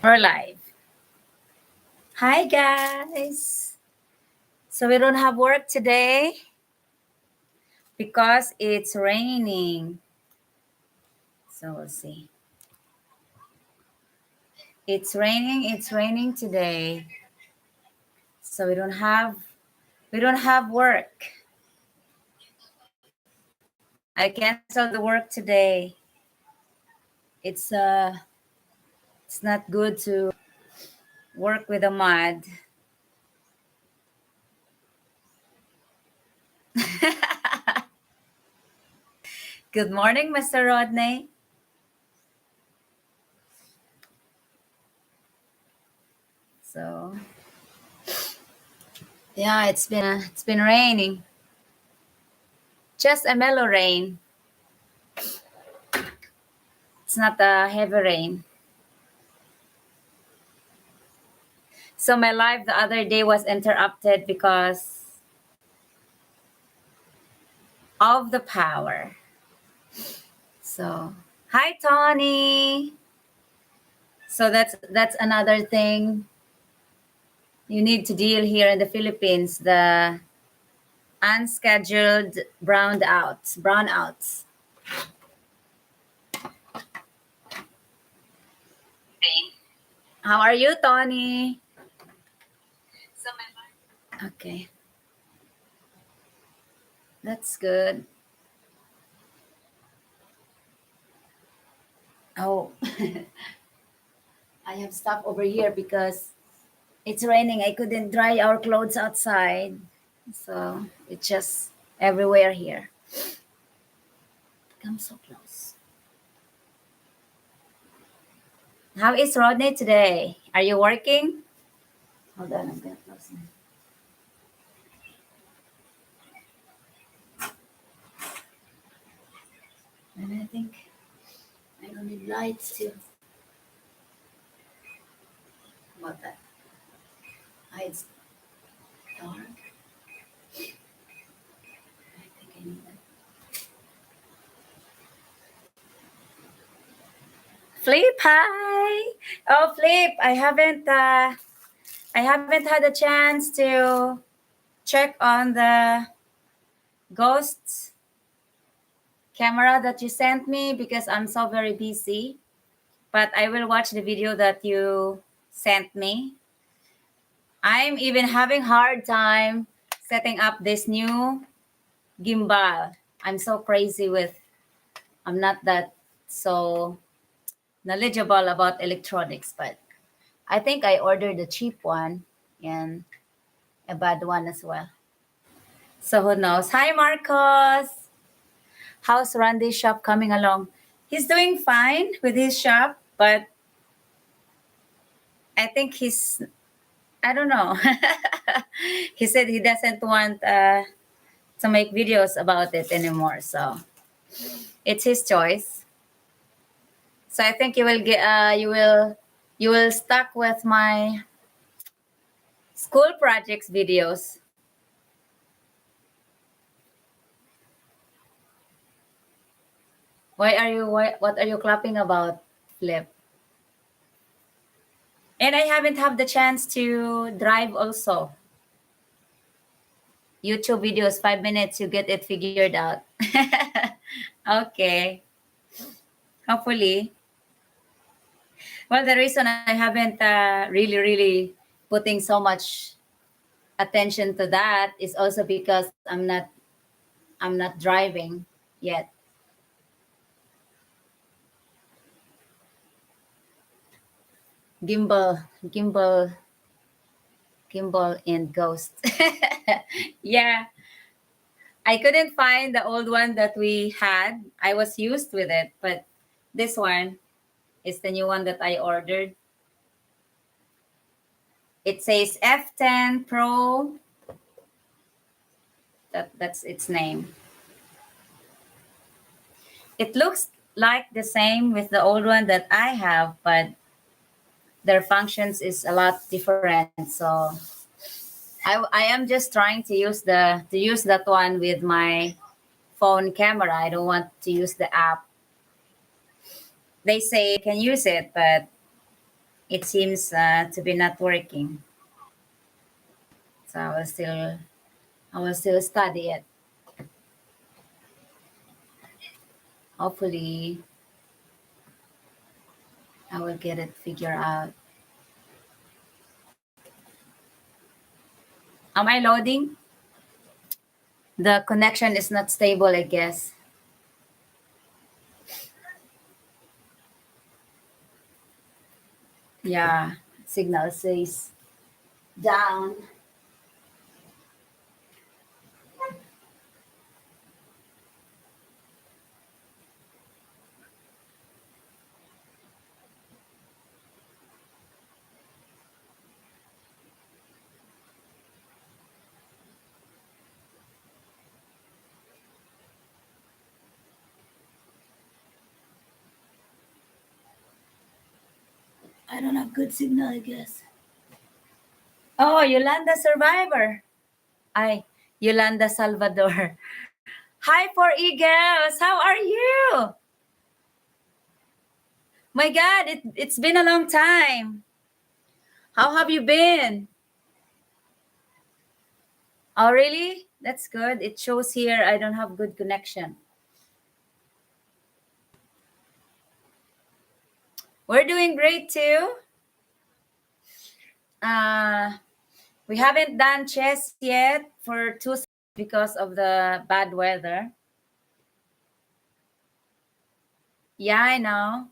We're live. Hi, guys. So we don't have work today because it's raining. So we'll see. It's raining today. So we don't have work. I canceled the work today. It's it's not good to work with a mud. Good morning, Mr. Rodney. So yeah, it's been raining. Just a mellow rain. It's not a heavy rain. So my live the other day was interrupted because of the power. So hi, Tony. So that's another thing you need to deal here in the Philippines, the unscheduled brownouts. How are you, Tony? Okay. That's good. Oh, I have stuff over here because it's raining. I couldn't dry our clothes outside. So it's just everywhere here. Come so close. How is Rodney today? Are you working? Hold on, I'm gonna close now. And I think I don't need lights too. How about that? It's dark. I think I need that. Flip, hi. Oh, Flip, I haven't had a chance to check on the ghosts camera that you sent me because I'm so very busy. But I will watch the video that you sent me. I'm even having hard time setting up this new gimbal. I'm so crazy with, I'm not that so knowledgeable about electronics, but I think I ordered a cheap one and a bad one as well. So who knows? Hi, Marcos. How's Randy's shop coming along? He's doing fine with his shop, but I think I don't know. He said he doesn't want to make videos about it anymore. So it's his choice. So I think you will stuck with my school projects videos. What are you clapping about, Flip? And I haven't had the chance to drive also. YouTube videos, 5 minutes, you get it figured out. Okay. Hopefully. Well, the reason I haven't really putting so much attention to that is also because I'm not driving yet. Gimbal, gimbal, gimbal, and ghost. Yeah, I couldn't find the old one that we had. I was used with it, but this one is the new one that I ordered. It says F10 Pro. That's its name. It looks like the same with the old one that I have, but their functions is a lot different. So I am just trying to use that one with my phone camera. I don't want to use the app. They say you can use it, but it seems to be not working. So I will still study it. Hopefully, I will get it figured out. Am I loading? The connection is not stable, I guess. Yeah, signal says down. I don't have good signal, I guess. Oh, Yolanda Survivor. Ay, Yolanda Salvador. Hi, Four Eagles. How are you? My God, it's been a long time. How have you been? Oh, really? That's good. It shows here I don't have good connection. We're doing great too. Uh, we haven't done chess yet for 2 seconds because of the bad weather. Yeah, I know.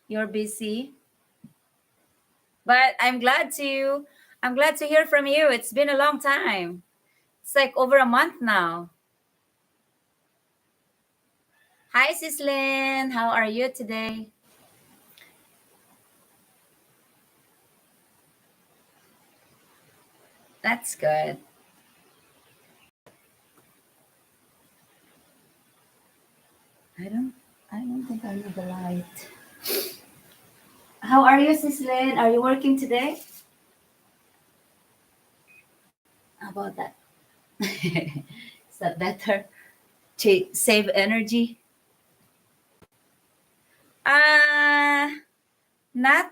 You're busy. But I'm glad to hear from you. It's been a long time. It's like over a month now. Hi, Sislyn. How are you today? That's good. I don't I don't think I need the light. How are you, Sislyn? Are you working today? How about that? Is that better? To save energy? Uh not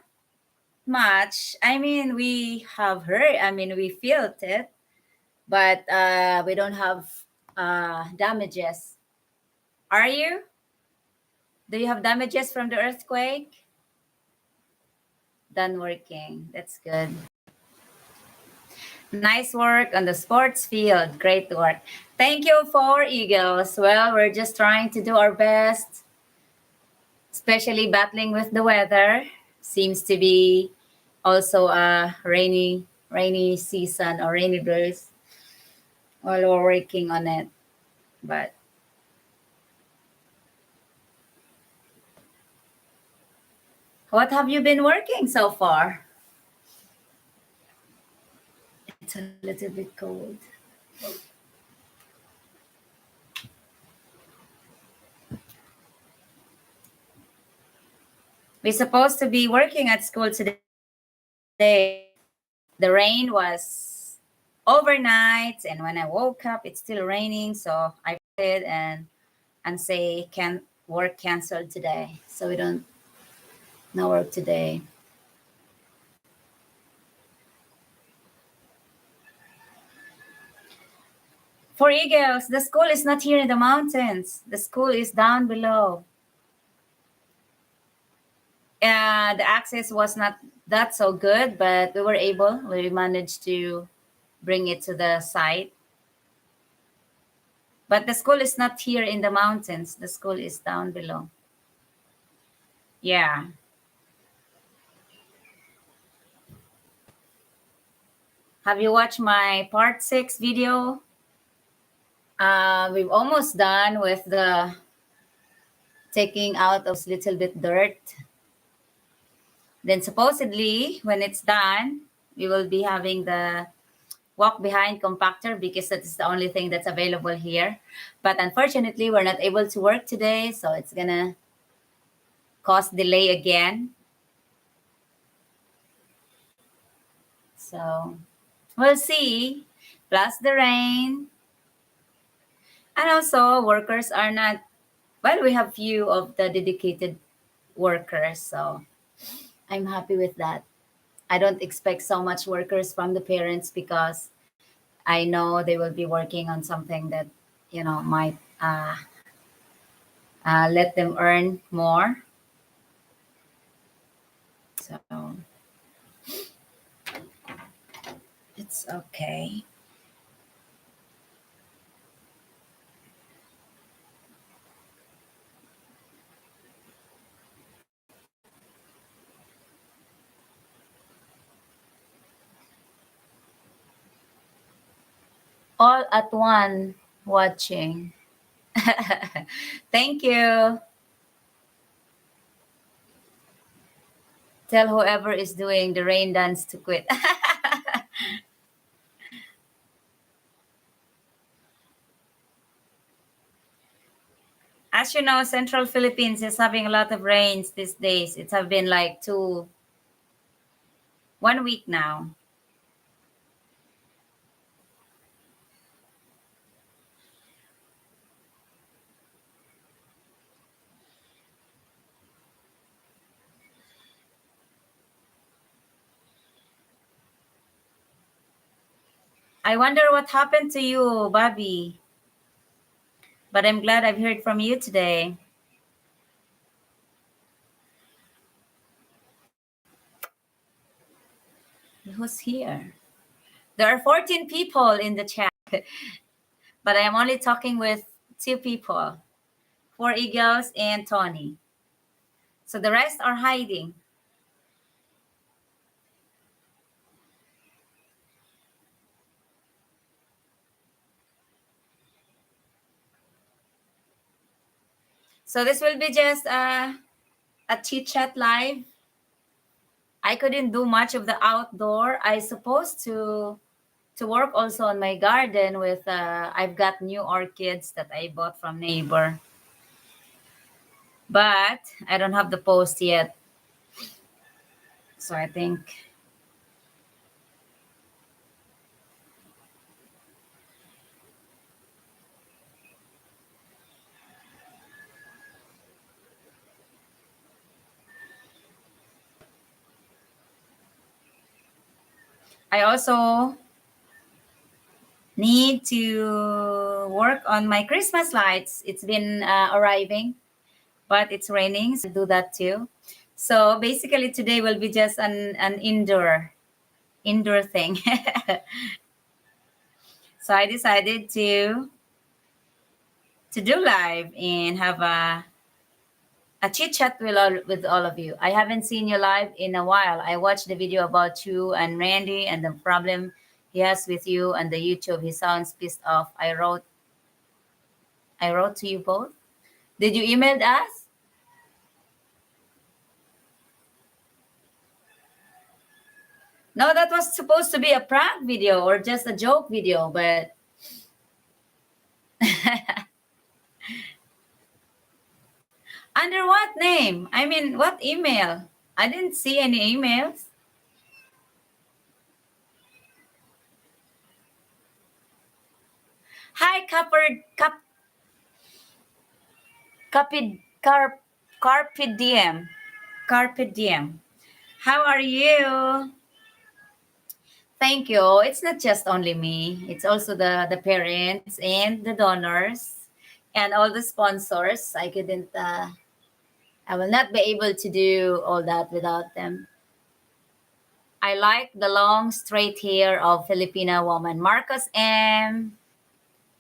much. I mean, we have heard, I mean, we felt it, but we don't have damages. Are you? Do you have damages from the earthquake? Done working. That's good. Nice work on the sports field. Great work. Thank you for Eagles. Well, we're just trying to do our best, especially battling with the weather. Seems to be also a rainy season or rainy days while we're working on it. But what have you been working so far? It's a little bit cold. We're supposed to be working at school today. The rain was overnight, and when I woke up, it's still raining. So I did and say can work canceled today. So we don't no work today. For Eagles, the school is not here in the mountains. The school is down below. The access was not that so good, but we were able. We managed to bring it to the site. But the school is not here in the mountains. The school is down below. Yeah. Have you watched my part 6 video? We've almost done with the taking out of little bit dirt. Then supposedly, when it's done, we will be having the walk behind compactor because that is the only thing that's available here. But unfortunately, we're not able to work today, so it's gonna cause delay again. So we'll see. Plus the rain. And also workers are not well, we have few of the dedicated workers, so I'm happy with that. I don't expect so much workers from the parents because I know they will be working on something that, might let them earn more. So it's okay. All at one watching. Thank you. Tell whoever is doing the rain dance to quit. As you know, Central Philippines is having a lot of rains these days. It's have been like 1 week now. I wonder what happened to you, Bobby. But I'm glad I've heard from you today. Who's here? There are 14 people in the chat, but I am only talking with 2 people, 4 Eagles and Tony. So the rest are hiding. So this will be just a chit chat live. I couldn't do much of the outdoor. I supposed to work also on my garden with I've got new orchids that I bought from neighbor. But I don't have the post yet. So I think I also need to work on my Christmas lights. It's been arriving, but it's raining, so I do that too. So basically today will be just an indoor thing. So I decided to do live and have a chit chat with all of you. I haven't seen you live in a while. I watched the video about you and Randy and the problem he has with you and the YouTube. He sounds pissed off. I wrote to you both. Did you email us? No, that was supposed to be a prank video or just a joke video, but under what name? I mean, what email? I didn't see any emails. Hi, Carpe, Carpe Diem. Carpe Diem. How are you? Thank you. It's not just only me. It's also the parents and the donors and all the sponsors. I couldn't. I will not be able to do all that without them. I like the long straight hair of Filipina woman. Marcos M.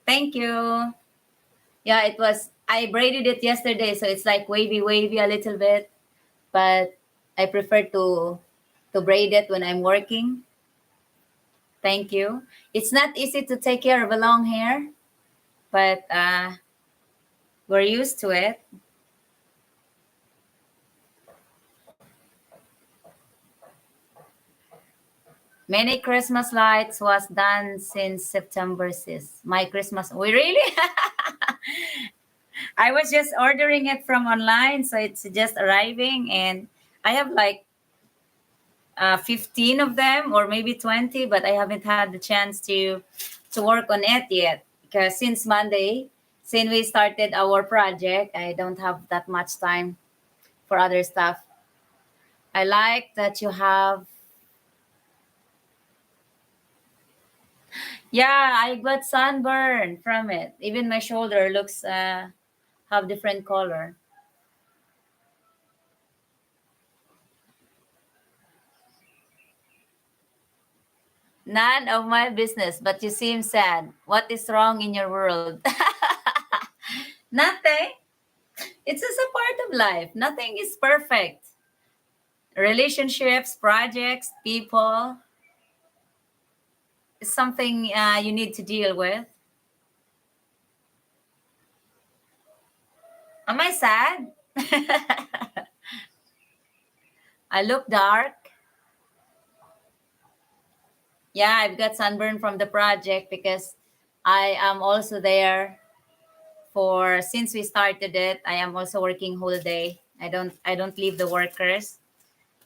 Thank you. Yeah, it was. I braided it yesterday, so it's like wavy a little bit. But I prefer to braid it when I'm working. Thank you. It's not easy to take care of a long hair, but we're used to it. Many Christmas lights was done since September, sis. My Christmas, we really? I was just ordering it from online, so it's just arriving, and I have like 15 of them or maybe 20, but I haven't had the chance to work on it yet because since Monday, since we started our project, I don't have that much time for other stuff. I like that you have. Yeah, I got sunburn from it. Even my shoulder looks have different color. None of my business, but you seem sad. What is wrong in your world? Nothing. It's just a part of life. Nothing is perfect. Relationships, projects, people is something you need to deal with. Am I sad? I look dark. Yeah, I've got sunburn from the project because I am also there for since we started it. I am also working whole day. I don't leave the workers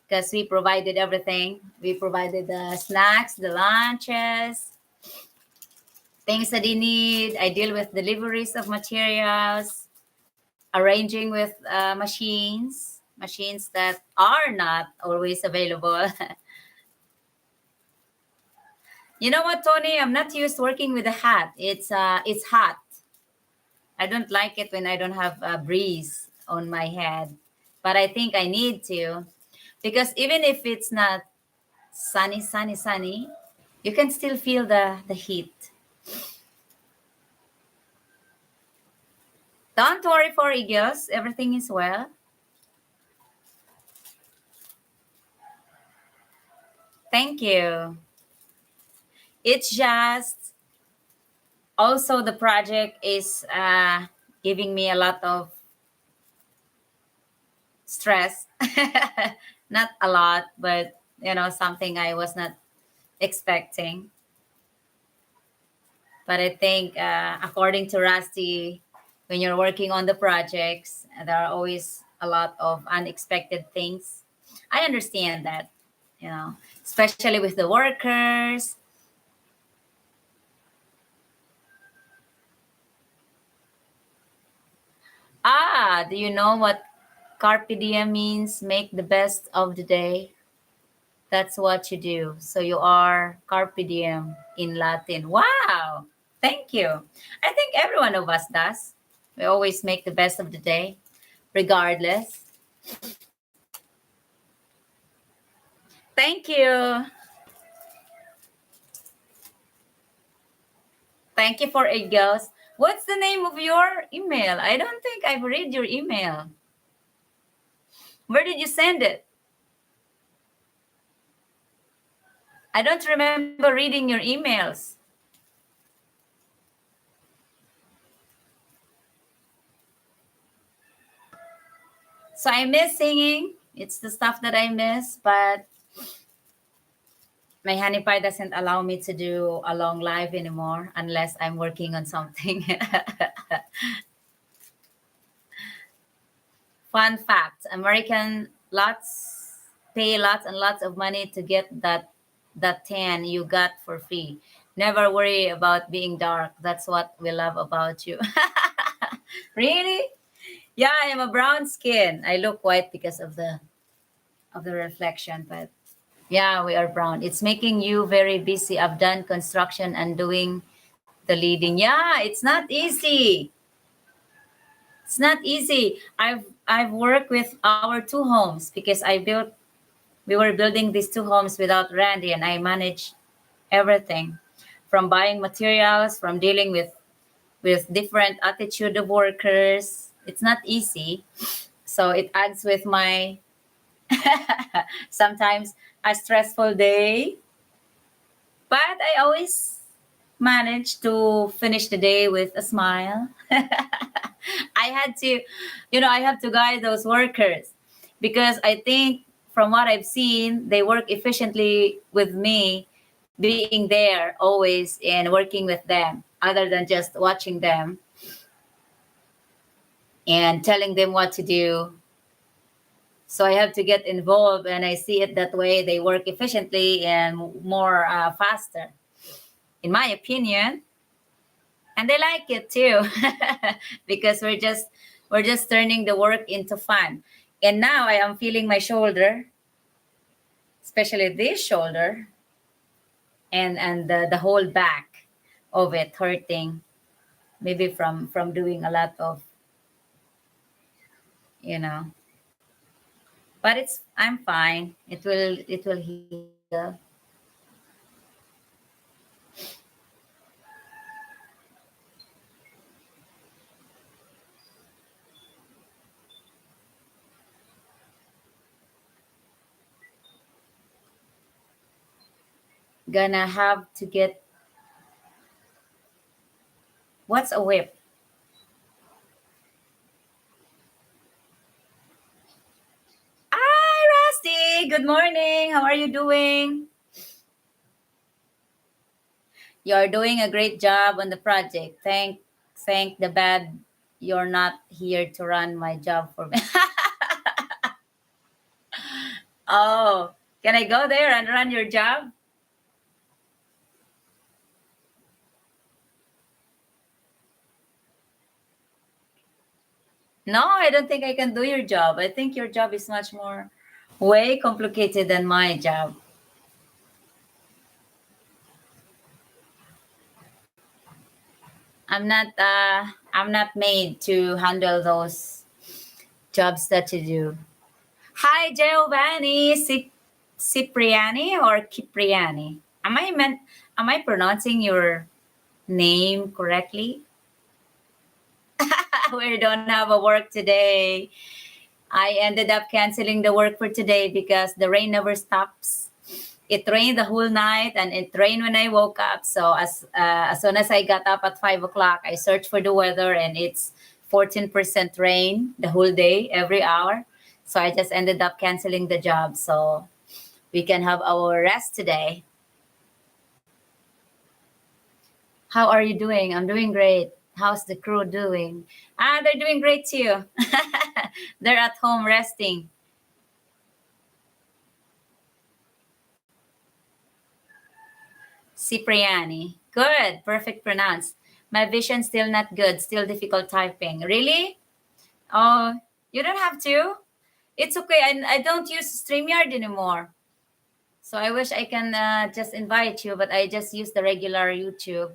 because we provided everything. We provided the snacks, the lunches, things that they need. I deal with deliveries of materials, arranging with machines that are not always available. You know what, Tony? I'm not used working with a hat. It's hot. I don't like it when I don't have a breeze on my head, but I think I need to because even if it's not sunny, you can still feel the heat. Don't worry for Eagles. Everything is well. Thank you. It's just also the project is giving me a lot of stress. Not a lot, but something I was not expecting. But I think, according to Rusty, when you're working on the projects, there are always a lot of unexpected things. I understand that, especially with the workers. Do you know what carpe diem means? Make the best of the day. That's what you do. So you are carpe diem in Latin. Wow. Thank you. I think every one of us does. We always make the best of the day, regardless. Thank you. Thank you for it, girls. What's the name of your email? I don't think I've read your email. Where did you send it? I don't remember reading your emails. So I miss singing. It's the stuff that I miss, but my honey pie doesn't allow me to do a long live anymore unless I'm working on something. Fun fact: American lots pay lots and lots of money to get that tan you got for free. Never worry about being dark. That's what we love about you. Really? Yeah, I am a brown skin. I look white because of the reflection, but yeah, we are brown. It's making you very busy. I've done construction and doing the leading. Yeah, it's not easy. It's not easy. I've worked with our two homes because we were building these two homes without Randy and I managed everything from buying materials, from dealing with different attitude of workers. It's not easy. So it adds with my sometimes a stressful day, but I always manage to finish the day with a smile. I had to, I have to guide those workers because I think from what I've seen, they work efficiently with me being there always and working with them other than just watching them and telling them what to do. So I have to get involved and I see it that way. They work efficiently and more faster, in my opinion. And they like it too because we're just turning the work into fun. And now I am feeling my shoulder. especially this shoulder and the whole back of it hurting, maybe from doing a lot of, you know. But I'm fine. It will heal. Gonna have to get, what's a whip? Hi, Rusty. Good morning. How are you doing? You're doing a great job on the project. Thank the bad you're not here to run my job for me. Oh, can I go there and run your job? No, I don't think I can do your job. I think your job is much more way complicated than my job. I'm not made to handle those jobs that you do. Hi, Giovanni Cipriani or Kipriani. Am I pronouncing your name correctly? We don't have a work today. I ended up canceling the work for today because the rain never stops. It rained the whole night and it rained when I woke up. So as soon as I got up at 5 o'clock, I searched for the weather and it's 14% rain the whole day, every hour. So I just ended up canceling the job so we can have our rest today. How are you doing? I'm doing great. How's the crew doing? They're doing great too. They're at home resting. Cipriani. Good. Perfect pronounced. My vision still not good. Still difficult typing. Really? Oh, you don't have to. It's okay. I don't use StreamYard anymore. So I wish I can just invite you, but I just use the regular YouTube.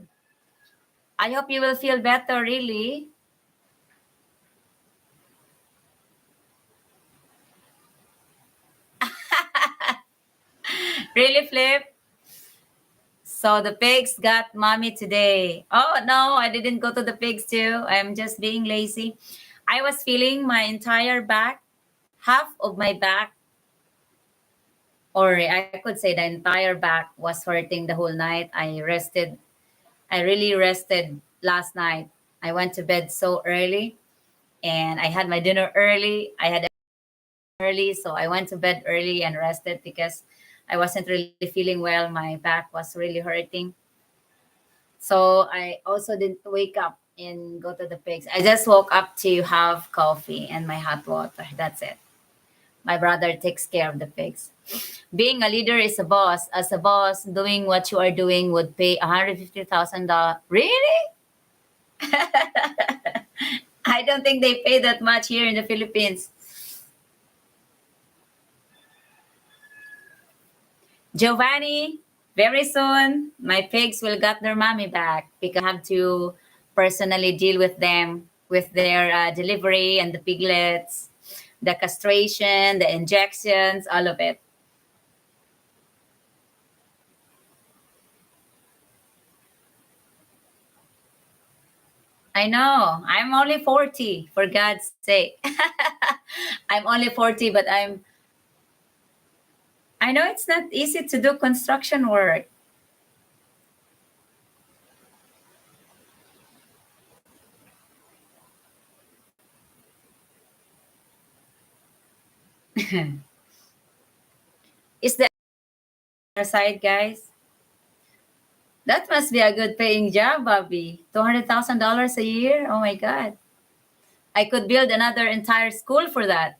I hope you will feel better, really. Really, Flip? So the pigs got mommy today. Oh, no, I didn't go to the pigs too. I'm just being lazy. I was feeling my entire back, half of my back, or I could say the entire back was hurting the whole night. I rested. I really rested last night. I went to bed so early and I had my dinner early. I had early, so I went to bed early and rested because I wasn't really feeling well. My back was really hurting. So I also didn't wake up and go to the pigs. I just woke up to have coffee and my hot water. That's it. My brother takes care of the pigs. Being a leader is a boss. As a boss, doing what you are doing would pay $150,000. Really? I don't think they pay that much here in the Philippines. Giovanni, very soon my pigs will get their mommy back because I have to personally deal with them with their delivery and the piglets, the castration, the injections, all of it. I know. I'm only 40, for God's sake. I'm only 40, but I know it's not easy to do construction work. Is the other side, guys? That must be a good paying job, Bobby. $200,000 a year? Oh my God. I could build another entire school for that.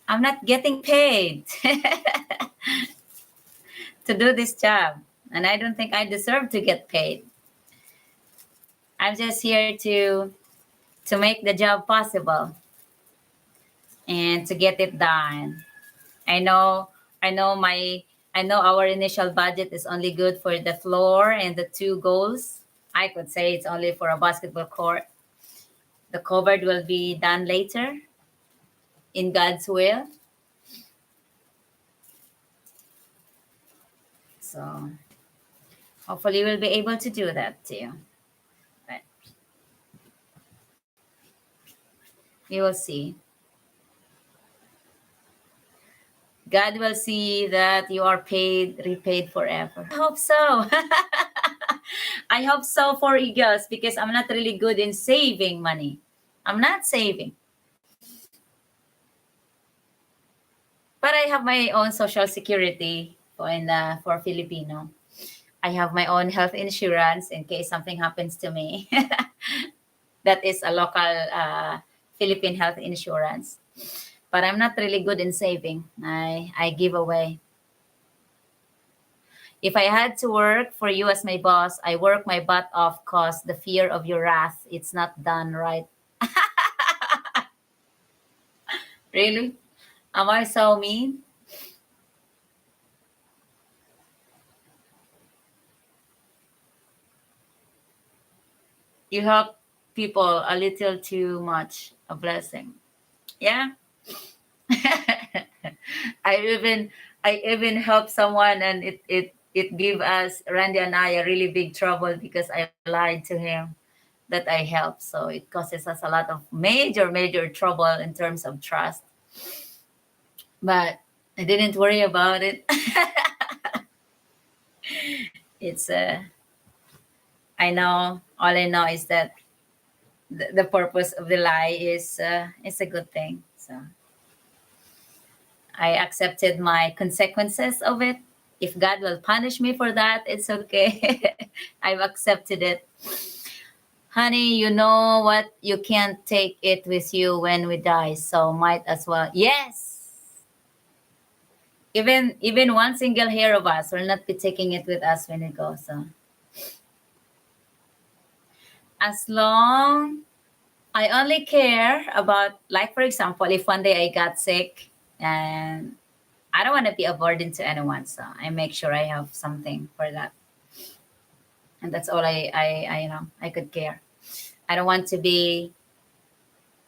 I'm not getting paid to do this job. And I don't think I deserve to get paid. I'm just here to make the job possible. and to get it done. I know, I know my, I know our initial budget is only good for the floor and the two goals. I could say it's only for a basketball court. The covered will be done later in God's will. So hopefully we'll be able to do that too. But we will see. God will see that you are paid, repaid forever. I hope so. I hope so for Eagles because I'm not really good in saving money. I'm not saving. But I have my own social security for Filipino. I have my own health insurance in case something happens to me. That is a local Philippine health insurance. But I'm not really good in saving. I give away. If I had to work for you as my boss, I work my butt off cause the fear of your wrath, it's not done right. Really? Am I so mean? You help people a little too much, a blessing. Yeah. I even I even helped someone and it gave us Randy and I a really big trouble because I lied to him that I helped. So it causes us a lot of major trouble in terms of trust. But I didn't worry about it. It's I know all I know is that the purpose of the lie is a good thing. So I accepted my consequences of it. If God will punish me for that, it's okay. I've accepted it. Honey, you know what? You can't take it with you when we die, so might as well. Yes. Even one single hair of us will not be taking it with us when we go. So as long I only care about, like, for example, if one day I got sick and I don't want to be a burden to anyone, so I make sure I have something for that, and that's all I I could care. I don't want to be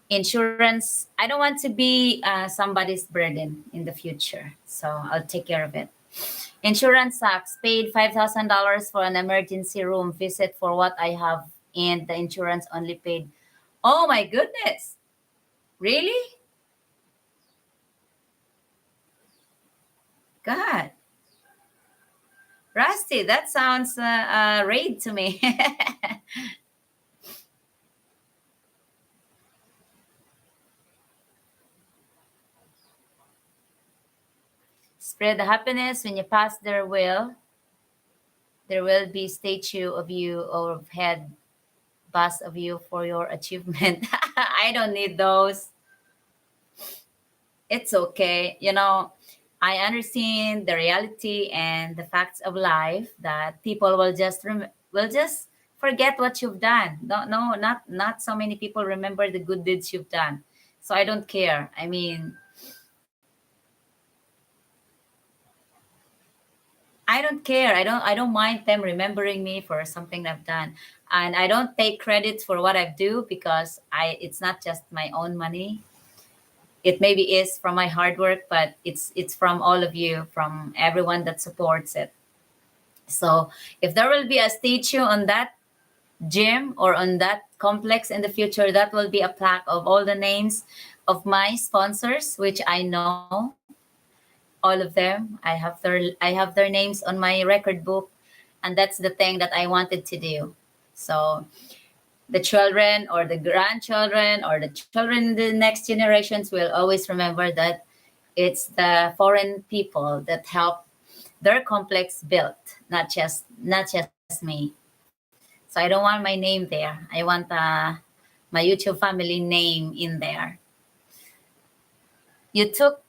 insurance. I don't want to be somebody's burden in the future, so I'll take care of it. Insurance sucks. Paid $5,000 for an emergency room visit for what I have, and the insurance only paid. Oh my goodness! Really? God, Rusty, that sounds raid to me. Spread the happiness when you pass their will. There will be statue of you or of head bust of you for your achievement. I don't need those. It's okay. I understand the reality and the facts of life that people will just forget what you've done. No, not so many people remember the good deeds you've done. So I don't care. I mean, I don't care. I don't mind them remembering me for something I've done. And I don't take credit for what I do because I it's not just my own money. It maybe is from my hard work, but it's from all of you, from everyone that supports it. So if there will be a statue on that gym or on that complex in the future, that will be a plaque of all the names of my sponsors, which I know all of them. I have their names on my record book, and that's the thing that I wanted to do. So the children or the grandchildren or the children in the next generations will always remember that it's the foreign people that helped their complex built, not just me. So I don't want my name there. I want my YouTube family name in there. You talk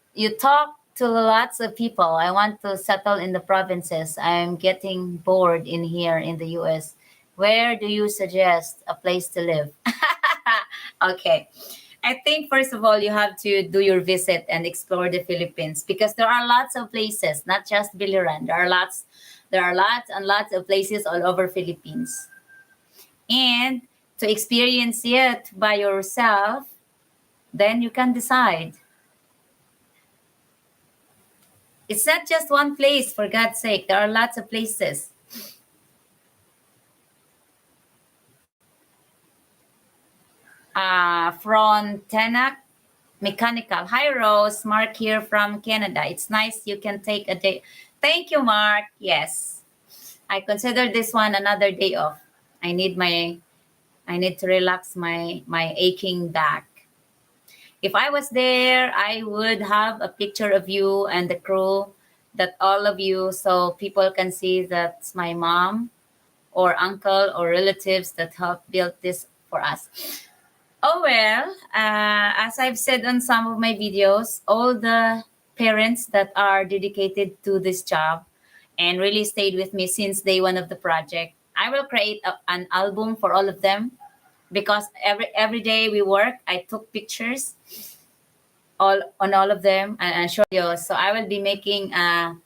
to lots of people. I want to settle in the provinces. I'm getting bored in here in the US. Where do you suggest a place to live? Okay. I think first of all you have to do your visit and explore the Philippines because there are lots of places, not just Biliran. There are lots and lots of places all over Philippines. And to experience it by yourself, then you can decide. It's not just one place, for God's sake. There are lots of places. From Tenak Mechanical. Hi, Rose. Mark here from Canada. It's nice you can take a day. Thank you, Mark. Yes. I consider this one another day off. I need my I need to relax my aching back. If I was there, I would have a picture of you and the crew, that all of you, so people can see that's my mom or uncle or relatives that helped build this for us. Oh well, as I've said on some of my videos, all the parents that are dedicated to this job and really stayed with me since day one of the project, I will create an album for all of them because every day we work, I took pictures all on all of them and show you. So I will be making a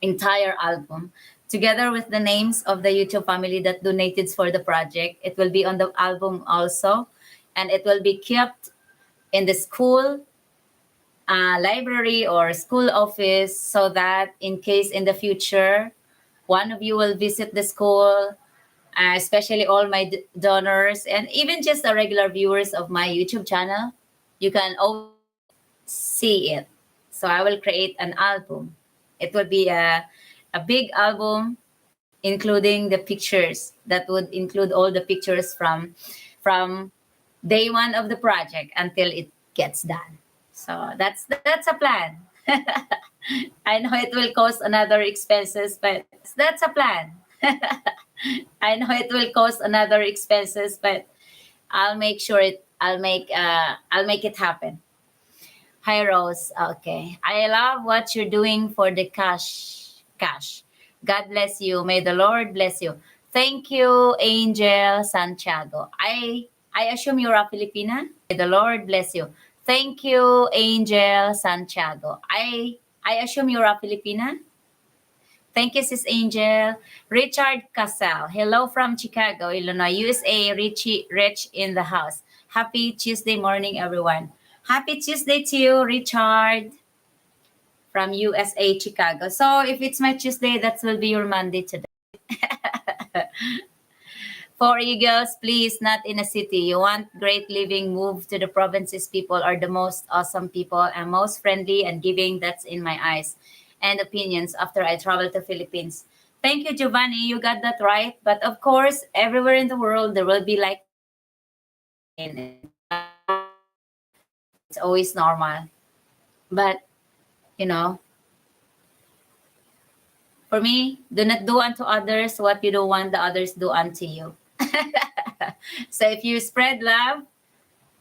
entire album together with the names of the YouTube family that donated for the project. It will be on the album also, and it will be kept in the school library or school office so that in case in the future one of you will visit the school, especially all my donors and even just the regular viewers of my YouTube channel, you can always see it. So I will create an album. It will be a big album including the pictures that would include all the pictures from day one of the project until it gets done. So that's a plan. I know it will cost another expenses, but that's a plan. I know it will cost another expenses, but I'll make sure it. I'll make it happen. Hi Rose. Okay. I love what you're doing for the cash. Cash. God bless you. May the Lord bless you. Thank you, Angel Santiago. I assume you're a Filipina. May the Lord bless you. Thank you, Angel Santiago. I assume you're a Filipina. Thank you, Sis Angel. Richard Casal. Hello from Chicago, Illinois, USA. Richie Rich in the house. Happy Tuesday morning, everyone. Happy Tuesday to you, Richard, from USA, Chicago. So if it's my Tuesday, that will be your Monday today. For Eagles, please, not in a city. You want great living, move to the provinces. People are the most awesome people and most friendly and giving. That's in my eyes and opinions after I travel to Philippines. Thank you, Giovanni. You got that right. But of course, everywhere in the world, there will be like it's always normal. But, you know, for me, do not do unto others what you don't want the others do unto you. So if you spread love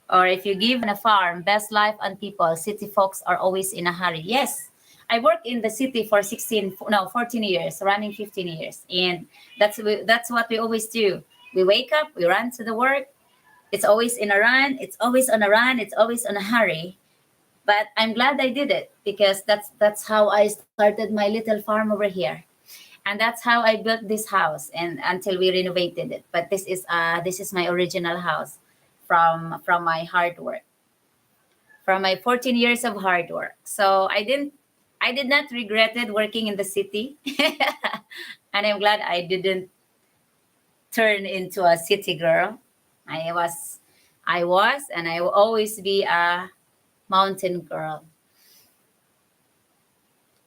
or if you give on a farm, best life and people, city folks are always in a hurry. Yes, I worked in the city for 14 years, running 15 years. And that's what we always do. We wake up, we run to the work. It's always in a run. It's always on a run. It's always on a hurry. But I'm glad I did it because that's how I started my little farm over here. And that's how I built this house and until we renovated it. But this is my original house from my hard work, from my 14 years of hard work. So I did not regret it working in the city, and I'm glad I didn't turn into a city girl. I was, and I will always be a mountain girl.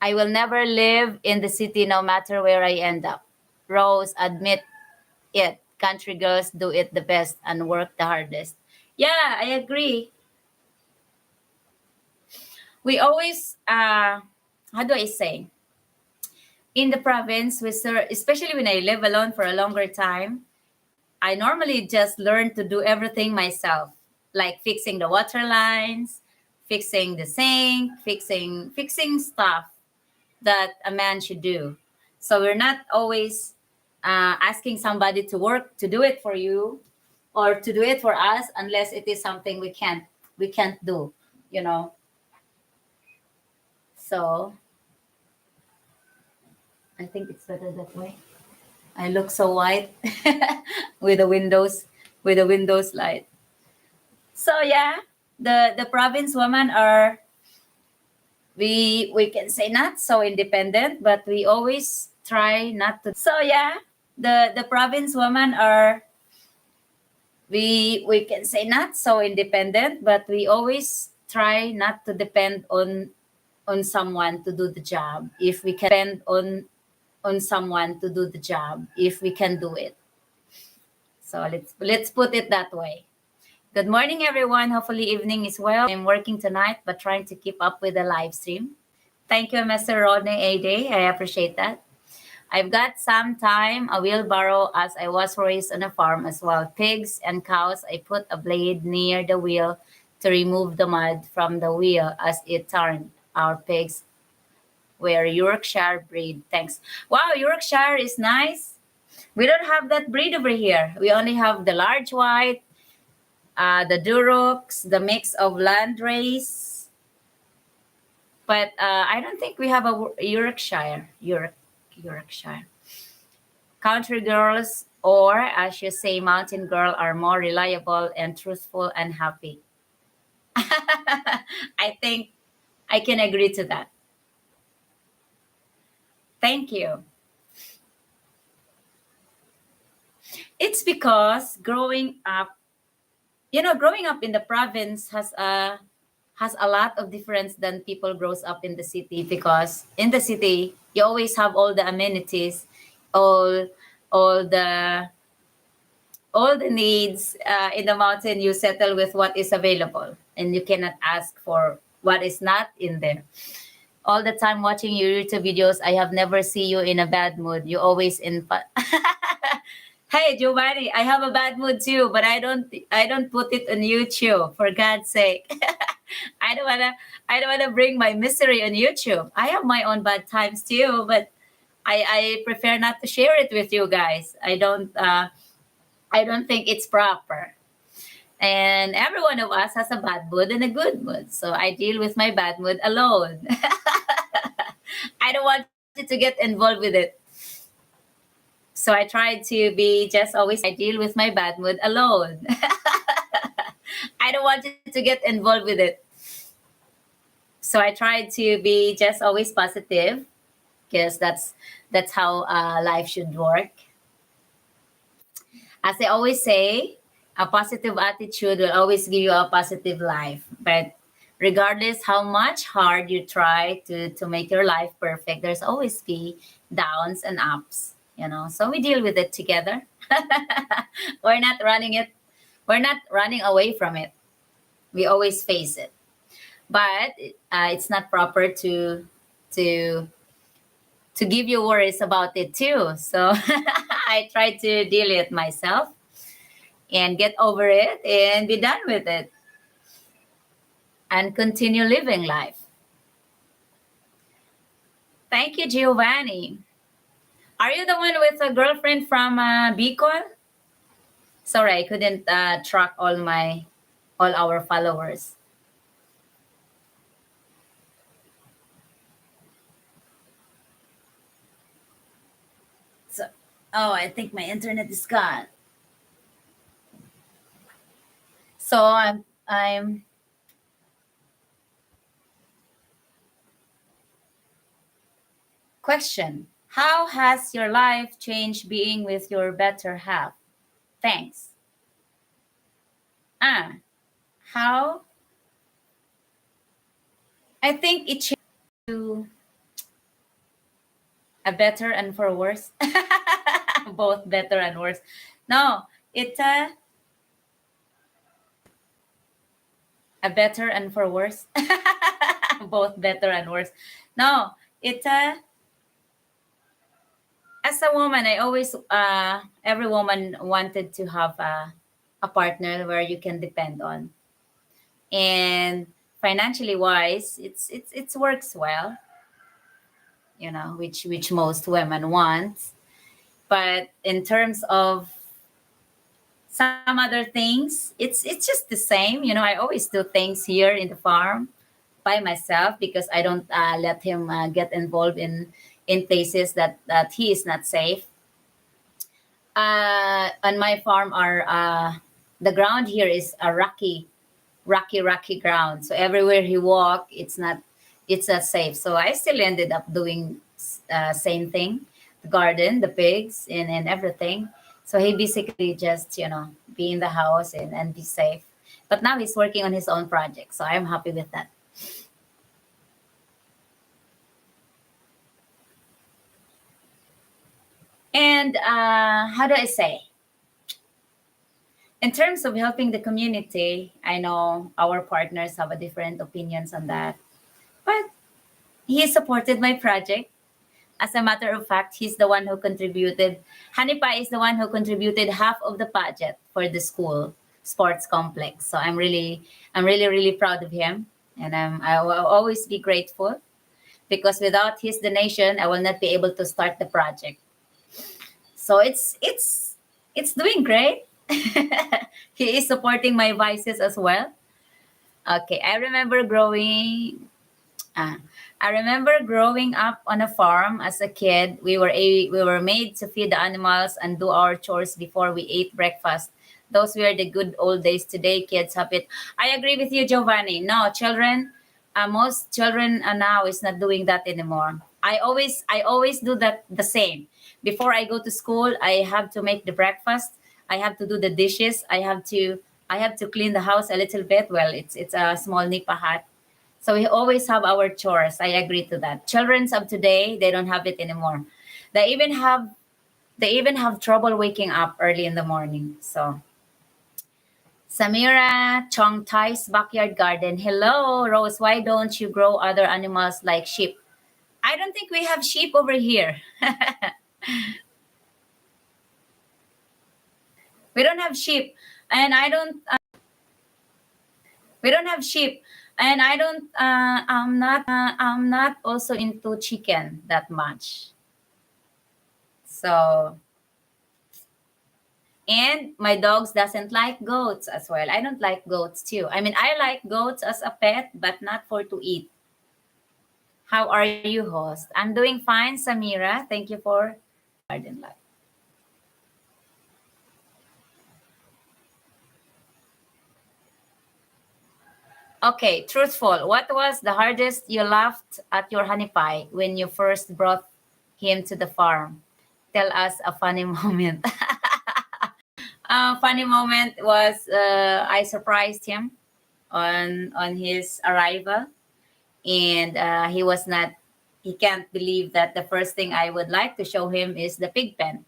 I will never live in the city no matter where I end up. Rose, admit it. Country girls do it the best and work the hardest. Yeah, I agree. We always, how do I say? In the province, especially when I live alone for a longer time, I normally just learn to do everything myself, like fixing the water lines, fixing the sink, fixing stuff that a man should do. So we're not always asking somebody to work to do it for you or to do it for us unless it is something we can't. we can't do, you know. So I think it's better that way. I look so white with the windows light. So yeah, the province women are, we can say, not so independent, but we always try not to. So yeah, the province women are, we can say, not so independent, but we always try not to depend on someone to do the job if we can depend on someone to do the job if we can do it. So let's put it that way. Good morning, everyone. Hopefully evening is well. I'm working tonight, but trying to keep up with the live stream. Thank you, Mr. Rodney A. Day. I appreciate that. I've got some time, a wheelbarrow, as I was raised on a farm as well. Pigs and cows, I put a blade near the wheel to remove the mud from the wheel as it turned. Our pigs were Yorkshire breed. Thanks. Wow, Yorkshire is nice. We don't have that breed over here. We only have the large white, the Durocs, the mix of Landrace. But I don't think we have a Yorkshire. Yorkshire. Country girls, or as you say, mountain girl, are more reliable and truthful and happy. I think I can agree to that. Thank you. It's because growing up, growing up in the province has a lot of difference than people grows up in the city, because in the city you always have all the amenities, all all the all the needs. In the mountain you settle with what is available, and you cannot ask for what is not in there. All the time watching your YouTube videos, I have never see you in a bad mood. You always in Hey Giovanni, I have a bad mood too, but I don't put it on YouTube, for God's sake. I don't wanna bring my misery on YouTube. I have my own bad times too, but I prefer not to share it with you guys. I don't think it's proper. And every one of us has a bad mood and a good mood. So I deal with my bad mood alone. I don't want you to get involved with it. So I try to be just always, I deal with my bad mood alone. I don't want you to get involved with it. So I try to be just always positive, because that's how life should work. As I always say, a positive attitude will always give you a positive life. But regardless how much hard you try to make your life perfect, there's always be downs and ups, So we deal with it together. We're not running it. We're not running away from it. We always face it. But it's not proper to to give you worries about it too. So I try to deal it myself and get over it and be done with it and continue living life. Thank you, Giovanni. Are you the one with a girlfriend from Bicol? Sorry, I couldn't track all our followers. So, oh, I think my internet is gone. So I'm question. How has your life changed being with your better half? Thanks. Ah, how? I think it changed to a better and for worse. Both better and worse. No, it's a better and for worse. Both better and worse. No, it's as a woman, I always every woman wanted to have a partner where you can depend on, and financially wise, it's works well, which most women want. But in terms of some other things. It's just the same. I always do things here in the farm by myself because I don't let him get involved in places that he is not safe. On my farm, are the ground here is a rocky ground. So everywhere he walk, it's not safe. So I still ended up doing same thing, the garden, the pigs, and everything. So he basically just be in the house and be safe. But now he's working on his own project, so I'm happy with that. And how do I say? In terms of helping the community, I know our partners have a different opinions on that, but he supported my project. As a matter of fact, he's the one who contributed. Hanipa is the one who contributed half of the budget for the school sports complex. So I'm really proud of him, and I will always be grateful because without his donation, I will not be able to start the project. So it's doing great. He is supporting my vices as well. Okay, uh, I remember growing up on a farm as a kid. We were made to feed the animals and do our chores before we ate breakfast. Those were the good old days. Today, kids have it. I agree with you, Giovanni. No, most children now is not doing that anymore. I always do that the same. Before I go to school, I have to make the breakfast. I have to do the dishes. I have to clean the house a little bit. Well, it's a small nipa hut, so we always have our chores. I agree to that. Childrens of today, they don't have it anymore. They even have they even have trouble waking up early in the morning. So Samira Chong Thai's backyard garden. Hello, Rose. Why don't you grow other animals like sheep? I don't think we have sheep over here. We don't have sheep, and I don't. We don't have sheep, and I don't. I'm not also into chicken that much. So, and my dogs doesn't like goats as well. I don't like goats too. I mean, I like goats as a pet, but not for to eat. How are you, host? I'm doing fine, Samira. Thank you for garden life. Okay, truthful. What was the hardest you laughed at your honey pie when you first brought him to the farm? Tell us a funny moment. Funny moment was I surprised him on his arrival, and he can't believe that the first thing I would like to show him is the pig pen.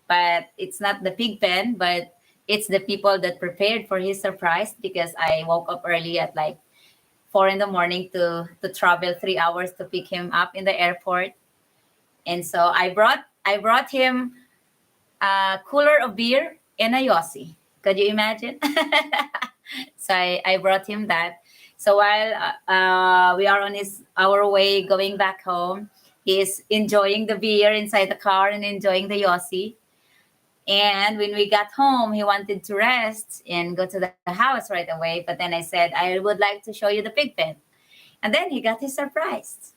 But it's not the pig pen, but it's the people that prepared for his surprise because I woke up early at like 4 in the morning to travel 3 hours to pick him up in the airport. And so I brought him a cooler of beer and a Yossi. Could you imagine? So I brought him that. So while we are on our way going back home, he is enjoying the beer inside the car and enjoying the Yossi. And when we got home, he wanted to rest and go to the house right away. But then I said, I would like to show you the pig pen. And then he got his surprise.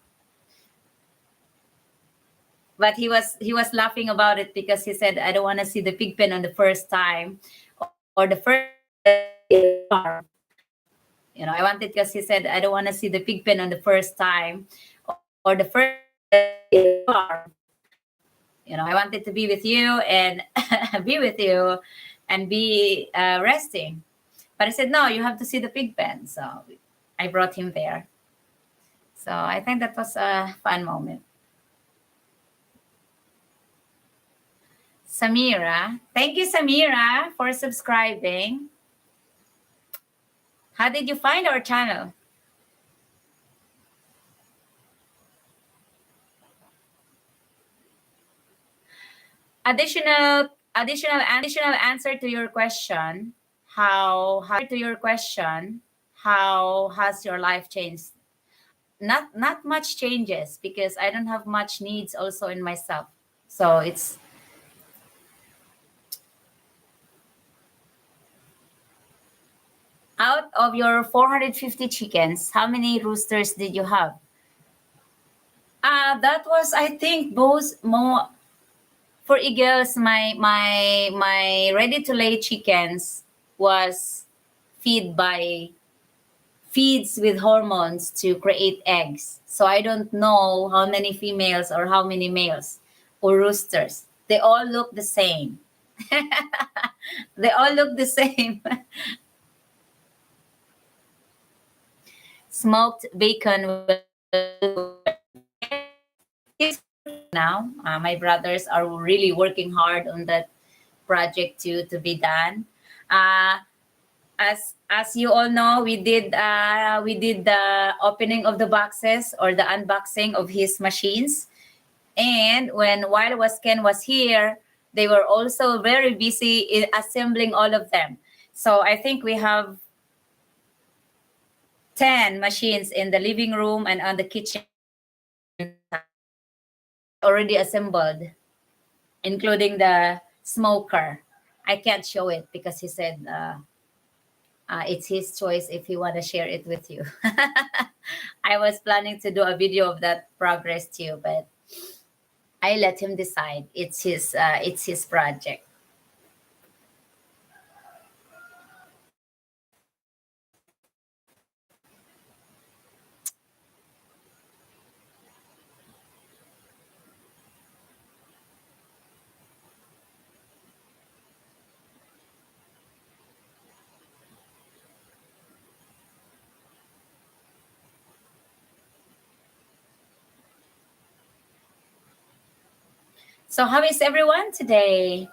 But he was laughing about it because he said, I don't want to see the pig pen on the first time or the first farm. I wanted because he said, I don't want to see the pig pen on the first time or the first farm. I wanted to be with you and be with you and be resting. But I said, no, you have to see the pig pen. So I brought him there. So I think that was a fun moment. Samira. Thank you, Samira, for subscribing. How did you find our channel? Additional answer to your question. How has your life changed? Not much changes because I don't have much needs also in myself. So Out of your 450 chickens, how many roosters did you have? That was, I think, both more for eagles. My ready to lay chickens was feed by feeds with hormones to create eggs. So I don't know how many females or how many males or roosters. They all look the same. They all look the same. Smoked bacon will is now. My brothers are really working hard on that project to be done. Uh, as you all know, we did the opening of the boxes or the unboxing of his machines. And while was Ken was here, they were also very busy in assembling all of them. So I think we have 10 machines in the living room and on the kitchen already assembled, including the smoker. I can't show it because he said it's his choice if he want to share it with you. I was planning to do a video of that progress too, but I let him decide. It's his project. So how is everyone today?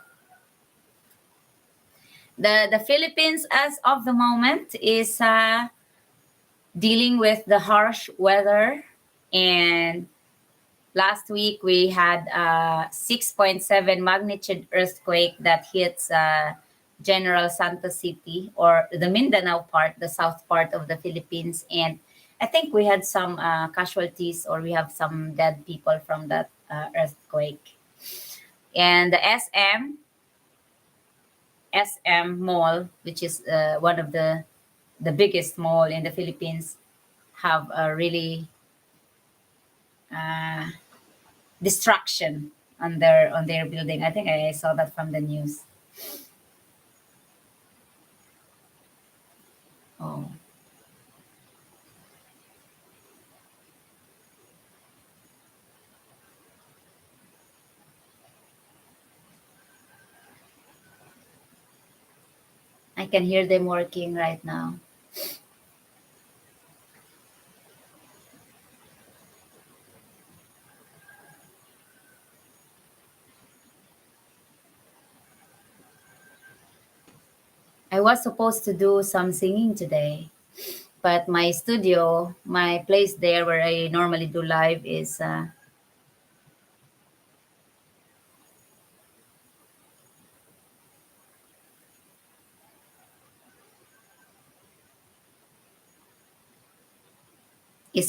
The Philippines as of the moment is dealing with the harsh weather, and last week we had a 6.7 magnitude earthquake that hits General Santos City or the Mindanao part, the south part of the Philippines, and I think we had some casualties or we have some dead people from that earthquake. And the SM Mall, which is one of the biggest mall in the Philippines, have a really uh, destruction on their building. I think I saw that from the news. Oh, I can hear them working right now. I was supposed to do some singing today, but my studio, my place there where I normally do live is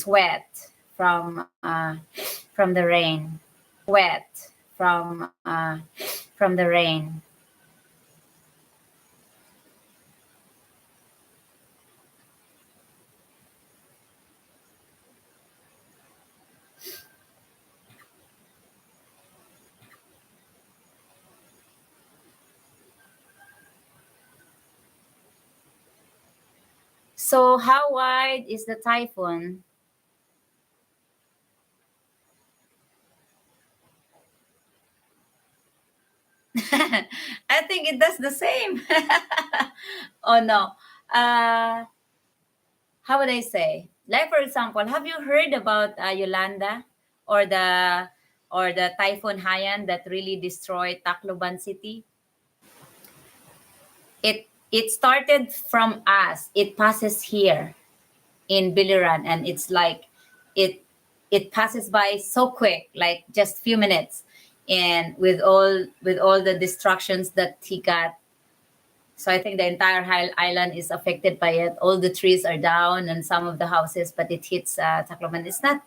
wet from the rain. Wet from the rain. So how wide is the typhoon? I think it does the same. Oh no. Uh, how would I say? Like for example, have you heard about Yolanda or the Typhoon Haiyan that really destroyed Tacloban City? It started from us. It passes here in Biliran, and it's like it it passes by so quick, like just few minutes, and with all the destructions that he got. So I think the entire island is affected by it. All the trees are down and some of the houses, but it hits Tacloban. It's not.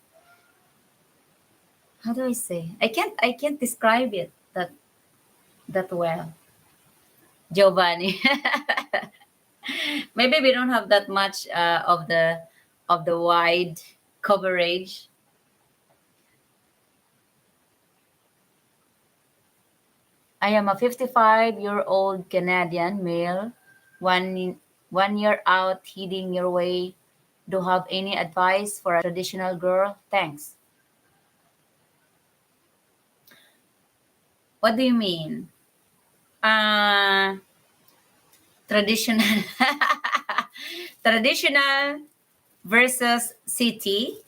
How do I say? I can't describe it that well. Giovanni. Maybe we don't have that much of the wide coverage. I am a 55-year-old Canadian male, one 1 year out heading your way. Do you have any advice for a traditional girl? Thanks. What do you mean? Uh, traditional traditional versus city.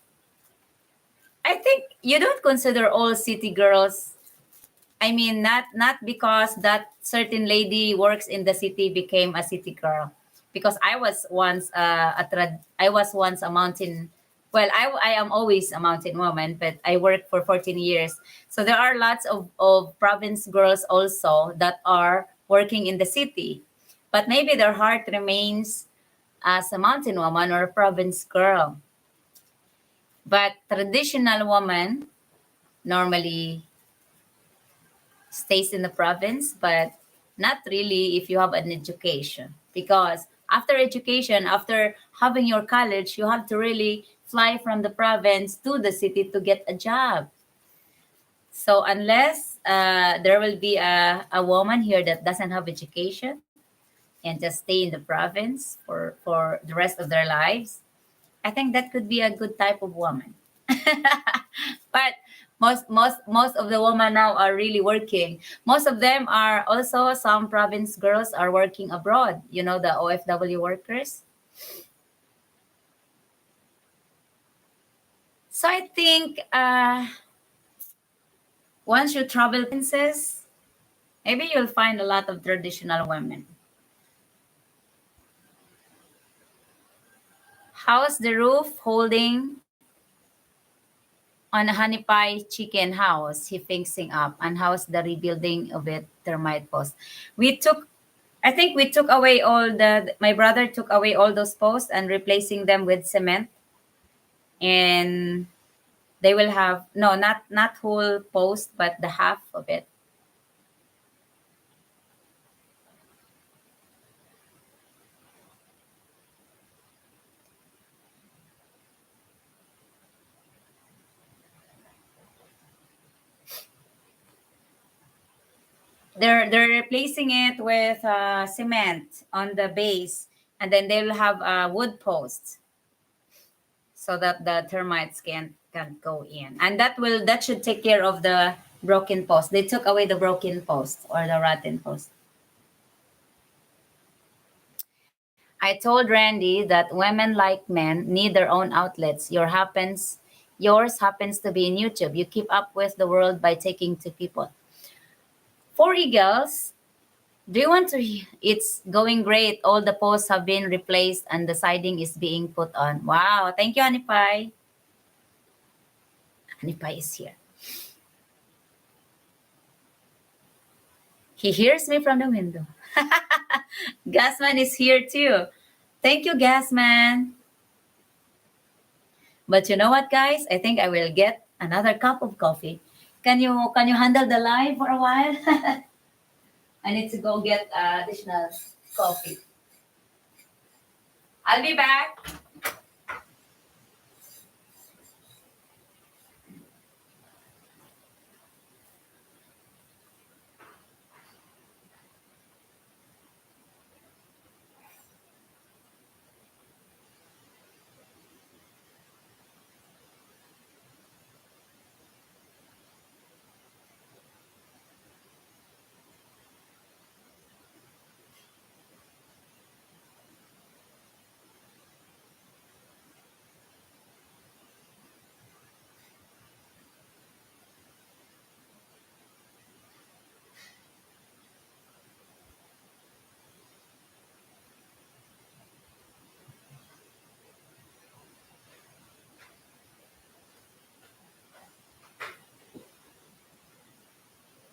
I think you don't consider all city girls. I mean, not because that certain lady works in the city became a city girl. Because I was once a mountain. Well, I am always a mountain woman, but I worked for 14 years. So there are lots of province girls also that are working in the city, but maybe their heart remains as a mountain woman or a province girl. But traditional woman normally stays in the province, but not really if you have an education. Because after education, after having your college, you have to really fly from the province to the city to get a job. So unless there will be a woman here that doesn't have education and just stay in the province for the rest of their lives, I think that could be a good type of woman. But most of the women now are really working. Most of them are also, some province girls are working abroad. You know, the OFW workers. So I think once you travel provinces, maybe you'll find a lot of traditional women. How's the roof holding on a honey pie chicken house he fixing up? And how's the rebuilding of it termite post? We took I think we took away all the my brother took away all those posts and replacing them with cement, and they will have, no, not whole post but the half of it. They're replacing it with cement on the base, and then they will have wood posts so that the termites can't go in, and that should take care of the broken post. They took away the broken post or the rotten post. I told Randy that women like men need their own outlets. Yours happens to be in YouTube. You keep up with the world by taking to people. For Eagles, do you want to? It's going great. All the posts have been replaced and the siding is being put on. Wow! Thank you, Anipai. Anipai is here. He hears me from the window. Gasman is here too. Thank you, Gasman. But you know what, guys? I think I will get another cup of coffee. Can you handle the line for a while? I need to go get additional coffee. I'll be back.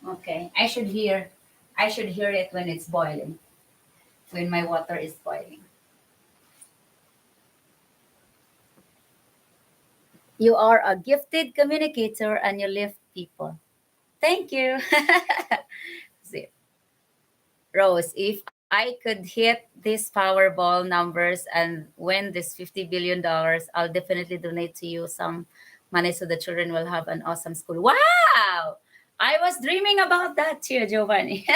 Okay. I should hear it when it's boiling. When my water is boiling. You are a gifted communicator and you lift people. Thank you. See, Rose, if I could hit these Powerball numbers and win this $50 billion, I'll definitely donate to you some money so the children will have an awesome school. Wow! I was dreaming about that too, Giovanni.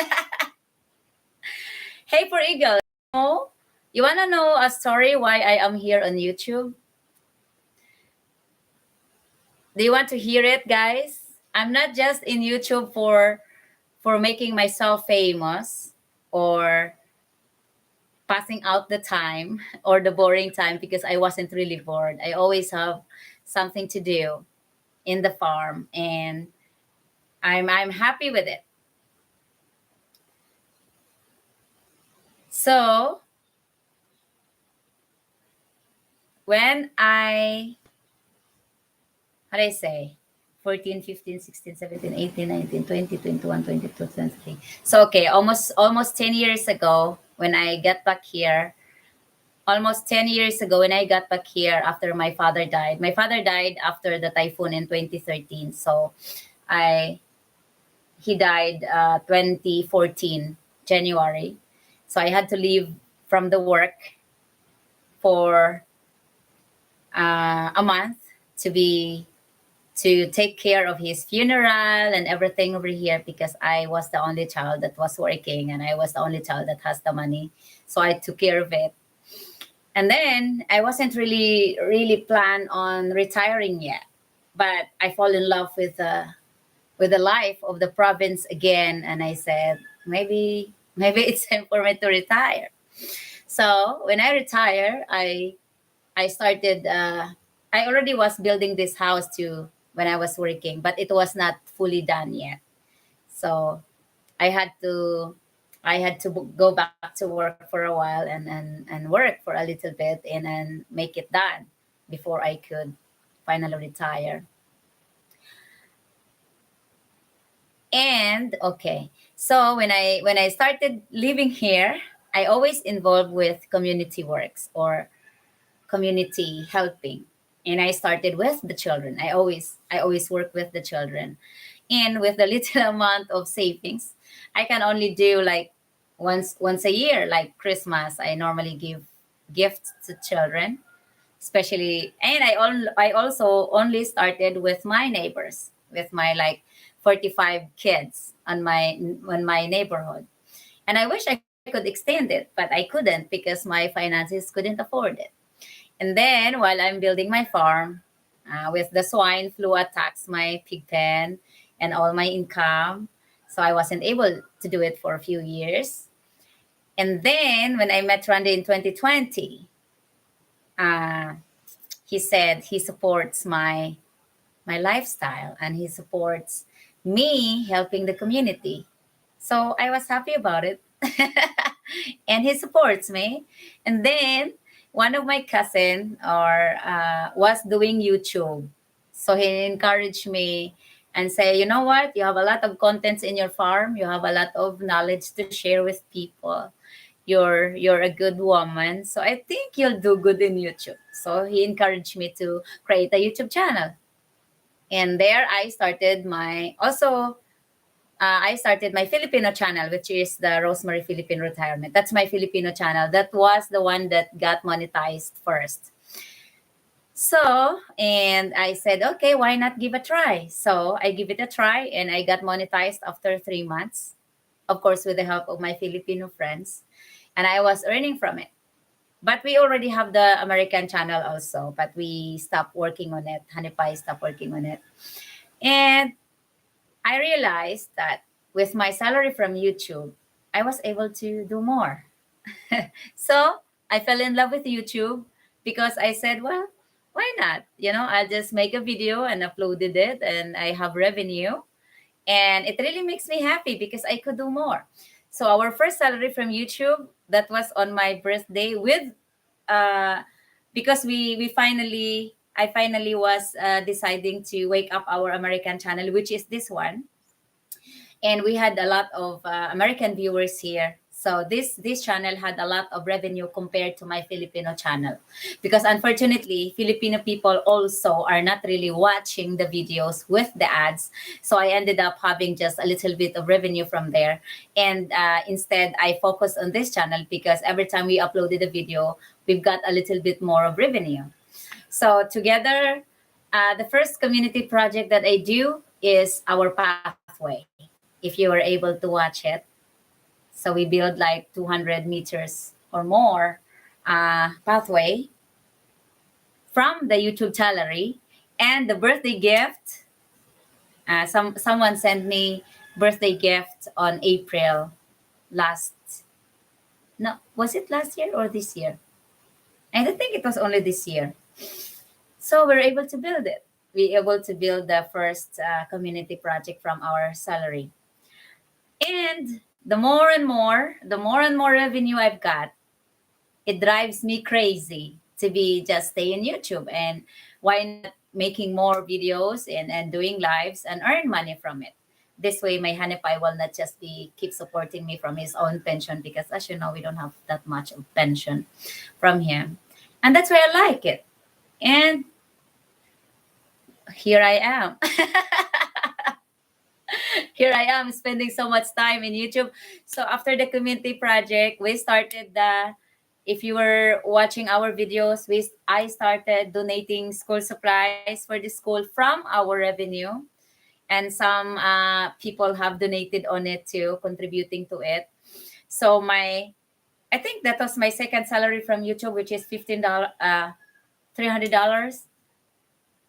Hey, for Eagle, oh, you want to know a story why I am here on YouTube? Do you want to hear it, guys? I'm not just in YouTube for making myself famous or passing out the time or the boring time because I wasn't really bored. I always have something to do in the farm and I'm happy with it. So when I how do I say 14, 15, 16, 17, 18, 19, 20, 21, 22, 23. So okay, almost 10 years ago when I got back here, almost 10 years ago when I got back here after my father died. My father died after the typhoon in 2013. So I he died 2014 January. So I had to leave from the work for a month to be to take care of his funeral and everything over here because I was the only child that was working and I was the only child that has the money. So I took care of it. And then I wasn't really plan on retiring yet, but I fall in love with the life of the province again, and I said maybe it's time for me to retire. So when I retire, I started. I already was building this house too when I was working, but it was not fully done yet. So I had to go back to work for a while and work for a little bit and then make it done before I could finally retire. And okay, so when I started living here, I always involved with community works or community helping, and I started with the children. I always work with the children, and with the little amount of savings, I can only do like once a year, like Christmas. I normally give gifts to children, especially, and I also only started with my neighbors, with my like 45 kids on my neighborhood, and I wish I could extend it, but I couldn't because my finances couldn't afford it. And then while I'm building my farm, with the swine flu attacks my pig pen and all my income, so I wasn't able to do it for a few years. And then when I met Randy in 2020, uh, he said he supports my lifestyle and he supports me helping the community. So I was happy about it. And he supports me. And then one of my cousin or was doing YouTube. So he encouraged me and say, you know what, you have a lot of contents in your farm. You have a lot of knowledge to share with people. You're a good woman. So I think you'll do good in YouTube. So he encouraged me to create a YouTube channel. And there I started my Filipino channel, which is the Rosemary Philippine Retirement. That's my Filipino channel. That was the one that got monetized first. So, and I said, okay, why not give a try? So I give it a try and I got monetized after 3 months, of course, with the help of my Filipino friends. And I was earning from it. But we already have the American channel also, but we stopped working on it. Hanipai stopped working on it. And I realized that with my salary from YouTube, I was able to do more. So I fell in love with YouTube because I said, well, why not? I'll just make a video and uploaded it and I have revenue. And it really makes me happy because I could do more. So our first salary from YouTube, that was on my birthday with uh because we finally I finally was deciding to wake up our American channel, which is this one, and we had a lot of American viewers here. So this channel had a lot of revenue compared to my Filipino channel, because unfortunately Filipino people also are not really watching the videos with the ads. So I ended up having just a little bit of revenue from there, and instead I focused on this channel because every time we uploaded a video, we've got a little bit more of revenue. So together, the first community project that I do is our pathway. If you were able to watch it, so we build like 200 meters or more pathway from the YouTube gallery. And the birthday gift, someone sent me birthday gift on April last. No, was it last year or this year? I don't think it was only this year. So we're able to build it. We able to build the first community project from our salary. And the more and more revenue I've got, it drives me crazy to be just stay in YouTube, and why not making more videos and doing lives and earn money from it. This way my Hanipai will not just be keep supporting me from his own pension, because as you know we don't have that much of pension from him. And that's why I like it. And here I am. Here I am spending so much time in YouTube. So after the community project, we started the. If you were watching our videos, I started donating school supplies for the school from our revenue, and some people have donated on it too, contributing to it. So I think that was my second salary from YouTube, which is $15, $300.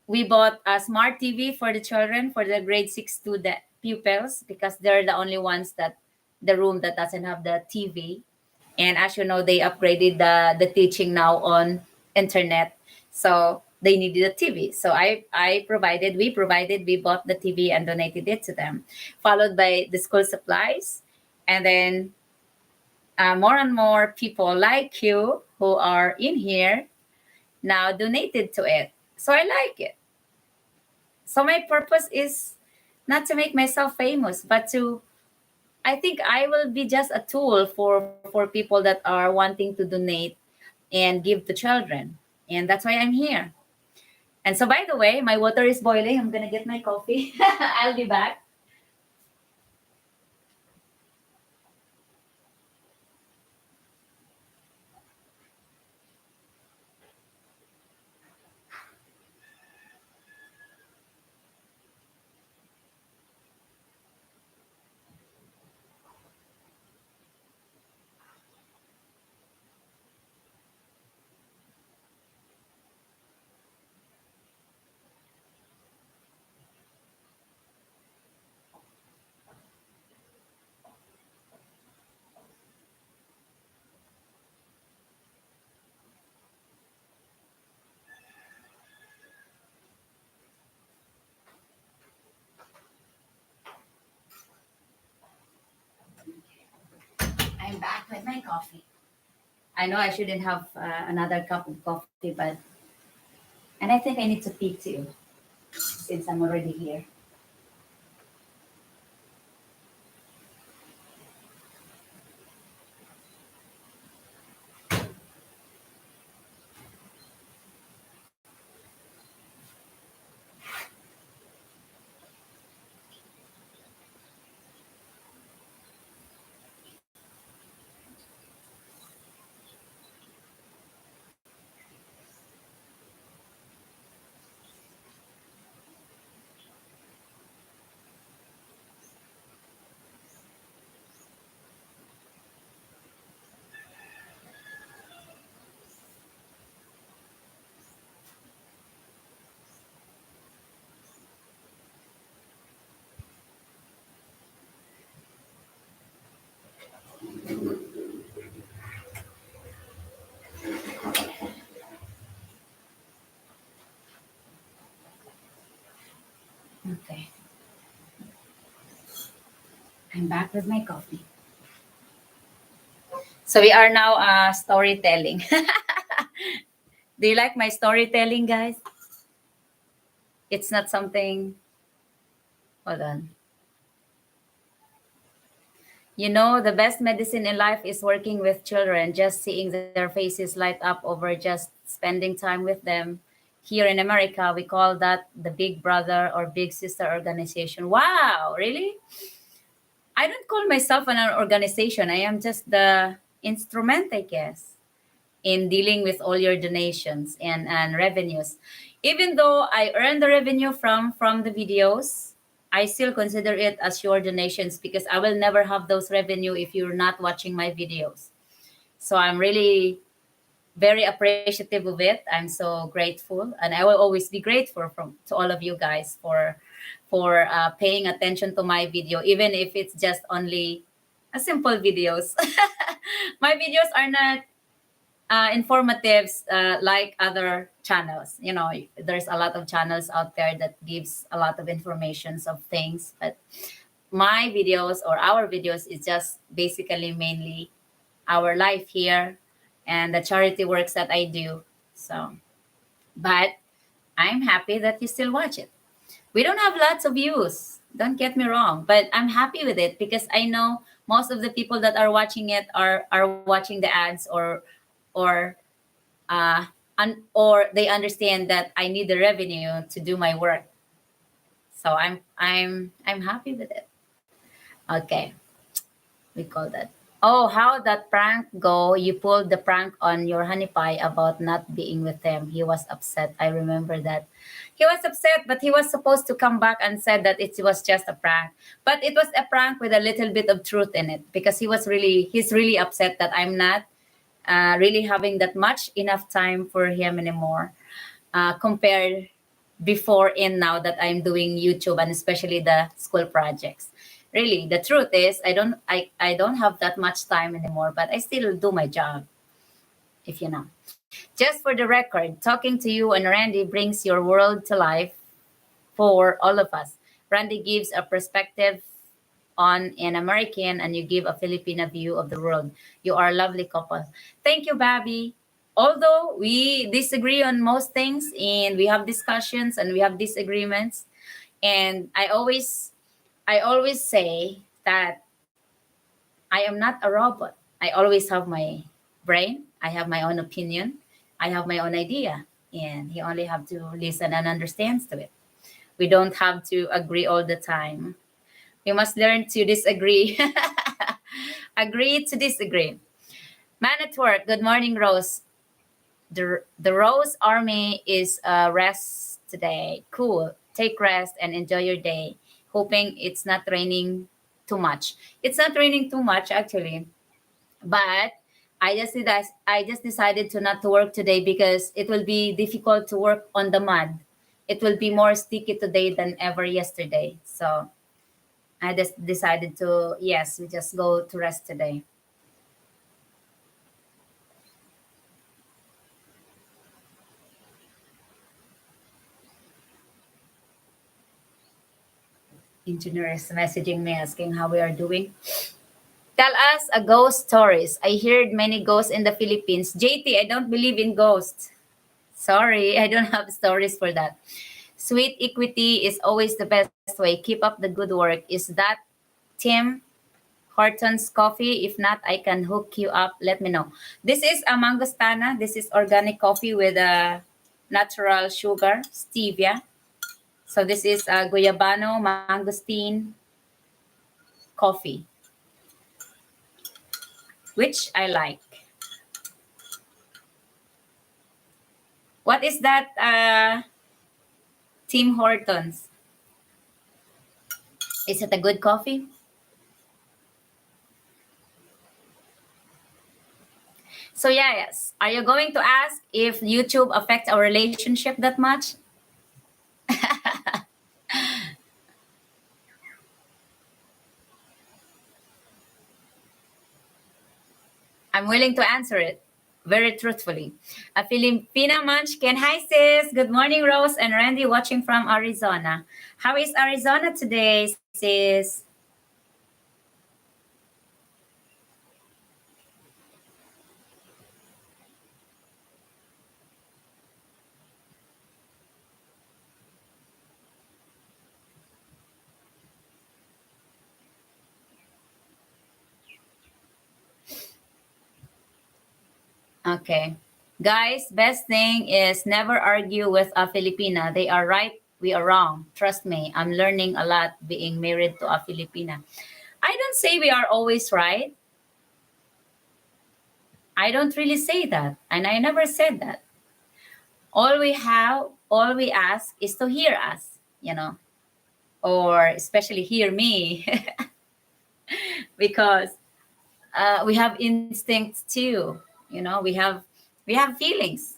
We bought a smart TV for the children, for the grade 6 student pupils, because they're the only ones that the room that doesn't have the TV. And as you know, they upgraded the teaching now on internet, so they needed a TV. So we bought the TV and donated it to them, followed by the school supplies, and then more and more people like you who are in here now donated to it. So I like it. So my purpose is not to make myself famous, but to I think I will be just a tool for people that are wanting to donate and give to children. And that's why I'm here. And so by the way, my water is boiling. I'm gonna get my coffee. I'll be back. I'm back with my coffee. I know I shouldn't have another cup of coffee, but and I think I need to pee too, since I'm already here. Okay, I'm back with my coffee. So we are now storytelling. Do you like my storytelling, guys? It's not something. Hold on. You know, the best medicine in life is working with children, just seeing their faces light up over just spending time with them. Here in America, we call that the big brother or big sister organization. Wow, really? I don't call myself an organization. I am just the instrument, I guess, in dealing with all your donations and revenues. Even though I earn the revenue from the videos, I still consider it as your donations because I will never have those revenue if you're not watching my videos. So I'm really very appreciative of it. I'm so grateful, and I will always be grateful from to all of you guys for paying attention to my video, even if it's just only a simple videos. My videos are not informatives like other channels. You know, there's a lot of channels out there that gives a lot of informations of things, but my videos or our videos is just basically mainly our life here and the charity works that I do. So, but I'm happy that you still watch it. We don't have lots of views, don't get me wrong, but I'm happy with it because I know most of the people that are watching it are watching the ads or uh, or they understand that I need the revenue to do my work. So I'm happy with it. Okay, we call that. Oh, how that prank go? You pulled the prank on your honey pie about not being with him. He was upset. I remember that. He was upset, but he was supposed to come back and said that it was just a prank. But it was a prank with a little bit of truth in it because he's really upset that I'm not really having that much enough time for him anymore compared before and now that I'm doing YouTube and especially the school projects. Really, the truth is I don't have that much time anymore, but I still do my job, if you know. Just for the record, talking to you and Randy brings your world to life for all of us. Randy gives a perspective on an American and you give a Filipina view of the world. You are a lovely couple. Thank you, Babby. Although we disagree on most things and we have discussions and we have disagreements, and I always say that I am not a robot. I always have my brain. I have my own opinion. I have my own idea, and he only have to listen and understands to it. We don't have to agree all the time. We must learn to disagree. Agree to disagree. Man at work. Good morning, Rose. The Rose Army is rest today. Cool. Take rest and enjoy your day. Hoping it's not raining too much. It's not raining too much actually, but I just decided to not to work today because it will be difficult to work on the mud. It will be more sticky today than ever yesterday. So I just decided to, yes, we just go to rest today. Engineer is messaging me asking how we are doing. Tell us a ghost stories. I heard many ghosts in the Philippines. JT, I don't believe in ghosts. Sorry, I don't have stories for that. Sweet equity is always the best way. Keep up the good work. Is that Tim Hortons coffee? If not, I can hook you up. Let me know. This is a mangostana. This is organic coffee with a natural sugar, stevia. So this is a Guyabano mangosteen coffee, which I like. What is that? Tim Hortons. Is it a good coffee? So yeah, yes. Are you going to ask if YouTube affects our relationship that much? I'm willing to answer it very truthfully. A Filipina munchkin. Hi, sis. Good morning, Rose and Randy, watching from Arizona. How is Arizona today, sis? Okay. Guys, best thing is never argue with a Filipina. They are right, we are wrong. Trust me, I'm learning a lot being married to a Filipina. I don't say we are always right. I don't really say that. And I never said that. All we ask is to hear us, or especially hear me, because we have instincts too. We have feelings.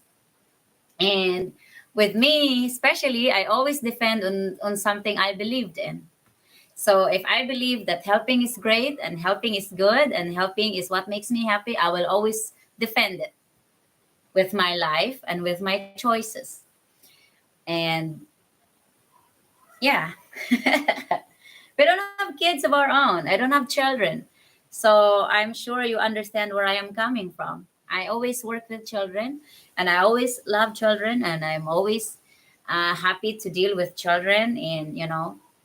And with me, especially, I always defend on something I believed in. So if I believe that helping is great and helping is good and helping is what makes me happy, I will always defend it with my life and with my choices. And yeah, we don't have kids of our own. I don't have children. So I'm sure you understand where I am coming from. I always work with children and I always love children and I'm always happy to deal with children and,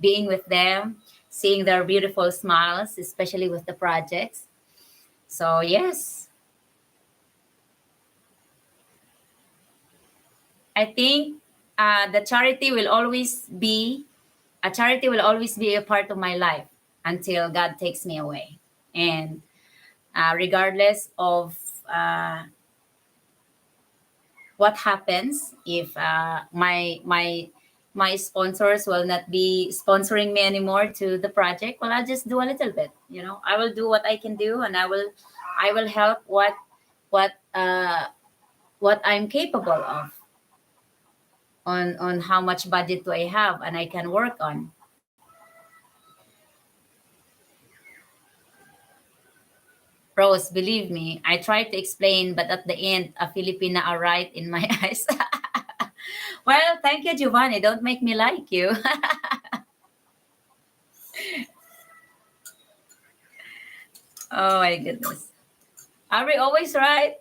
being with them, seeing their beautiful smiles, especially with the projects. So, yes, I think the charity will always be a charity will always be a part of my life until God takes me away. And regardless of what happens, if my sponsors will not be sponsoring me anymore to the project, well, I'll just do a little bit. I will do what I can do, and I will help what I'm capable of on how much budget do I have and I can work on. Rose, believe me, I tried to explain, but at the end, a Filipina are right in my eyes. Well, thank you, Giovanni. Don't make me like you. Oh my goodness. Are we always right?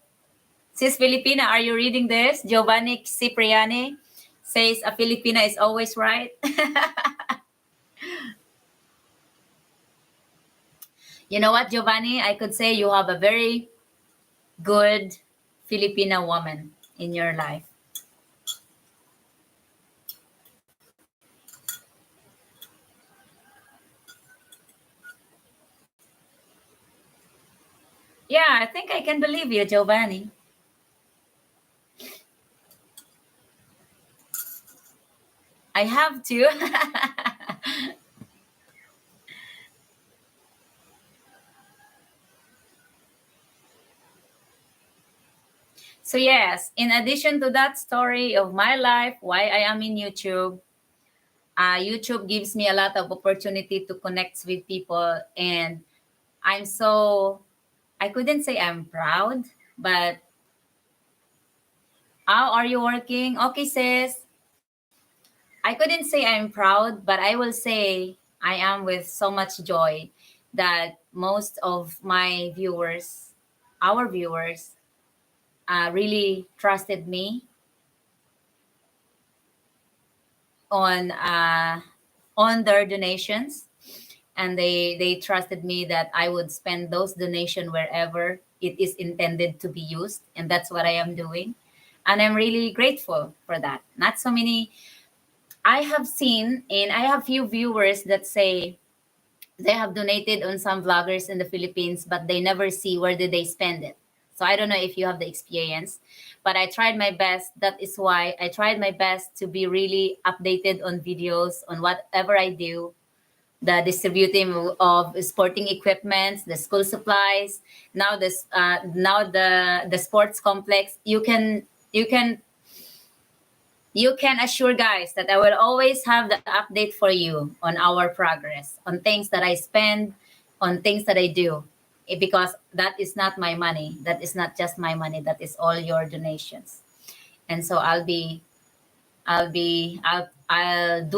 Sis Filipina, are you reading this? Giovanni Cipriani says a Filipina is always right. You know what, Giovanni? I could say you have a very good Filipina woman in your life. Yeah, I think I can believe you, Giovanni. I have to. So yes, in addition to that story of my life, why I am in YouTube, YouTube gives me a lot of opportunity to connect with people, and I'm so I couldn't say I'm proud, but how are you working? Okay, sis. I couldn't say I'm proud, but I will say I am with so much joy that most of my viewers, our viewers, really trusted me on uh, on their donations, and they trusted me that I would spend those donation wherever it is intended to be used, and that's what I am doing, and I'm really grateful for that. Not so many I have seen, and I have few viewers that say they have donated on some vloggers in the Philippines, but they never see where did they spend it. So I don't know if you have the experience, but I tried my best. That is why I tried my best to be really updated on videos on whatever I do, the distributing of sporting equipments, the school supplies. Now the sports complex. You can assure guys that I will always have the update for you on our progress, on things that I spend, on things that I do. Because that is not my money. That is not just my money. That is all your donations. And so I'll do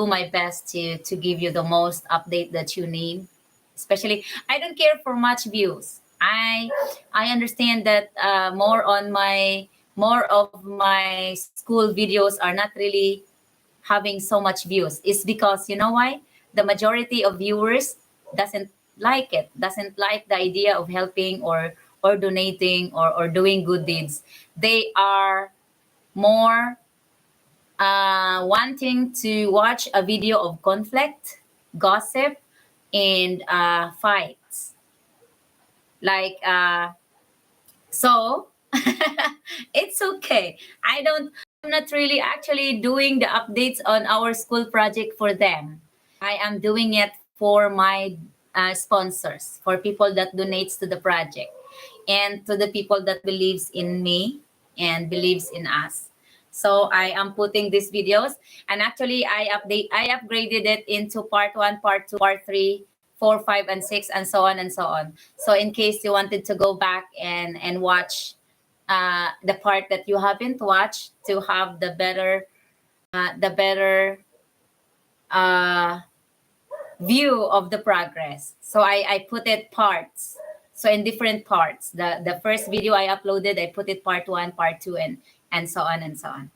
my best to give you the most update that you need. Especially, I don't care for much views. I understand that more of my school videos are not really having so much views. It's because you know why? The majority of viewers doesn't like it, doesn't like the idea of helping or donating or doing good deeds. They are more wanting to watch a video of conflict, gossip, and fights. Like, so it's okay. I'm not really actually doing the updates on our school project for them. I am doing it for my sponsors, for people that donates to the project, and to the people that believes in me and believes in us. So I am putting these videos, and actually I upgraded it into part 1, part 2, part 3, 4, 5, and 6, and so on and so on. So in case you wanted to go back and watch the part that you haven't watched, to have the better uh, view of the progress. So I put it parts. So in different parts. The first video I uploaded, I put it part 1, part 2, and so on and so on.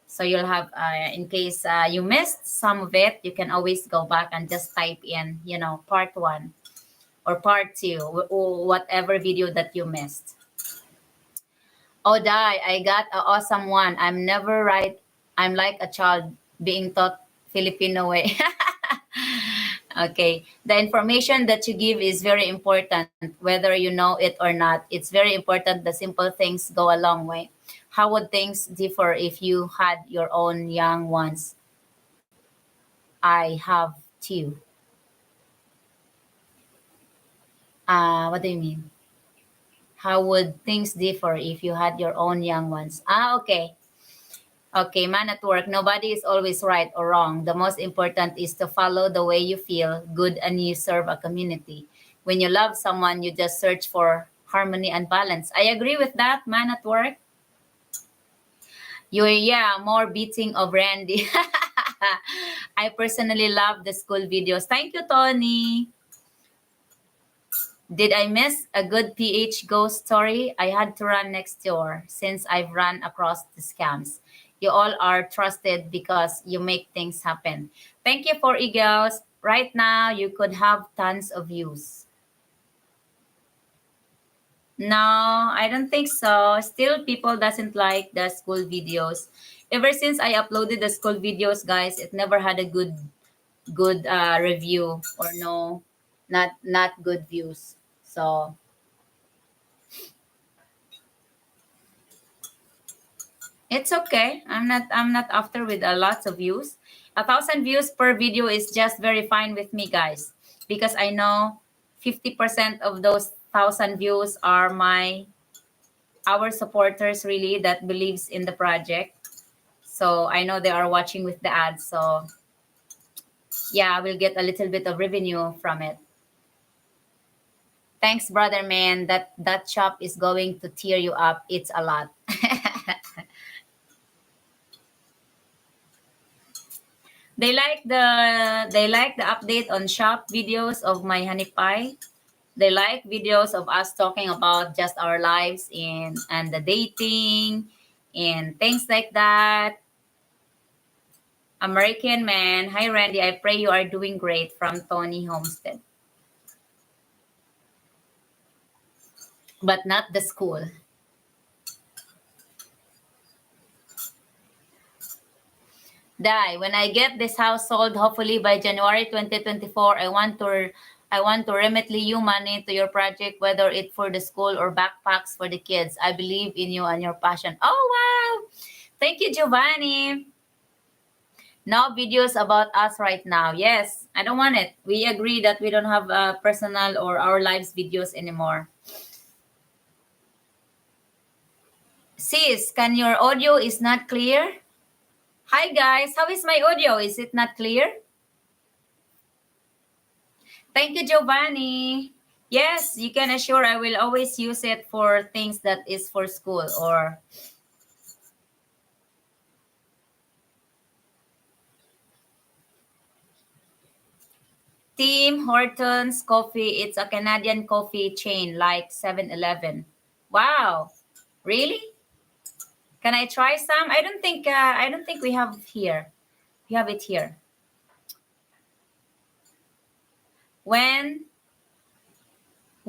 So you'll have, in case you missed some of it, you can always go back and just type in, part 1 or part 2, or whatever video that you missed. Oh, Dai, I got an awesome one. I'm never right. I'm like a child being taught Filipino way. Okay. The information that you give is very important, whether you know it or not. It's very important. The simple things go a long way. How would things differ if you had your own young ones? I have two. What do you mean? How would things differ if you had your own young ones? Okay. Okay, man at work. Nobody is always right or wrong. The most important is to follow the way you feel good and you serve a community. When you love someone, you just search for harmony and balance. I agree with that, man at work. Yeah, more beating of Randy. I personally love the school videos. Thank you, Tony. Did I miss a good PH ghost story? I had to run next door since I've run across the scams. You all are trusted because you make things happen. Thank you for Eagles. Right now, you could have tons of views. No, I don't think so. Still, people doesn't like the school videos. Ever since I uploaded the school videos, guys, it never had a good review, or no, not good views. So it's okay. I'm not after with a lots of views. 1,000 views per video is just very fine with me, guys, because I know 50% of those 1,000 views are our supporters, really, that believes in the project. So I know they are watching with the ads. So yeah, we'll get a little bit of revenue from it. Thanks, brother man. That shop is going to tear you up. It's a lot. They like the update on shop videos of my honey pie. They like videos of us talking about just our lives and the dating and things like that. American man. Hi Randy, I pray you are doing great, from Tony Homestead. But not the school. When I get this house sold, hopefully by January 2024, I want to remit you money to your project, whether it for the school or backpacks for the kids. I believe in you and your passion. Oh wow. Thank you, Giovanni. No videos about us right now. Yes, I don't want it. We agree that we don't have personal or our lives videos anymore. Sis, can your audio is not clear? Hi guys, how is my audio? Is it not clear? Thank you, Giovanni. Yes, you can assure I will always use it for things that is for school or Tim Hortons Coffee. It's a Canadian coffee chain like 7-Eleven. Wow. Really? Can I try some? I don't think we have here. We have it here.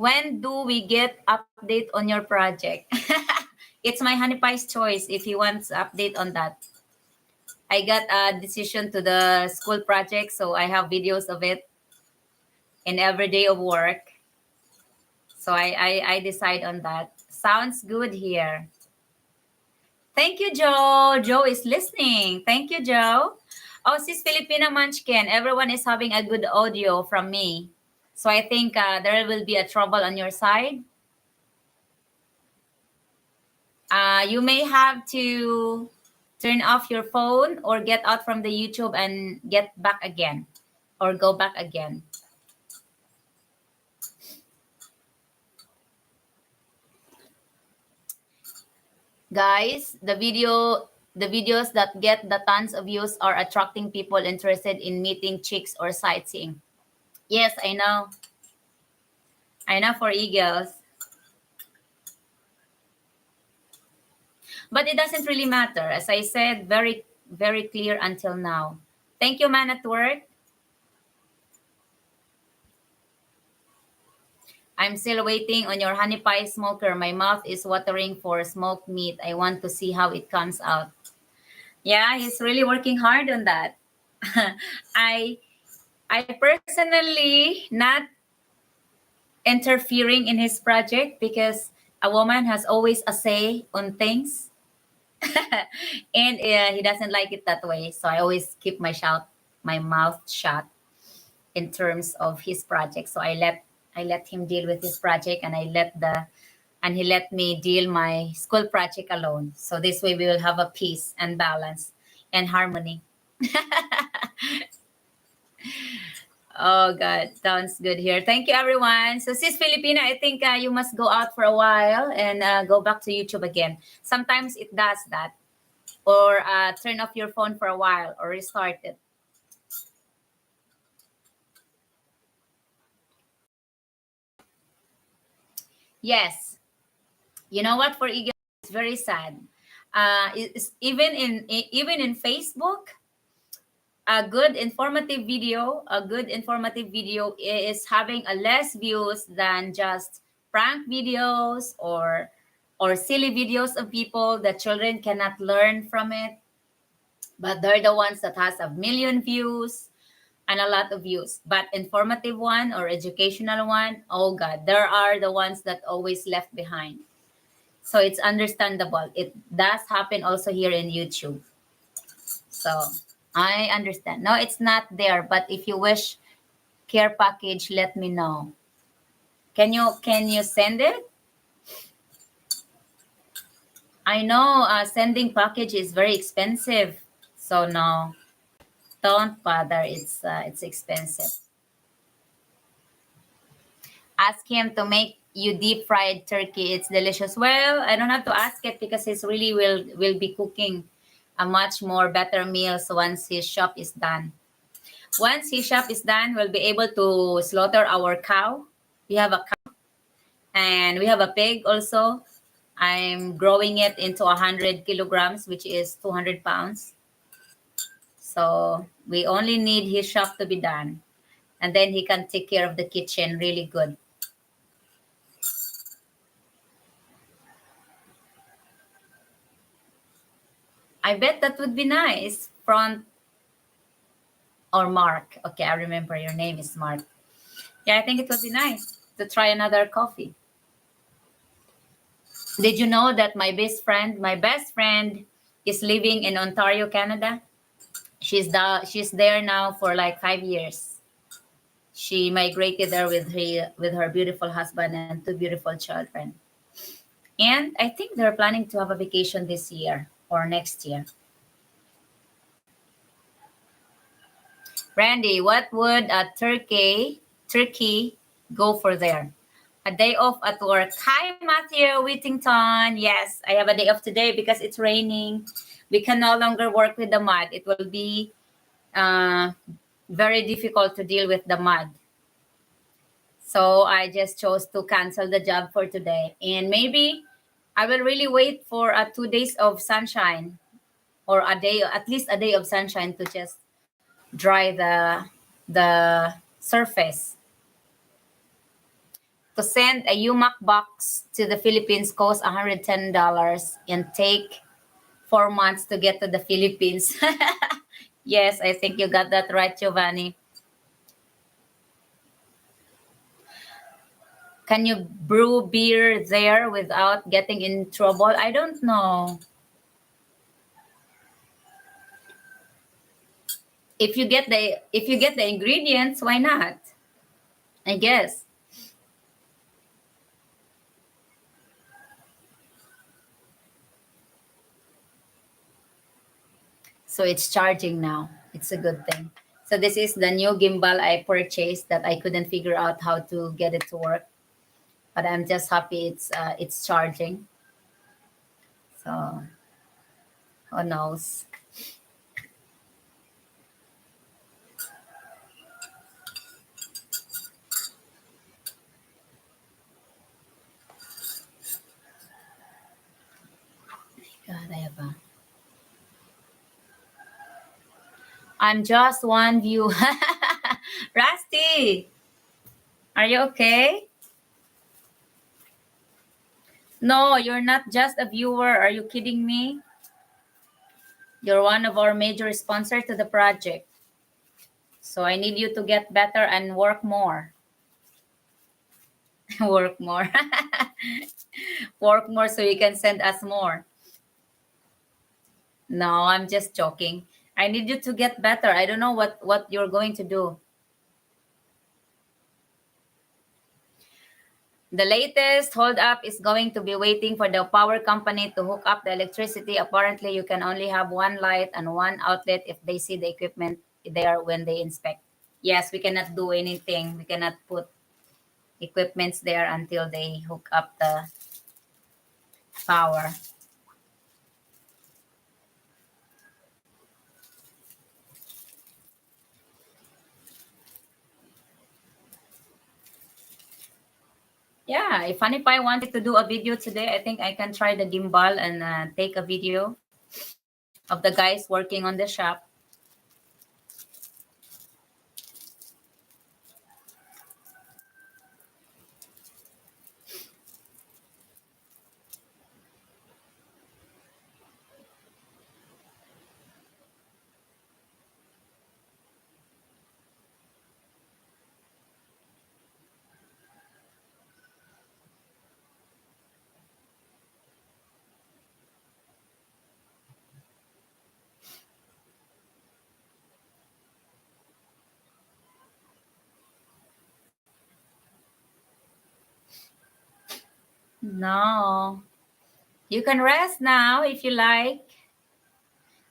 When do we get update on your project? It's my honey pie's choice if he wants update on that. I got a decision to the school project, so I have videos of it in every day of work. So I decide on that. Sounds good here. Thank you, Joe. Joe is listening. Thank you, Joe. Oh, sis Filipina Munchkin, everyone is having a good audio from me. So I think there will be a trouble on your side. You may have to turn off your phone or get out from the YouTube and get back again or go back again. Guys, the videos that get the tons of views are attracting people interested in meeting chicks or sightseeing. Yes, I know. I know for eagles. But it doesn't really matter. As I said, very, very clear until now. Thank you, Man at Work. I'm still waiting on your honey pie smoker. My mouth is watering for smoked meat. I want to see how it comes out. Yeah, he's really working hard on that. I I personally not interfering in his project because a woman has always a say on things. And he doesn't like it that way. So I always keep my mouth shut in terms of his project. So I let him deal with his project, and he let me deal my school project alone. So this way we will have a peace and balance and harmony. Oh God, sounds good here. Thank you, everyone. So, Sis Filipina, I think you must go out for a while and go back to YouTube again. Sometimes it does that, or turn off your phone for a while or restart it. Yes, you know what? For Eagle, it's very sad. Even in Facebook, a good informative video is having a less views than just prank videos or silly videos of people that children cannot learn from it. But they're the ones that has a million views and a lot of views. But informative one or educational one, oh God, there are the ones that always left behind. So it's understandable. It does happen also here in YouTube. So I understand. No, it's not there. But if you wish care package, let me know. Can you send it? I know sending package is very expensive. So no, don't bother. It's expensive. Ask him to make you deep fried turkey. It's delicious. Well, I don't have to ask it because he's really will be cooking a much more better meals once his shop is done. Once his shop is done, we'll be able to slaughter our cow. We have a cow and we have a pig also. I'm growing it into 100 kilograms, which is 200 pounds. So we only need his shop to be done. And then he can take care of the kitchen really good. I bet that would be nice. Front or Mark. Okay, I remember your name is Mark. Yeah, I think it would be nice to try another coffee. Did you know that my best friend is living in Ontario, Canada? She's there now for like 5 years. She migrated there with her beautiful husband and two beautiful children. And I think they're planning to have a vacation this year or next year. Randy, what would a turkey go for there? A day off at work. Hi, Matthew Whittington. Yes, I have a day off today because it's raining. We can no longer work with the mud. It will be uh, very difficult to deal with the mud. So I just chose to cancel the job for today. And maybe I will really wait for 2 days of sunshine or at least a day of sunshine to just dry the surface. To send a UMAC box to the Philippines costs $110 and take 4 months to get to the Philippines. Yes, I think you got that right, Giovanni. Can you brew beer there without getting in trouble? I don't know. If you get the ingredients, why not? I guess. So it's charging now. It's a good thing. So this is the new gimbal I purchased that I couldn't figure out how to get it to work, but I'm just happy it's charging. So who knows? God, I have a. I'm just one view. Rusty, are you okay? No, you're not just a viewer. Are you kidding me? You're one of our major sponsors to the project. So I need you to get better and work more. Work more. Work more so you can send us more. No, I'm just joking. I need you to get better. I don't know what you're going to do. The latest holdup is going to be waiting for the power company to hook up the electricity. Apparently, you can only have one light and one outlet if they see the equipment there when they inspect. Yes, we cannot do anything. We cannot put equipments there until they hook up the power. Yeah, if Honey Pie wanted to do a video today, I think I can try the gimbal and take a video of the guys working on the shop. No, you can rest now if you like.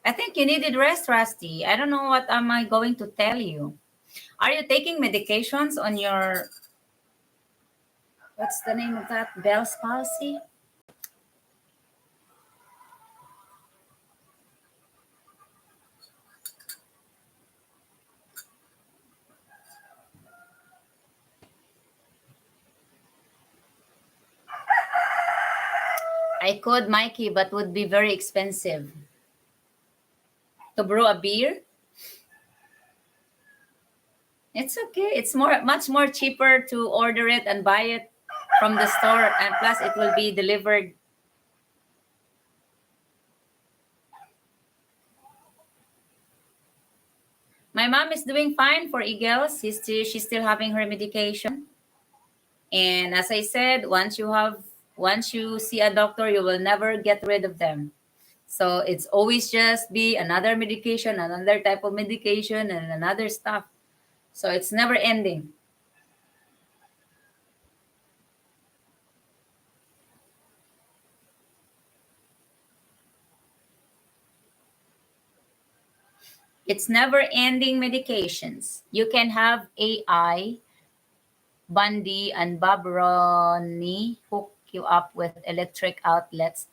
I think you needed rest, Rusty. I don't know what am I going to tell you. Are you taking medications on your what's the name of that? Bell's palsy? I could, Mikey, but would be very expensive. To brew a beer? It's okay. It's much more cheaper to order it and buy it from the store, and plus it will be delivered. My mom is doing fine for Eagles. She's still having her medication. And as I said, once you see a doctor, you will never get rid of them. So it's always just be another medication, another type of medication, and another stuff. So it's never ending. It's never ending medications. You can have AI, Bundy, and Bob Ronnie hook you up with electric outlets.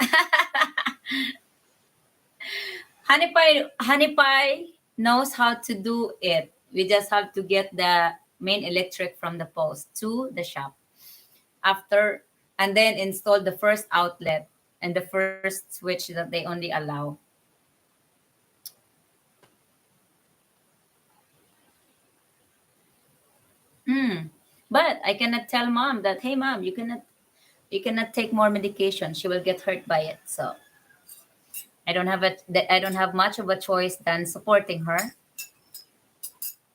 Honey Pie knows how to do it. We just have to get the main electric from the post to the shop after, and then install the first outlet and the first switch that they only allow. Hmm. But I cannot tell mom that, hey mom, you cannot take more medication. She will get hurt by it. So I don't have much of a choice than supporting her.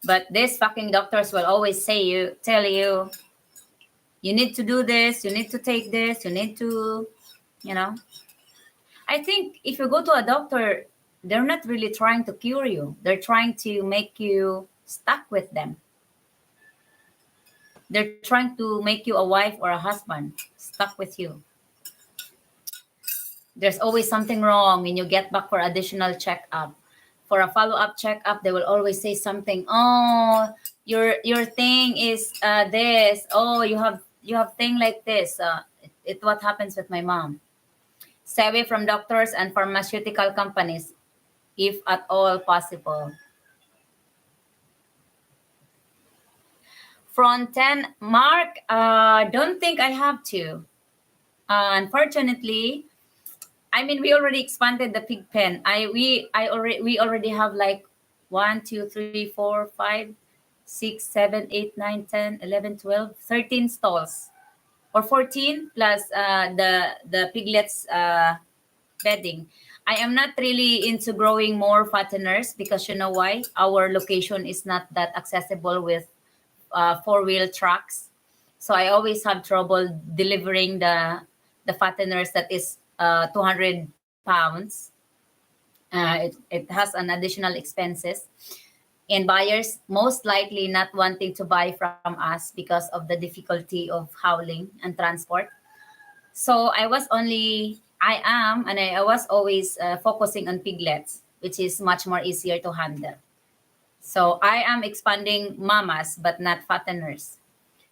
But these fucking doctors will always tell you, you need to do this, you need to take this, you need to, you know. I think if you go to a doctor, they're not really trying to cure you. They're trying to make you stuck with them. They're trying to make you a wife or a husband stuck with you. There's always something wrong when you get back for additional checkup. For a follow-up checkup, they will always say something. Oh, your thing is this. Oh, you have thing like this. It what happens with my mom. Stay away from doctors and pharmaceutical companies, if at all possible. From 10, Mark, don't think I have to. Unfortunately, I mean, we already expanded the pig pen. We already have like 13 stalls, or 14 plus the piglets bedding. I am not really into growing more fatteners because you know why? Our location is not that accessible with four-wheel trucks. So I always have trouble delivering the fatteners that is 200 pounds. It has an additional expenses, and buyers most likely not wanting to buy from us because of the difficulty of hauling and transport. So I was always focusing on piglets, which is much more easier to handle. So I am expanding mamas, but not fatteners.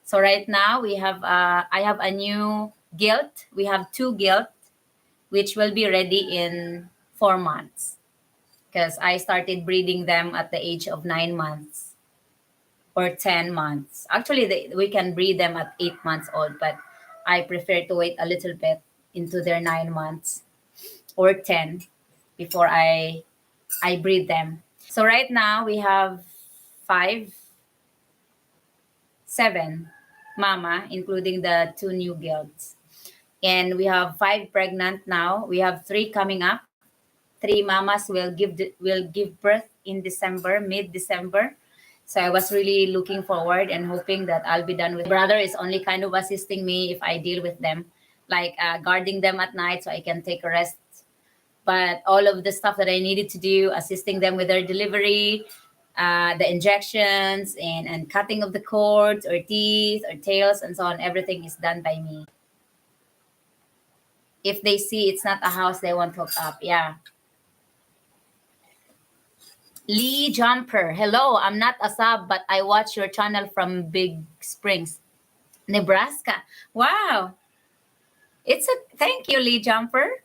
So right now I have a new gilt. We have two gilt, which will be ready in 4 months because I started breeding them at the age of 9 months or 10 months. Actually, we can breed them at 8 months old, but I prefer to wait a little bit into their 9 months or 10 before I breed them. So right now we have five, seven mama, including the two new gilts. And we have five pregnant now. We have three coming up. Three mamas will give birth in December, mid-December. So I was really looking forward and hoping that I'll be done with. My brother is only kind of assisting me if I deal with them, like guarding them at night so I can take a rest. But all of the stuff that I needed to do, assisting them with their delivery, the injections and cutting of the cords or teeth or tails and so on, everything is done by me. If they see it's not a house, they won't hook up. Yeah. Lee Jumper. Hello, I'm not a sub, but I watch your channel from Big Springs, Nebraska. Wow. Thank you, Lee Jumper.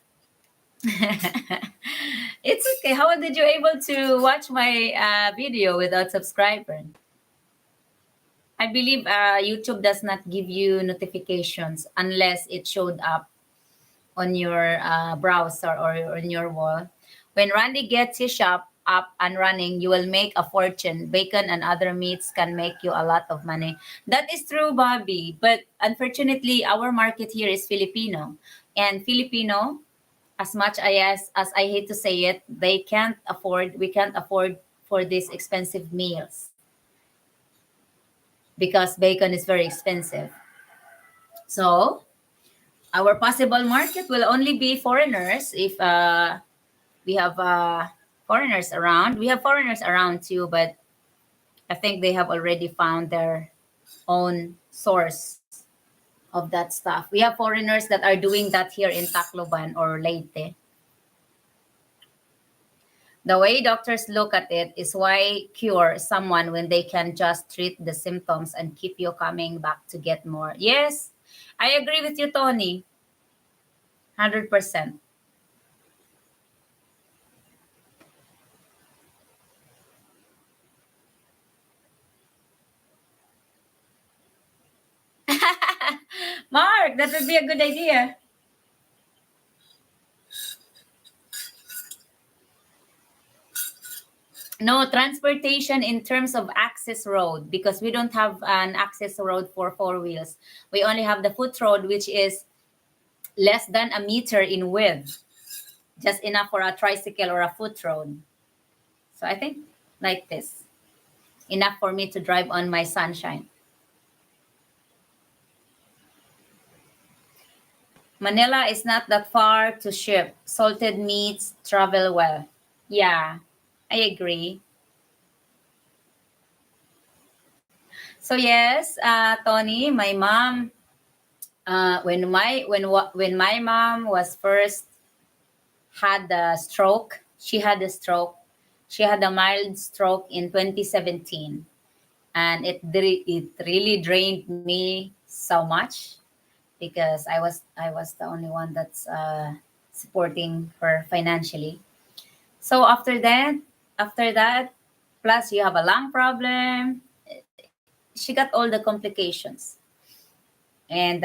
It's okay. How did you able to watch my video without subscribing? I believe YouTube does not give you notifications unless it showed up on your browser or on your wall. When Randy gets his shop up and running, you will make a fortune. Bacon and other meats can make you a lot of money. That is true, Bobby. But unfortunately, our market here is Filipino. And Filipino, as much as I hate to say it, we can't afford for these expensive meals because bacon is very expensive. So our possible market will only be foreigners if we have foreigners around. We have foreigners around too, but I think they have already found their own source of that stuff. We have foreigners that are doing that here in Tacloban or Leyte. The way doctors look at it is why cure someone when they can just treat the symptoms and keep you coming back to get more. Yes, I agree with you, Tony. 100%. Mark, that would be a good idea. No transportation in terms of access road, because we don't have an access road for four wheels. We only have the foot road, which is less than a meter in width, just enough for a tricycle or a foot road. So I think like this, enough for me to drive on my sunshine. Manila is not that far to ship. Salted meats travel well. Yeah, I agree. So yes, Tony, my mom, when my mom was first had the stroke, she had a stroke. She had a mild stroke in 2017, and it really drained me so much because I was the only one that's supporting her financially. So after that, plus you have a lung problem. She got all the complications, and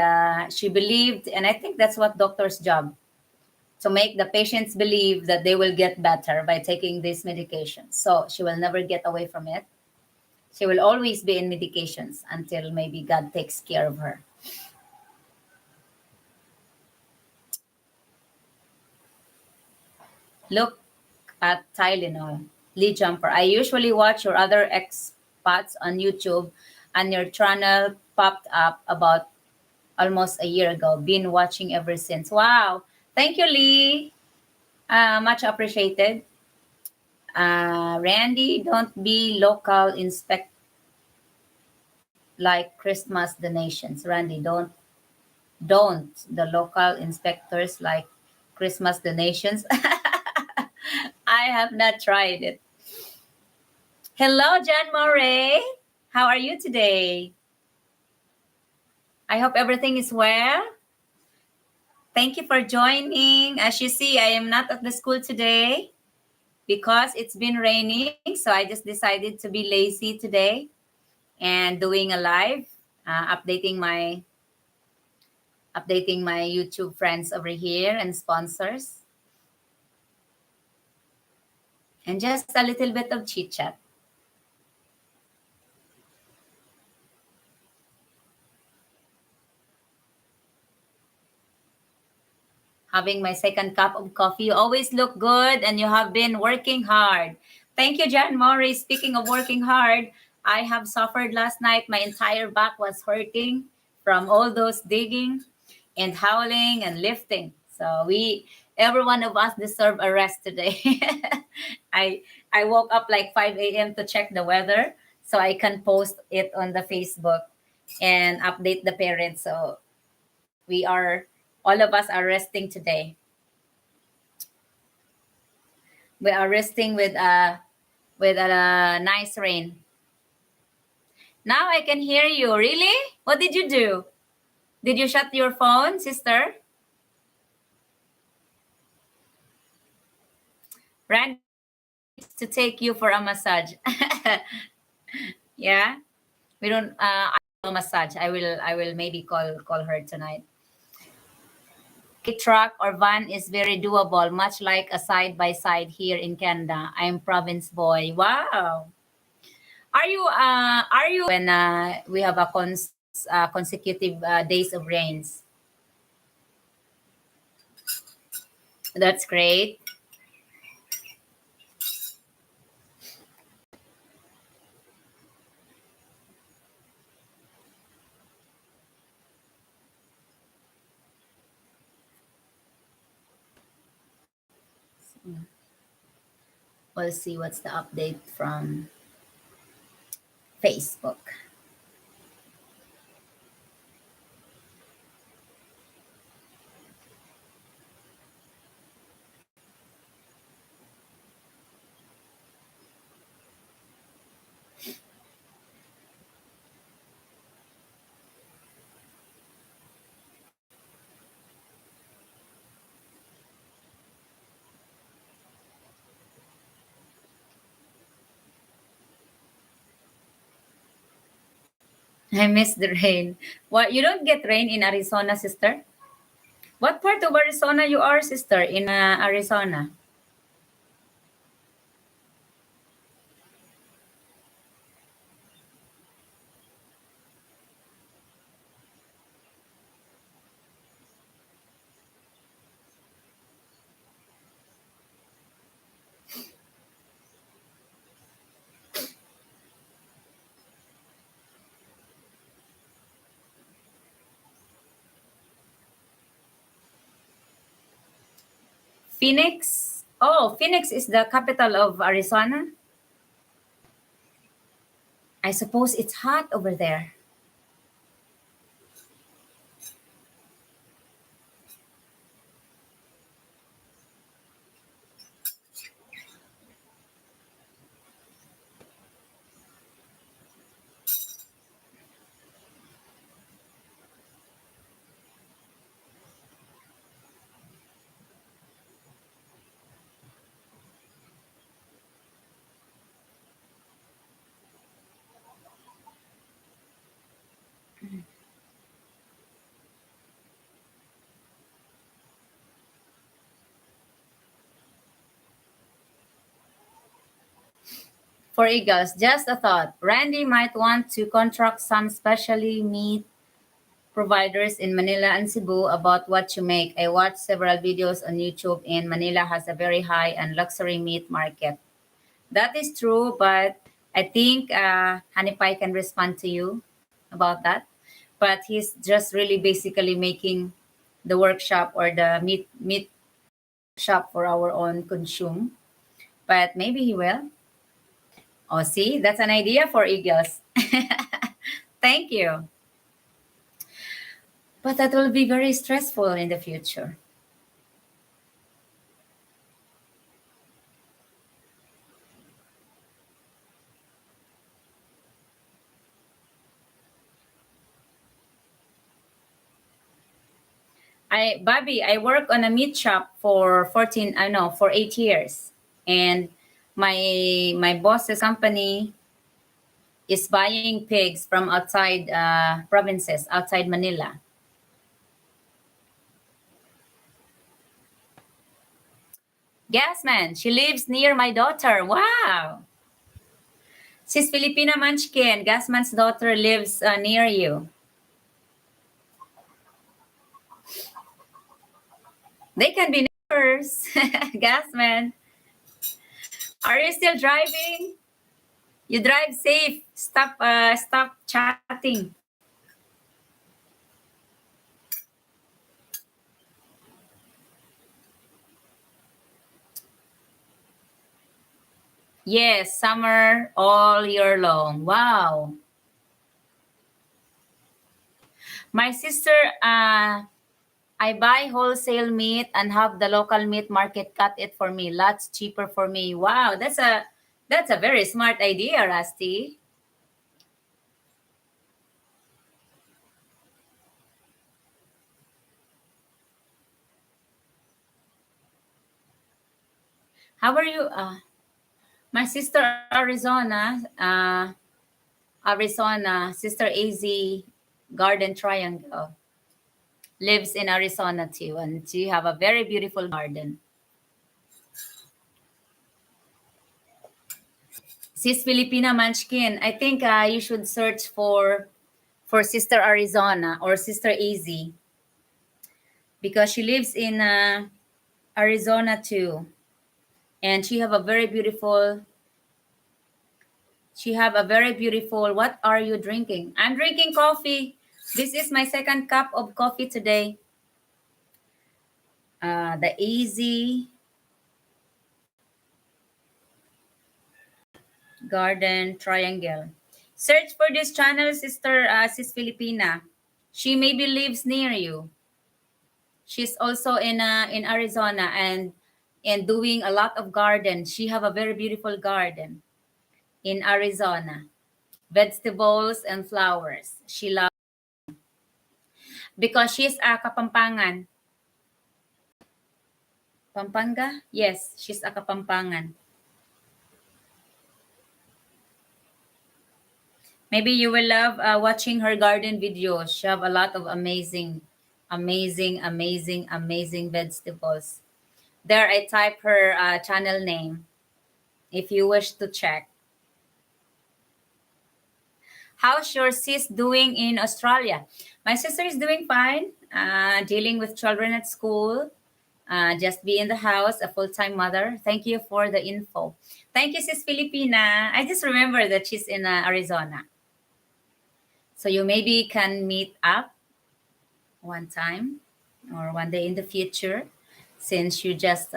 she believed, and I think that's what doctor's job, to make the patients believe that they will get better by taking this medication. So she will never get away from it. She will always be in medications until maybe God takes care of her. Look at Tylenol, Lee Jumper. I usually watch your other expats on YouTube, and your channel popped up about almost a year ago. Been watching ever since. Wow. Thank you, Lee. Much appreciated. Randy, don't be local, inspect like Christmas donations. Randy, don't the local inspectors like Christmas donations. I have not tried it. Hello, John Moray. How are you today? I hope everything is well. Thank you for joining. As you see, I am not at the school today because it's been raining. So I just decided to be lazy today and doing a live, updating my YouTube friends over here and sponsors, and just a little bit of chit chat. Having my second cup of coffee. You always look good and you have been working hard. Thank you, John Murray. Speaking of working hard, I have suffered last night. My entire back was hurting from all those digging and howling and lifting. So every one of us deserve a rest today. I I woke up like 5 a.m. to check the weather so I can post it on the Facebook and update the parents. So we are all of us are resting today. We are resting with a nice rain. Now I can hear you. Really? What did you do? Did you shut your phone, sister? Randy needs to take you for a massage. Yeah, we don't. I don't massage. I will maybe call her tonight. A truck or van is very doable, much like a side by side here in Canada. I'm province boy. Wow. Are you when we have consecutive days of rains? That's great. We'll see what's the update from Facebook. I miss the rain. What, you don't get rain in Arizona, sister? What part of Arizona you are, sister? In Arizona? Phoenix. Oh, Phoenix is the capital of Arizona. I suppose it's hot over there. For eagles, just a thought. Randy might want to contract some specialty meat providers in Manila and Cebu about what to make. I watched several videos on YouTube, and Manila has a very high and luxury meat market. That is true, but I think Hanipai can respond to you about that. But he's just really basically making the workshop or the meat shop for our own consume. But maybe he will. Oh, see, that's an idea for eagles. Thank you. But that will be very stressful in the future. Bobby, I work on a meat shop for 14, I know, for 8 years. And my boss's company is buying pigs from outside provinces, outside Manila. Gasman, she lives near my daughter. Wow. She's Filipina Munchkin. Gasman's daughter lives near you. They can be neighbors. Gasman, are you still driving? You drive safe. Stop chatting. Yes, summer all year long. Wow. My sister, I buy wholesale meat and have the local meat market cut it for me. Lots cheaper for me. Wow, that's a very smart idea, Rusty. How are you? My sister Arizona, sister AZ Garden Triangle lives in Arizona too, and she have a very beautiful garden. Sis Filipina Munchkin, I think you should search for Sister Arizona or Sister AZ because she lives in Arizona too, and she have a very beautiful. What are you drinking? I'm drinking coffee. This is my second cup of coffee today. The Easy Garden Triangle. Search for this channel, Sister Sis Filipina. She maybe lives near you. She's also in Arizona and doing a lot of garden. She have a very beautiful garden in Arizona. Vegetables and flowers. She loves because she's a Kapampangan. Pampanga? Yes, she's a Kapampangan. Maybe you will love watching her garden videos. She have a lot of amazing vegetables. There, I type her channel name if you wish to check. How's your sis doing in Australia? My sister is doing fine, dealing with children at school. Just be in the house, a full-time mother. Thank you for the info. Thank you, sis Filipina. I just remember that she's in Arizona. So you maybe can meet up one time or one day in the future. since you just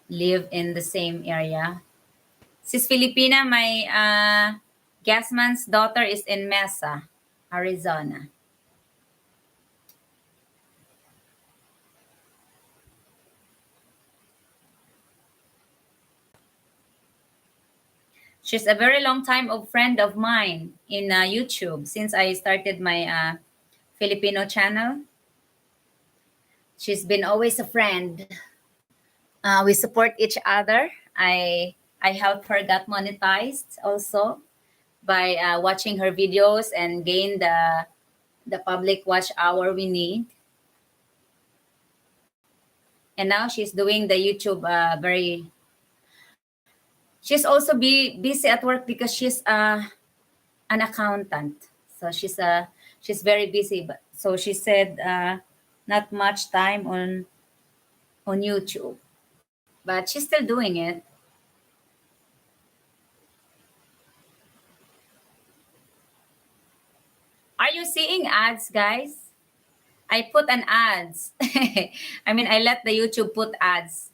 live in the same area. Sis Filipina, my guestman's daughter is in Mesa, Arizona. She's a very long time of friend of mine in YouTube since I started my Filipino channel. She's been always a friend. We support each other. I helped her get monetized also by watching her videos and gain the public watch hour we need. And now she's doing the YouTube very. She's also busy at work because she's an accountant. So she's very busy. But so she said not much time on YouTube, but she's still doing it. Are you seeing ads, guys? I put an ads. I mean, I let the YouTube put ads.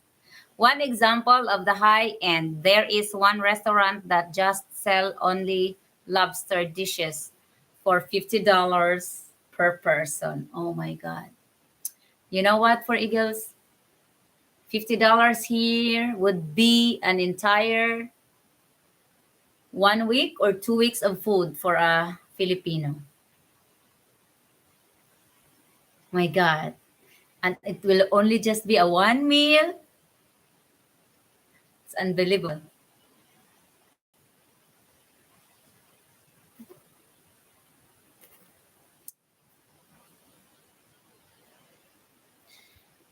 One example of the high end, there is one restaurant that just sell only lobster dishes for $50 per person. Oh my God. You know what, for Eagles? $50 here would be an entire 1 week or 2 weeks of food for a Filipino. My God. And it will only just be a one meal. It's unbelievable.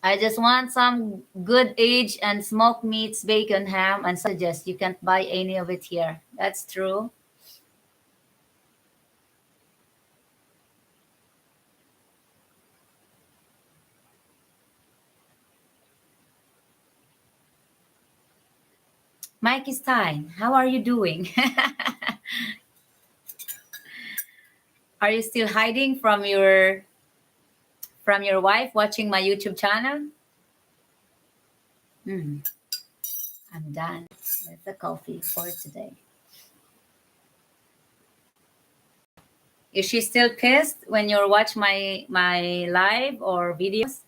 I just want some good aged and smoked meats, bacon, ham, and sausages. You can't buy any of it here. That's true. Mikey Stein, how are you doing? Are you still hiding from your wife watching my YouTube channel? Hmm, I'm done with the coffee for today. Is she still pissed when you watch my live or videos?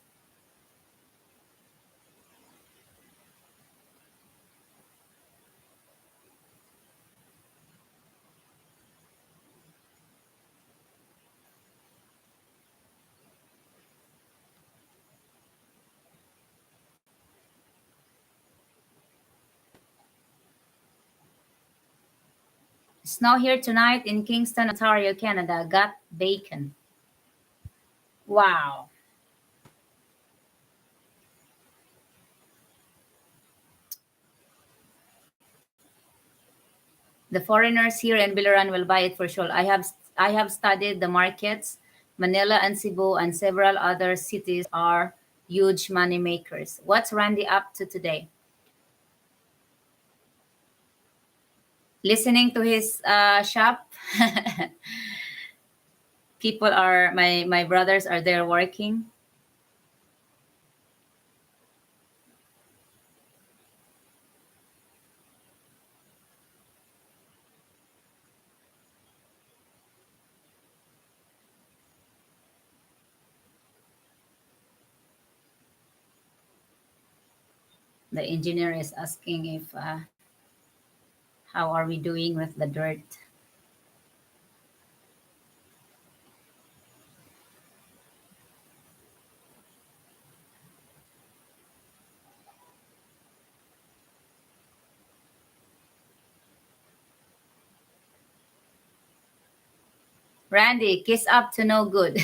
Snow here tonight in Kingston, Ontario, Canada. Got bacon. Wow. The foreigners here in Biloran will buy it for sure. I have studied the markets. Manila and Cebu and several other cities are huge money makers. What's Randy up to today? Listening to his shop. People are my brothers are there working. The engineer is asking if how are we doing with the dirt. Randy, kiss up to no good.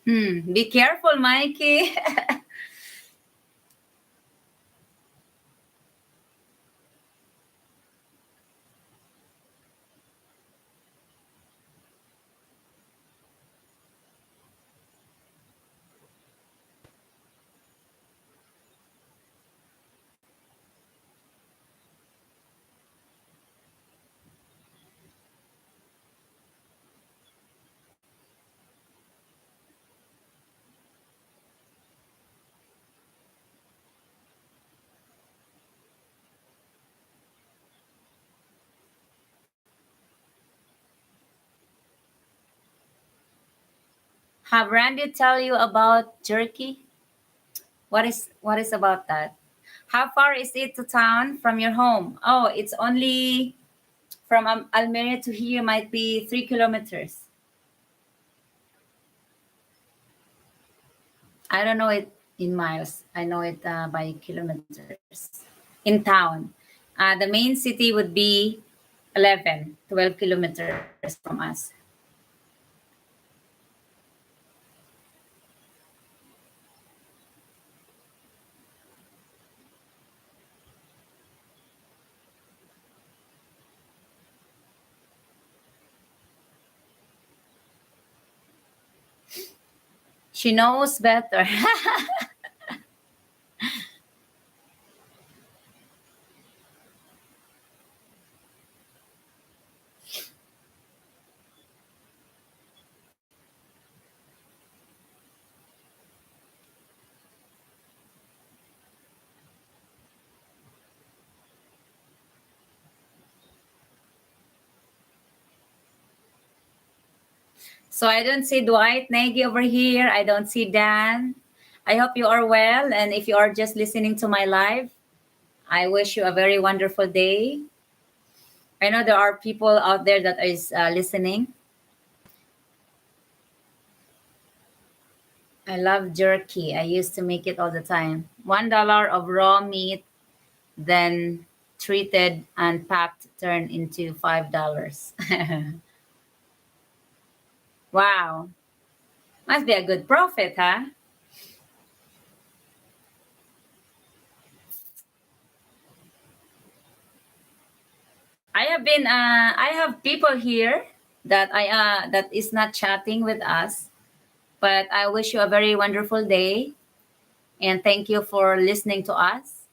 Be careful, Mikey. Have Randy tell you about jerky? What is about that? How far is it to town from your home? Oh, it's only from Almeria to here might be 3 kilometers. I don't know it in miles. I know it by kilometers. In town, the main city would be 11, 12 kilometers from us. She knows better. So I don't see Dwight Nagy over here. I don't see Dan. I hope you are well. And if you are just listening to my live, I wish you a very wonderful day. I know there are people out there that is listening. I love jerky. I used to make it all the time. $1 of raw meat, then treated and packed, turned into $5. Wow. Must be a good profit, huh? I have people here that is not chatting with us, but I wish you a very wonderful day and thank you for listening to us.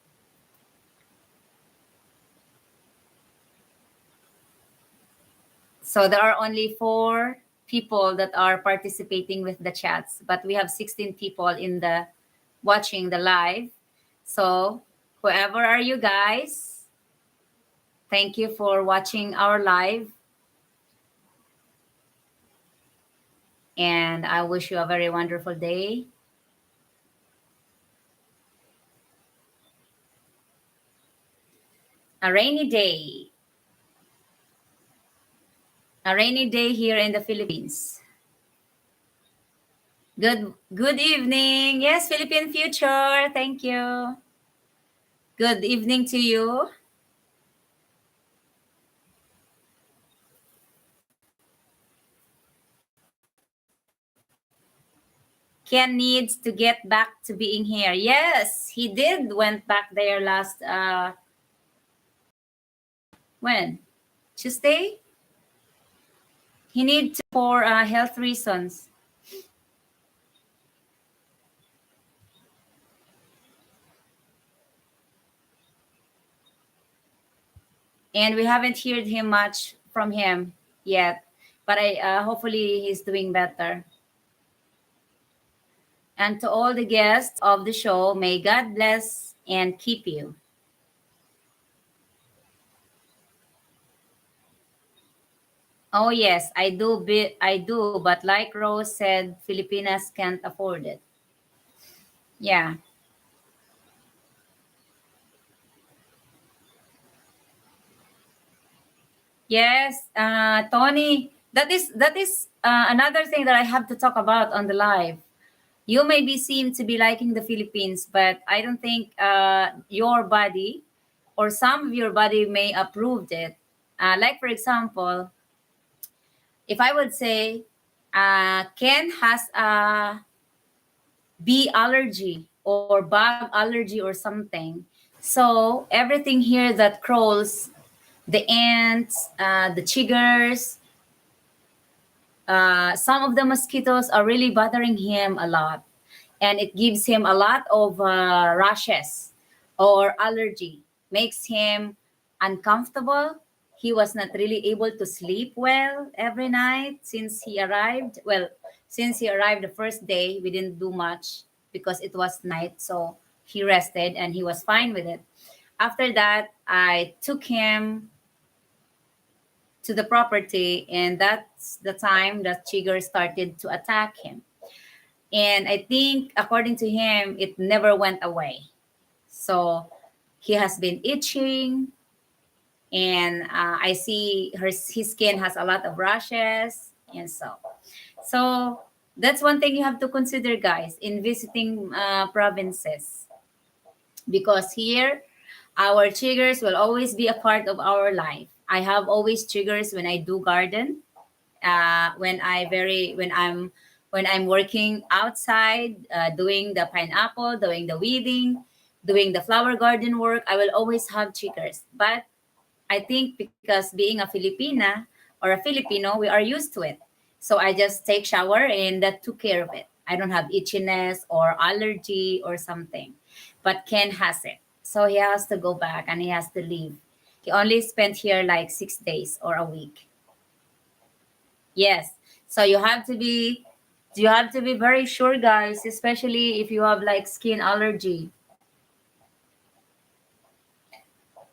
So there are only 4 people that are participating with the chats, but we have 16 people in the watching the live. So whoever are you guys, thank you for watching our live. And I wish you a very wonderful day. A rainy day. A rainy day here in the Philippines. Good evening. Yes, Philippine Future. Thank you. Good evening to you. Ken needs to get back to being here. Yes, he did went back there last when? Tuesday? He need to for health reasons. And we haven't heard him much from him yet. But I hopefully he's doing better. And to all the guests of the show, may God bless and keep you. Oh yes, I do, but like Rose said, Filipinas can't afford it. Yeah. Yes, Tony, that is another thing that I have to talk about on the live. You may be seem to be liking the Philippines, but I don't think your body or some of your body may approved it. Like for example, if I would say Ken has a bee allergy or bug allergy or something. So everything here that crawls, the ants, the chiggers, some of the mosquitoes are really bothering him a lot, and it gives him a lot of rashes or allergy, makes him uncomfortable. He was not really able to sleep well every night since he arrived. Well, since he arrived the first day, we didn't do much because it was night, so he rested and he was fine with it. After that, I took him to the property, and that's the time that Chigger started to attack him. And I think, according to him, it never went away. So he has been itching, and I see his skin has a lot of rashes, and so that's one thing you have to consider, guys, in visiting provinces, because here our triggers will always be a part of our life. I have always triggers when I do garden, when I'm working outside, doing the pineapple, doing the weeding, doing the flower garden work. I will always have triggers. But I think because being a Filipina or a Filipino, we are used to it. So I just take shower and that took care of it. I don't have itchiness or allergy or something. But Ken has it. So he has to go back and he has to leave. He only spent here like 6 days or a week. Yes. So you have to be very sure, guys, especially if you have like skin allergy,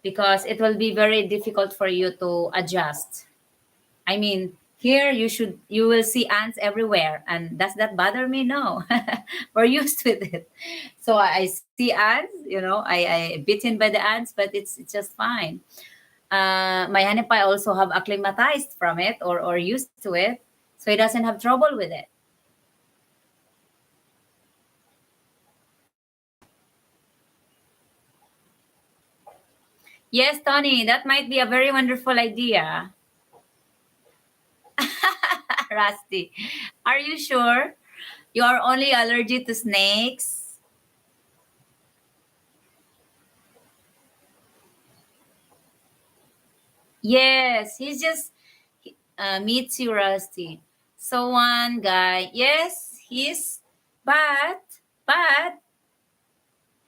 because it will be very difficult for you to adjust. I mean, here you will see ants everywhere, and does that bother me? No. We're used with it. So I see ants, I bitten by the ants, but it's just fine. My honey pie also have acclimatized from it, or used to it, so he doesn't have trouble with it. Yes, Tony, that might be a very wonderful idea. Rusty, are you sure you are only allergic to snakes? Yes, he's just meets you, Rusty. So one guy, yes, but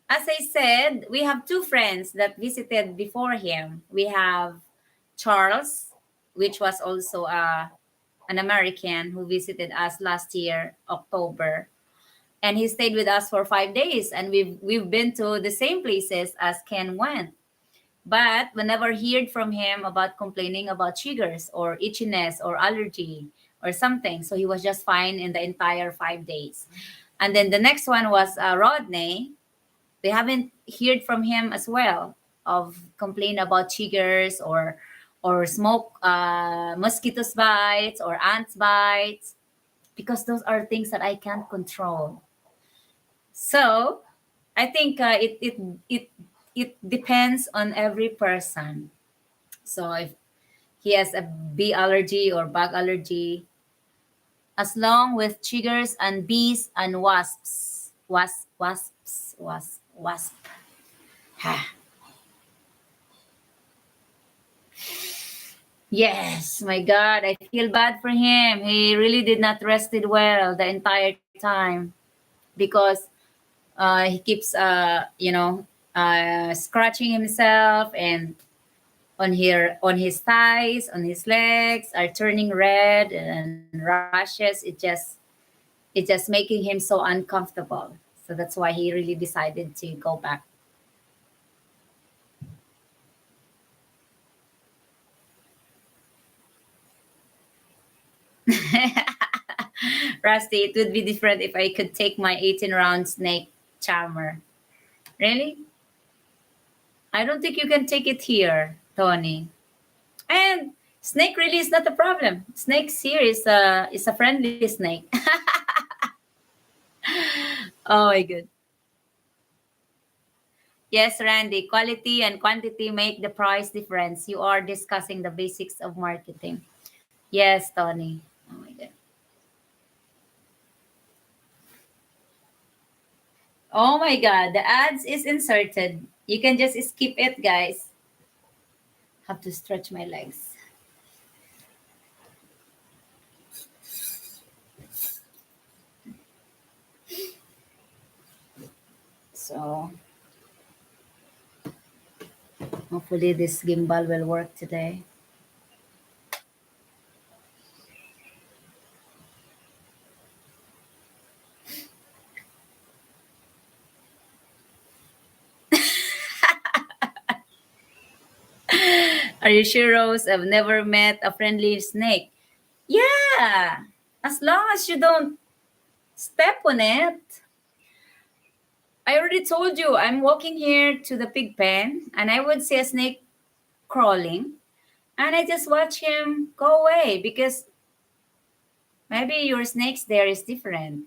as I said, we have two friends that visited before him. We have Charles, which was also an American who visited us last year, October. And he stayed with us for 5 days, and we've been to the same places as Ken went. But we never heard from him about complaining about sugars or itchiness or allergy or something. So he was just fine in the entire 5 days. And then the next one was Rodney. We haven't heard from him as well of complain about chiggers or smoke, mosquitoes bites or ants bites, because those are things that I can't control. So I think it depends on every person. So if he has a bee allergy or bug allergy, as long with chiggers and bees and wasp. Yes, my God, I feel bad for him. He really did not rested well the entire time, because he keeps scratching himself, and on his thighs, on his legs are turning red and rashes. It just making him so uncomfortable. So that's why he really decided to go back. Rusty, it would be different if I could take my 18 round snake charmer. Really? I don't think you can take it here, Tony. And snake really is not a problem. Snakes here is a friendly snake. Oh my god. Yes, Randy. Quality and quantity make the price difference. You are discussing the basics of marketing. Yes, Tony. Oh my god. Oh my god, the ads is inserted. You can just skip it, guys. Have to stretch my legs. So hopefully this gimbal will work today. Are you sure, Rose? I've never met a friendly snake. Yeah, as long as you don't step on it. I already told you I'm walking here to the pig pen and I would see a snake crawling and I just watch him go away because maybe your snakes there is different.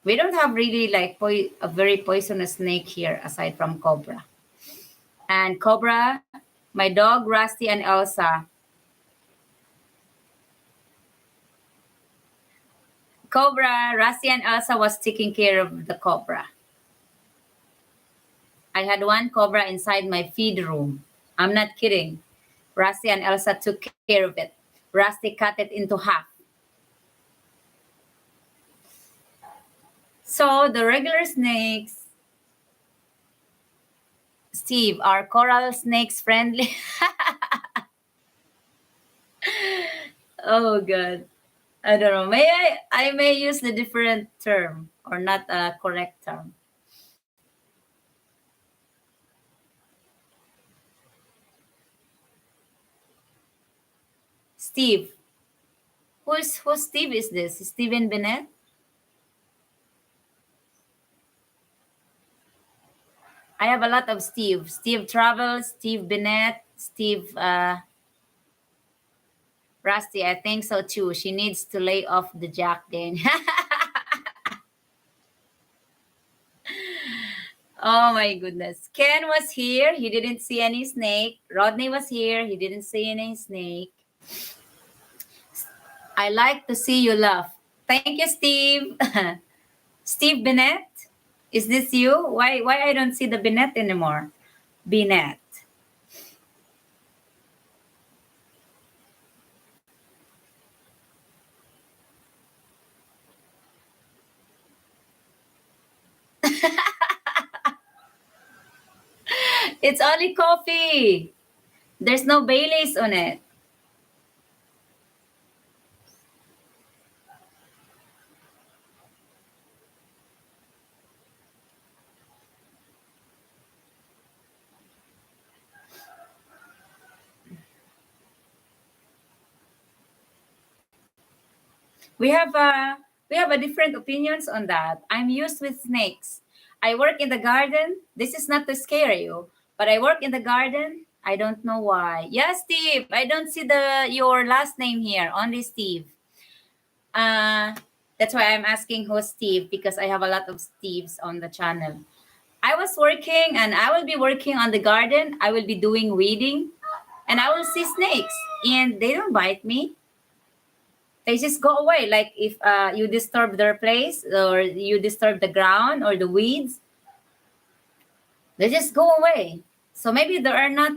We don't have really like a very poisonous snake here aside from cobra. And cobra, my dog Rusty and Elsa. Cobra, Rusty and Elsa was taking care of the cobra. I had one cobra inside my feed room. I'm not kidding. Rusty and Elsa took care of it. Rusty cut it into half. So the regular snakes, Steve, are coral snakes friendly? Oh god. I don't know. I may use the different term or not a correct term. Steve. Who's Steve is this? Steven Bennett? I have a lot of Steve. Steve Travels, Steve Bennett, Steve Rusty. I think so too. She needs to lay off the Jack then. Oh my goodness. Ken was here. He didn't see any snake. Rodney was here. He didn't see any snake. I like to see you laugh. Thank you, Steve. Steve Bennett? Is this you? Why I don't see the Bennett anymore? Bennett. It's only coffee. There's no Baileys on it. We have a different opinions on that. I'm used with snakes. I work in the garden. This is not to scare you, but I work in the garden. I don't know why. Yes, Steve. I don't see the your last name here. Only Steve. Uh that's why I'm asking who's Steve because I have a lot of Steves on the channel. I was working and I will be working on the garden. I will be doing weeding and I will see snakes and they don't bite me. They just go away. Like if you disturb their place or you disturb the ground or the weeds, they just go away. So maybe there are not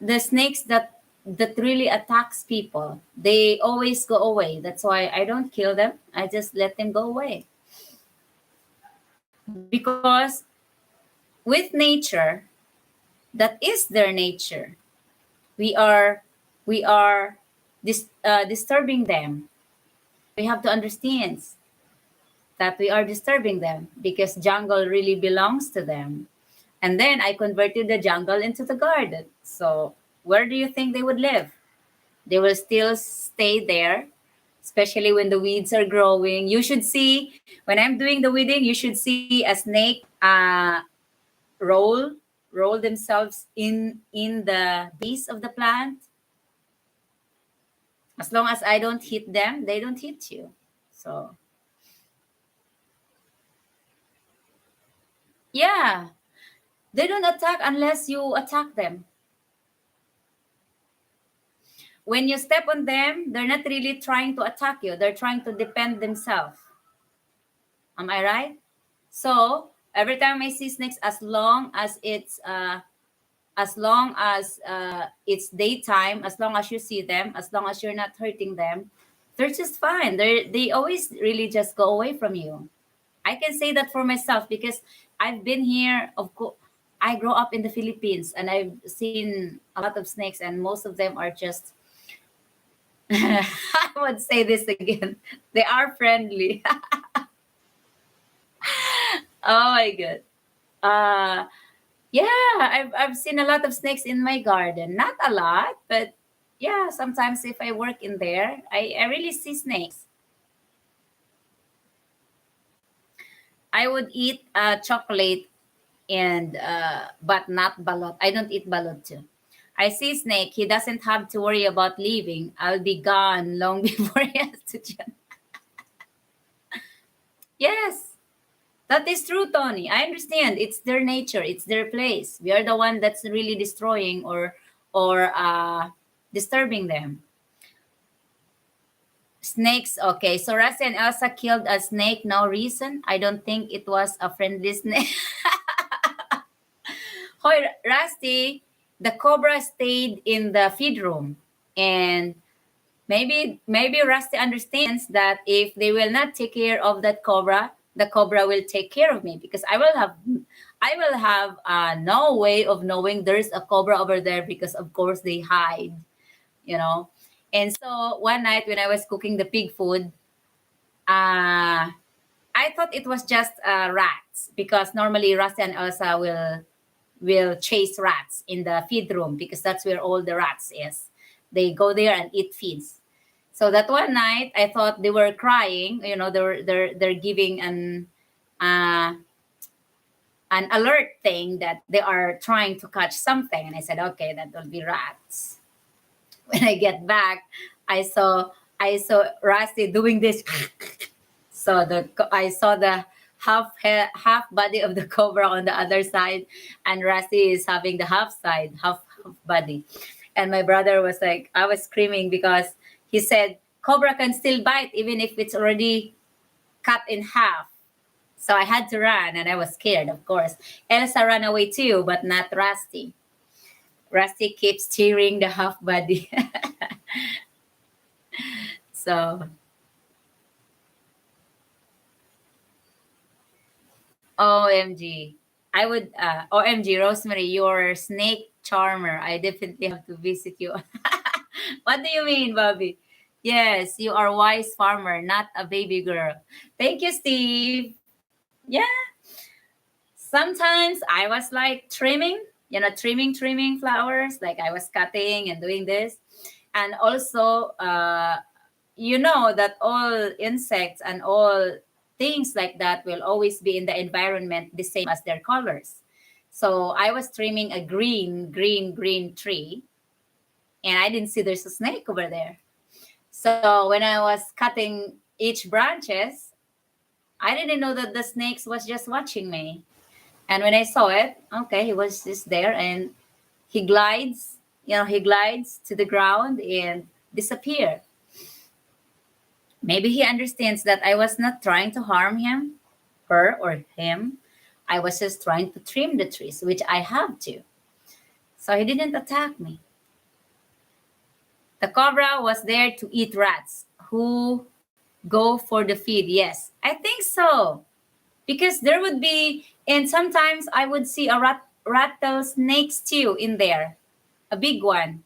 the snakes that really attacks people. They always go away. That's why I don't kill them. I just let them go away. Because with nature, that is their nature. We are we are disturbing them. We have to understand that we are disturbing them because jungle really belongs to them. And then I converted the jungle into the garden. So where do you think they would live? They will still stay there, especially when the weeds are growing. You should see when I'm doing the weeding, you should see a snake roll roll themselves in the base of the plant. As long as I don't hit them, they don't hit you. So yeah, they don't attack unless you attack them. When you step on them, they're not really trying to attack you. They're trying to defend themselves. Am I right? So every time I see snakes, as long as it's daytime, as long as you see them, as long as you're not hurting them, they're just fine. They always really just go away from you. I can say that for myself because I've been here. Of course, I grew up in the Philippines and I've seen a lot of snakes, and most of them are just. I would say this again. They are friendly. Oh my god. Uh yeah, I've seen a lot of snakes in my garden. Not a lot, but yeah, sometimes if I work in there, I really see snakes. I would eat chocolate and but not balot. I don't eat balot too. I see snake. He doesn't have to worry about leaving. I'll be gone long before he has to jump. Yes, that is true, Tony. I understand. It's their nature. It's their place. We are the one that's really destroying or disturbing them. Snakes. Okay, so Rusty and Elsa killed a snake. No reason. I don't think it was a friendly snake. Hoy, Rusty, the cobra stayed in the feed room, and maybe Rusty understands that if they will not take care of that cobra, the cobra will take care of me because I will have no way of knowing there's a cobra over there because of course they hide, you know. And so one night when I was cooking the pig food, uh, I thought it was just rats because normally Rusty and Elsa will chase rats in the feed room because that's where all the rats is. They go there and eat feeds. So that one night, I thought they were crying. You know, they're giving uh, an alert thing that they are trying to catch something, and I said, okay, that will be rats. When I get back, I saw Rusty doing this. So I saw the half body of the cobra on the other side, and Rusty is having the half side, half body. And my brother was like, I was screaming because he said cobra can still bite even if it's already cut in half. So I had to run, and I was scared, of course. Elsa ran away too, but not Rusty. Rusty keeps cheering the half body. So OMG. I would OMG Rosemary, you're snake charmer. I definitely have to visit you. What do you mean, Bobby? Yes, you are wise farmer, not a baby girl. Thank you, Steve. Yeah, sometimes I was like trimming, trimming flowers. Like I was cutting and doing this. And also, you know that all insects and all things like that will always be in the environment the same as their colors. So I was trimming a green tree, and I didn't see there's a snake over there. So when I was cutting each branches, I didn't know that the snakes was just watching me. And when I saw it, okay, he was just there, and he glides to the ground and disappear. Maybe he understands that I was not trying to harm him, her, or him. I was just trying to trim the trees, which I have to. So he didn't attack me. The cobra was there to eat rats who go for the feed. Yes, I think so. Because there would be, and sometimes I would see a rattlesnake too in there, a big one.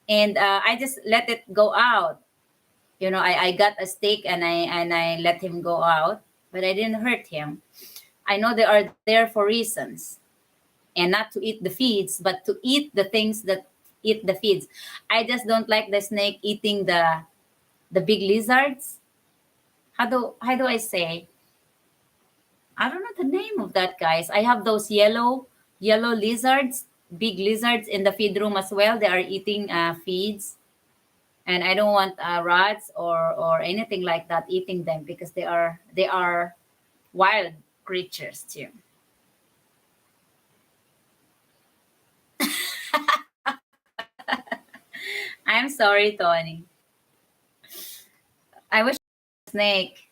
And I just let it go out. I got a stake and I let him go out, but I didn't hurt him. I know they are there for reasons, and not to eat the feeds, but to eat the things that eat the feeds. I just don't like the snake eating the big lizards. How do I say? I don't know the name of that, guys. I have those yellow lizards, big lizards in the feed room as well. They are eating feeds, and I don't want rats or anything like that eating them because they are wild creatures too. I'm sorry, Tony. I wish snake.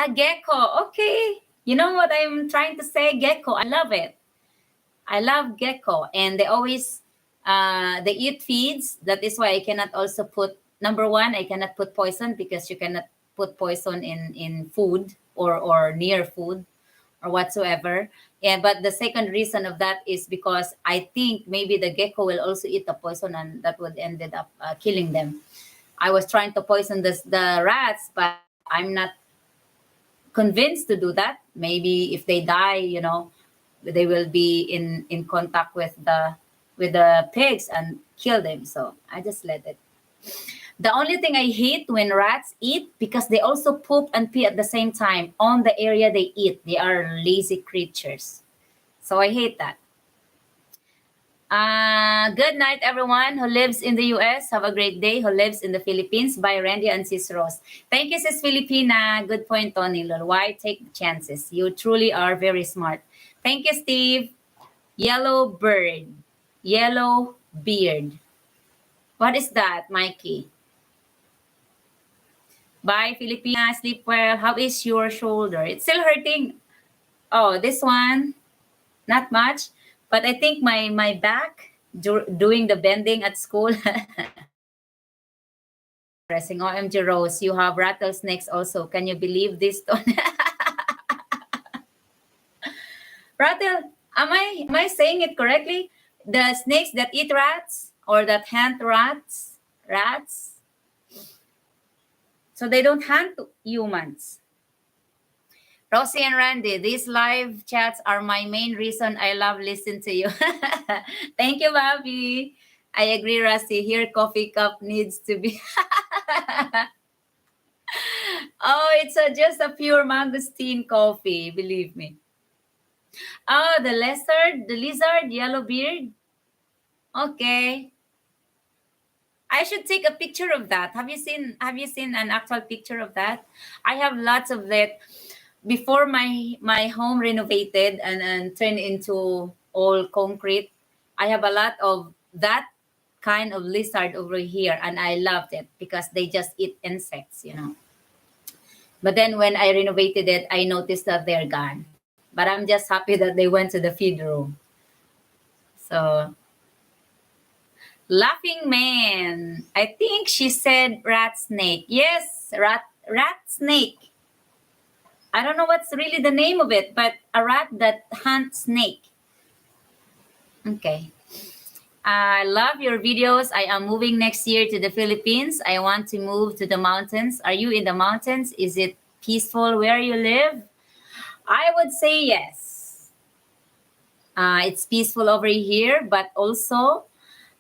Gecko. Okay. You know what I'm trying to say? Gecko. I love it. I love gecko, and they always they eat feeds. That is why I cannot also put number one. I cannot put poison because you cannot put poison in food or near food or whatsoever. And but the second reason of that is because I think maybe the gecko will also eat the poison, and that would ended up killing them. I was trying to poison the rats, but I'm not convinced to do that. Maybe if they die, they will be in contact with the pigs and kill them. So I just let it. The only thing I hate when rats eat, because they also poop and pee at the same time on the area they eat. They are lazy creatures. So I hate that. Good night, everyone who lives in the US. Have a great day. Who lives in the Philippines? By Randy and Sis Rose. Thank you, Sis Filipina. Good point, Tony Lol. Why take chances? You truly are very smart. Thank you, Steve. Yellow bird. Yellow beard. What is that, Mikey? Bye, Filipina. Sleep well. How is your shoulder? It's still hurting. Oh, this one, not much. But I think my back doing the bending at school. Pressing OMG Rose, you have rattlesnakes also. Can you believe this? Rattle, am I saying it correctly? The snakes that eat rats or that hunt rats. So they don't hunt humans. Rosie and Randy, these live chats are my main reason I love listening to you. Thank you, Bobby. I agree, Rusty. Here, coffee cup needs to be. Oh, it's just a pure mangosteen coffee, believe me. Oh, the lizard, yellow beard. Okay. I should take a picture of that. Have you seen an actual picture of that? I have lots of it. Before my home renovated and turned into all concrete, I have a lot of that kind of lizard over here, and I loved it because they just eat insects. But then when I renovated it, I noticed that they're gone. But I'm just happy that they went to the feed room. So, laughing man. I think she said rat snake. Yes, rat snake. I don't know what's really the name of it, but a rat that hunts snake. Okay. I love your videos. I am moving next year to the Philippines. I want to move to the mountains. Are you in the mountains? Is it peaceful where you live? I would say yes. It's peaceful over here, but also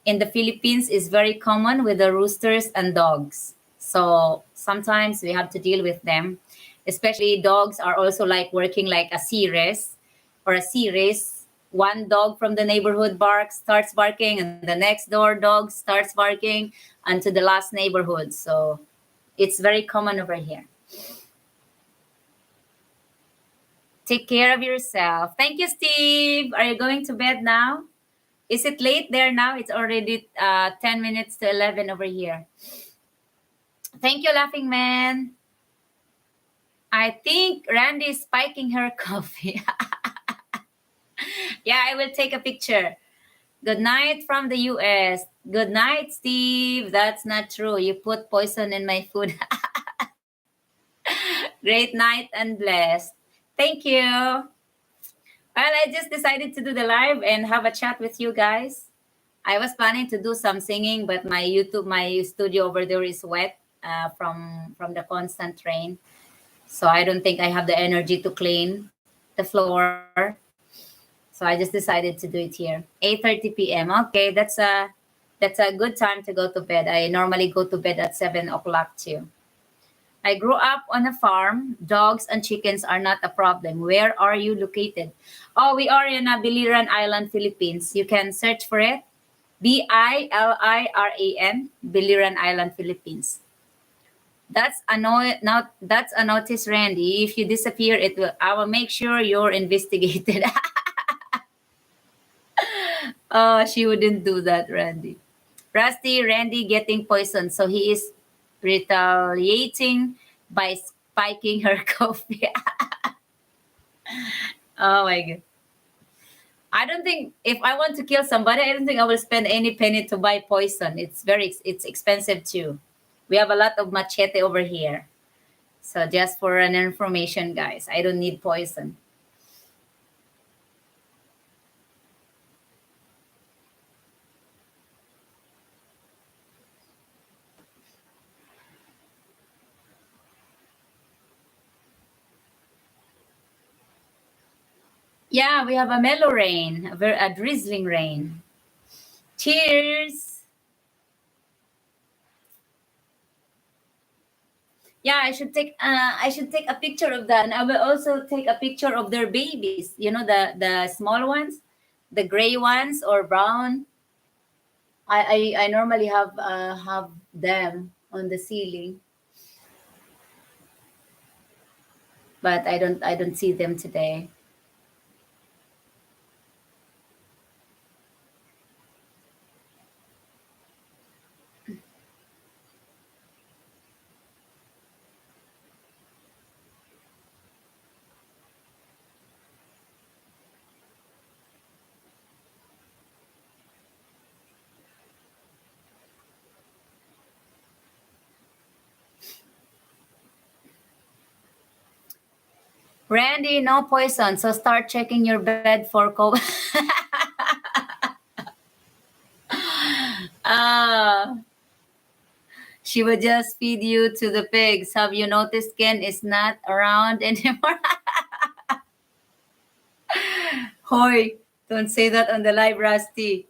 in the Philippines is very common with the roosters and dogs. So sometimes we have to deal with them. Especially dogs are also like working like a series or a series. One dog from the neighborhood starts barking, and the next door dog starts barking unto the last neighborhood. So it's very common over here. Take care of yourself. Thank you, Steve. Are you going to bed now? Is it late there now? It's already 10 minutes to 11 over here. Thank you, Laughing Man. I think Randy is spiking her coffee. Yeah, I will take a picture. Good night from the US. Good night, Steve. That's not true. You put poison in my food. Great night and blessed. Thank you. Well, I just decided to do the live and have a chat with you guys. I was planning to do some singing, but my studio over there is wet from the constant rain. So I don't think I have the energy to clean the floor. So I just decided to do it here. 8:30 p.m. Okay, that's a good time to go to bed. I normally go to bed at 7 o'clock too. I grew up on a farm. Dogs and chickens are not a problem. Where are you located? Oh, we are in Biliran Island, Philippines. You can search for it. Biliran, Biliran Island, Philippines. That's a that's a notice, Randy. If you disappear, I will make sure you're investigated. Oh, she wouldn't do that, Randy. Randy getting poisoned, so he is retaliating by spiking her coffee. Oh my god. I don't think if I want to kill somebody, I don't think I will spend any penny to buy poison. It's expensive too. We have a lot of machete over here. So just for an information, guys, I don't need poison. Yeah, we have a mellow rain, a drizzling rain. Cheers. Yeah, I should take a picture of that, and I will also take a picture of their babies. You know, the small ones, the gray ones or brown. I normally have them on the ceiling, but I don't see them today. Randy, no poison, so start checking your bed for COVID. Ah, she would just feed you to the pigs. Have you noticed Ken is not around anymore? Hoy, don't say that on the live, Rusty.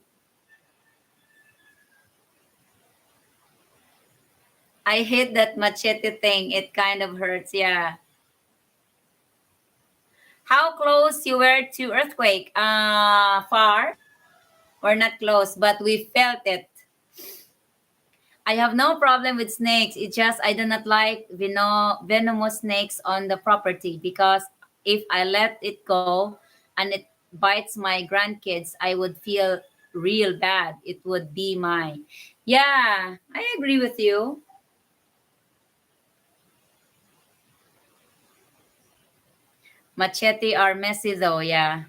I hate that machete thing. It kind of hurts. Yeah. How close you were to earthquake? Far or not close, but we felt it. I have no problem with snakes. It's just I do not like venomous snakes on the property because if I let it go and it bites my grandkids, I would feel real bad. It would be my. Yeah, I agree with you. Machete are messy though, yeah.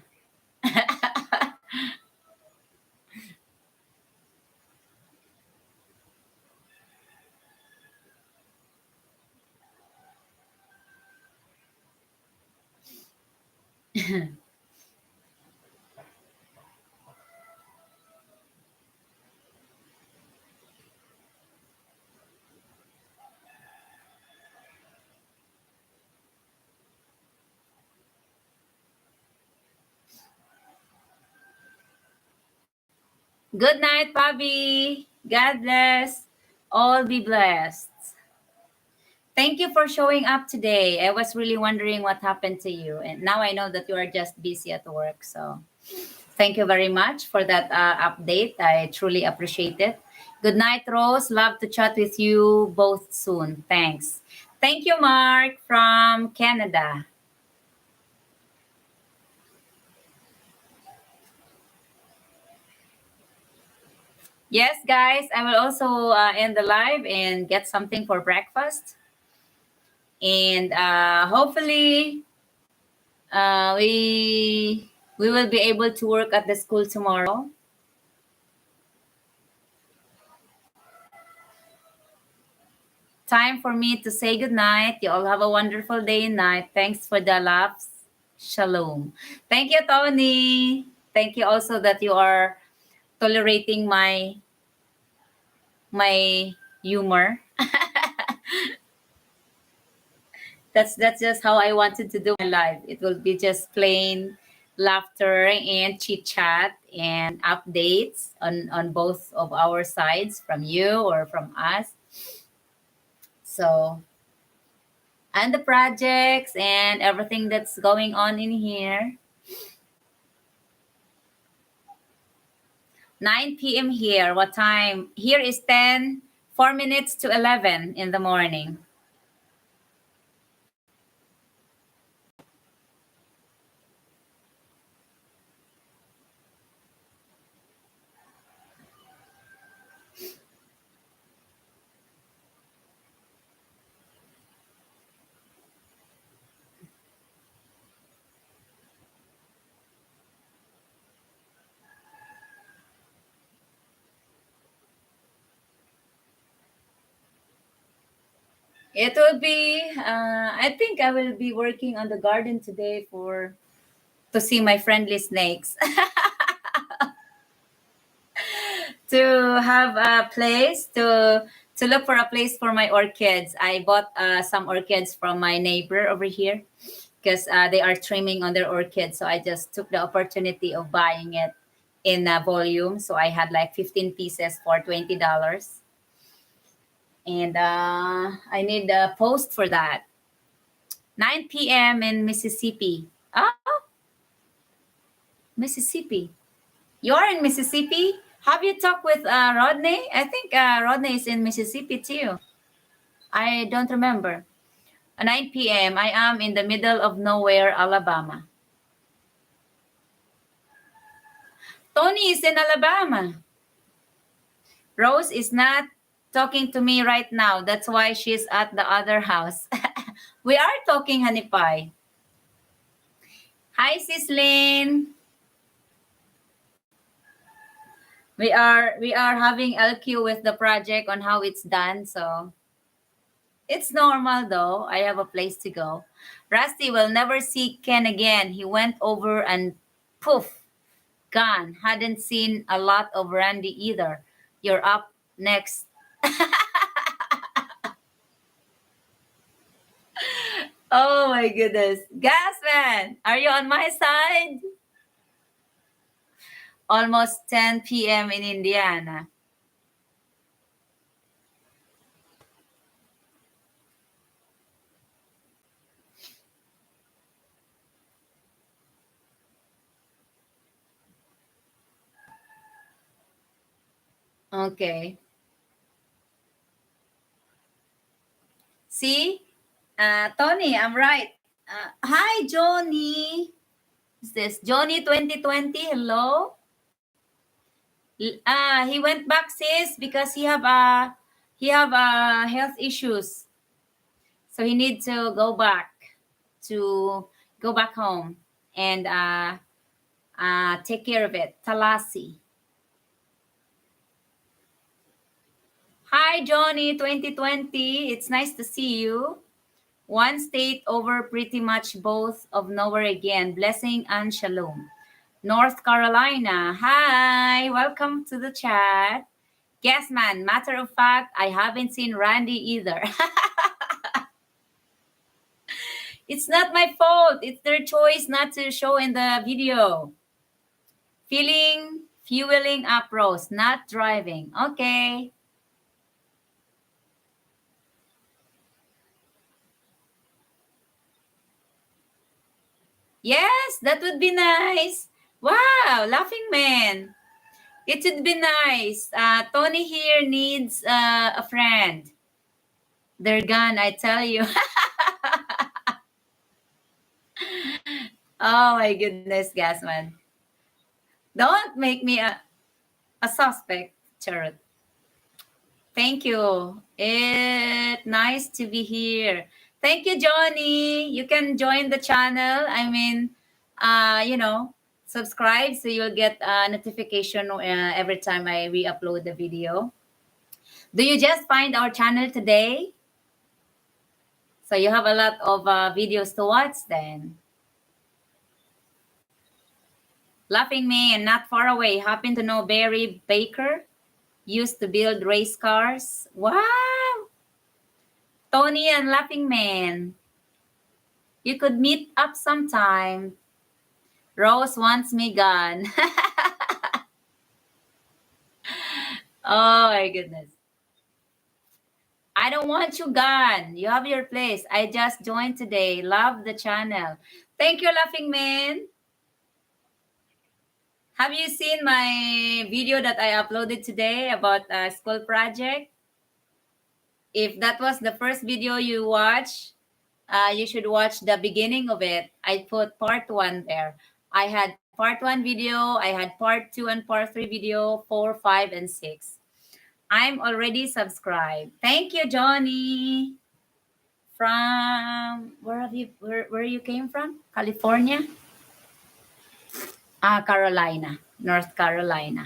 Good night, Bobby. God bless. All be blessed. Thank you for showing up today. I was really wondering what happened to you. And now I know that you are just busy at work. So thank you very much for that update. I truly appreciate it. Good night, Rose. Love to chat with you both soon. Thanks. Thank you, Mark from Canada. Yes, guys, I will also end the live and get something for breakfast. And hopefully, we will be able to work at the school tomorrow. Time for me to say good night. You all have a wonderful day and night. Thanks for the laughs. Shalom. Thank you, Tony. Thank you also that you are tolerating my humor. That's just how I wanted to do my life. It will be just plain laughter and chit chat and updates on both of our sides, from you or from us. So, and the projects and everything that's going on in here. 9 p.m. here. What time? Here is 4 minutes to 11 in the morning. It will be. I think I will be working on the garden today for to see my friendly snakes. To have a place to look for a place for my orchids. I bought some orchids from my neighbor over here because they are trimming on their orchids. So I just took the opportunity of buying it in volume. So I had like 15 pieces for $20, and I need a post for that. 9 p.m. in Mississippi. Oh, Mississippi. You're in Mississippi? Have you talked with Rodney? I think Rodney is in Mississippi too. I don't remember. 9 p.m. I am in the middle of nowhere, Alabama. Tony is in Alabama. Rose is not talking to me right now. That's why she's at the other house. We are talking, honey pie. Hi, Sislin. We are having LQ with the project on how it's done. So it's normal though. I have a place to go. Rusty will never see Ken again. He went over and poof, gone. Hadn't seen a lot of Randy either. You're up next. Oh my goodness. Gasman, are you on my side? Almost 10 p.m. in Indiana. Okay. See? Tony, I'm right. Hi, Johnny. Is this Johnny 2020? Hello? He went back, sis, because he have health issues. So he needs to to go back home and take care of it. Talasi. Hi, Johnny 2020. It's nice to see you. One state over pretty much both of nowhere again. Blessing and shalom. North Carolina. Hi, welcome to the chat. Yes, man. Matter of fact, I haven't seen Randy either. It's not my fault. It's their choice not to show in the video. Fueling up Rose, not driving. Okay. Yes, that would be nice. Wow, laughing man. It would be nice. Tony here needs a friend. They're gone, I tell you. Oh my goodness, Gasman. Don't make me a suspect, Charlotte. Thank you. It's nice to be here. Thank you, Johnny. You can join the channel. I mean, subscribe so you'll get a notification every time I re-upload the video. Do you just find our channel today? So you have a lot of videos to watch then. Laughing Man, not far away. Happen to know Barry Baker? Used to build race cars. Wow! Tony and Laughing Man. You could meet up sometime. Rose wants me gone. Oh my goodness. I don't want you gone. You have your place. I just joined today. Love the channel. Thank you, Laughing Man. Have you seen my video that I uploaded today about a school project? If that was the first video you watch, you should watch the beginning of it. I put part 1 there. I had part 1 video, I had part 2 and part 3 video, 4, 5, and 6. I'm already subscribed. Thank you, Johnny. From where you came from? California? Carolina, North Carolina.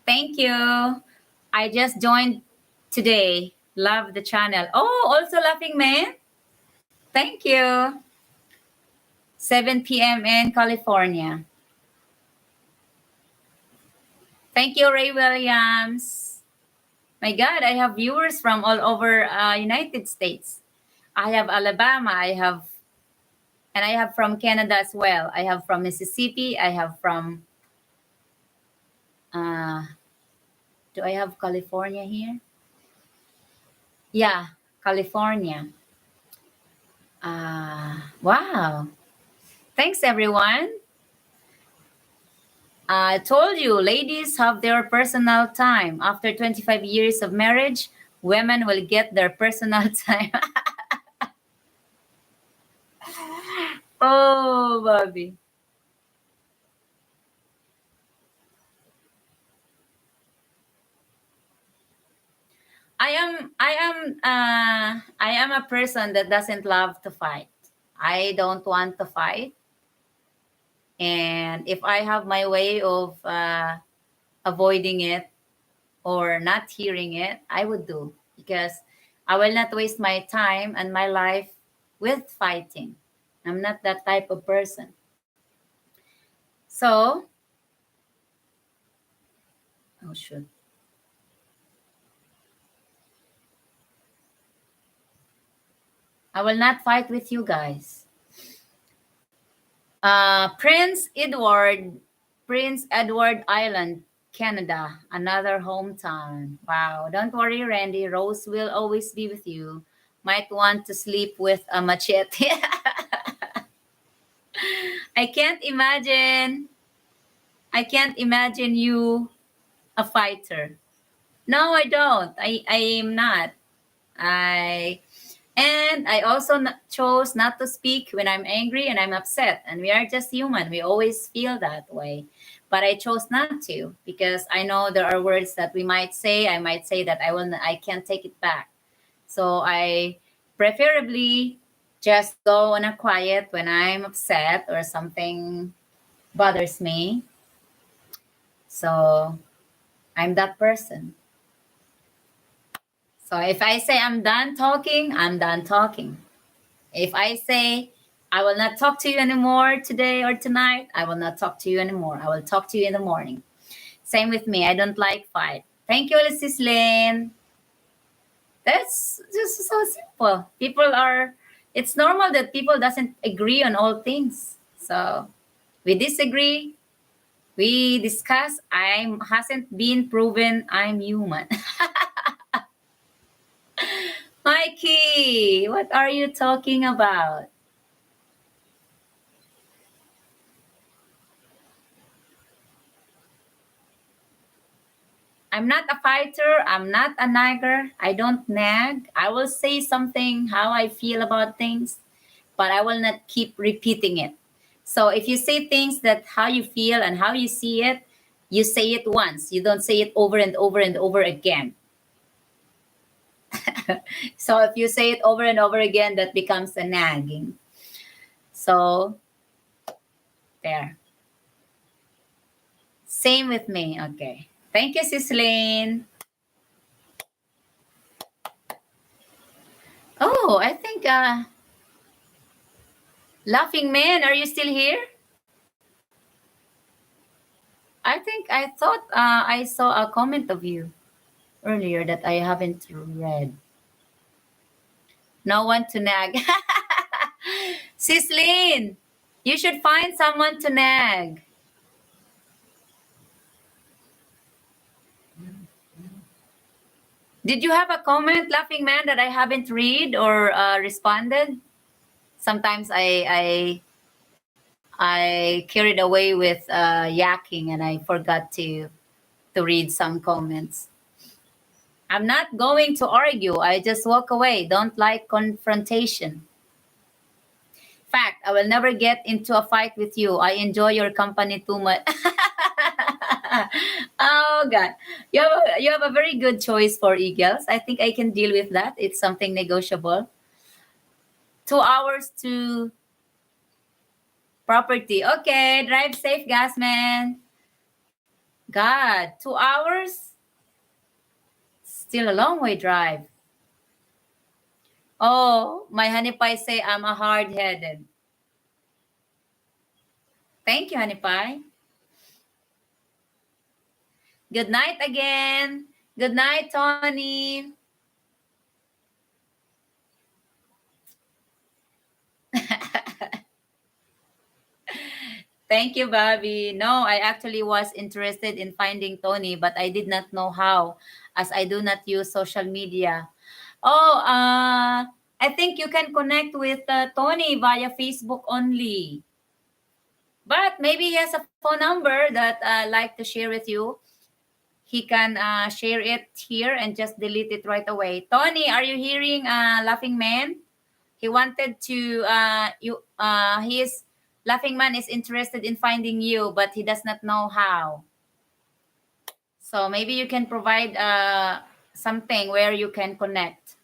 Thank you. I just joined today. Love the channel. Oh, also Laughing Man. Thank you. 7 p.m. in California. Thank you, Ray Williams. My God, I have viewers from all over United States. I have Alabama. I have from Canada as well. I have from Mississippi. I have from. Uh, do I have California here? Yeah, California. Wow. Thanks, everyone. I told you, ladies have their personal time. After 25 years of marriage, women will get their personal time. Oh, Bobby. I am a person that doesn't love to fight. I don't want to fight. And if I have my way of avoiding it or not hearing it, I would do, because I will not waste my time and my life with fighting. I'm not that type of person. So, oh shoot. I will not fight with you guys. Prince Edward, Prince Edward Island, Canada, another hometown. Wow. Don't worry, Randy. Rose will always be with you. Might want to sleep with a machete. I can't imagine. I can't imagine you a fighter. No, I don't. I am not. I And I also chose not to speak when I'm angry and I'm upset. And we are just human. We always feel that way. But I chose not to, because I know there are words that we might say. I might say that I can't take it back. So I preferably just go on a quiet when I'm upset or something bothers me. So I'm that person. So if I say I'm done talking, I'm done talking. If I say I will not talk to you anymore today or tonight, I will not talk to you anymore. I will talk to you in the morning. Same with me. I don't like fight. Thank you, Alexis Lynn. That's just so simple. It's normal that people doesn't agree on all things. So we disagree, we discuss. I hasn't been proven I'm human. Mikey, what are you talking about? I'm not a fighter. I'm not a nagger. I don't nag. I will say something how I feel about things, but I will not keep repeating it. So if you say things that how you feel and how you see it, you say it once. You don't say it over and over and over again. So if you say it over and over again, that becomes a nagging. So there. Same with me. Okay. Thank you, Cicelyne. Oh, I think Laughing Man, are you still here? I thought I saw a comment of you earlier that I haven't read. No one to nag. Cicelyne, you should find someone to nag. Did you have a comment, Laughing Man, that I haven't read or responded? Sometimes I carried away with yakking and I forgot to read some comments. I'm not going to argue. I just walk away. Don't like confrontation. Fact, I will never get into a fight with you. I enjoy your company too much. Oh God, you have a very good choice for eagles. I think I can deal with that. It's something negotiable. 2 hours to property. Okay, drive safe, gas man. God, 2 hours? Still a long way drive. Oh, my honey pie say I'm a hard-headed. Thank you, honey pie. Good night again. Good night, Tony. Thank you, Bobby. No, I actually was interested in finding Tony, but I did not know how, as I do not use social media. Oh, I think you can connect with Tony via Facebook only. But maybe he has a phone number that I like to share with you. He can share it here and just delete it right away. Tony, are you hearing Laughing Man? He wanted to his Laughing Man is interested in finding you, but he does not know how. So maybe you can provide something where you can connect.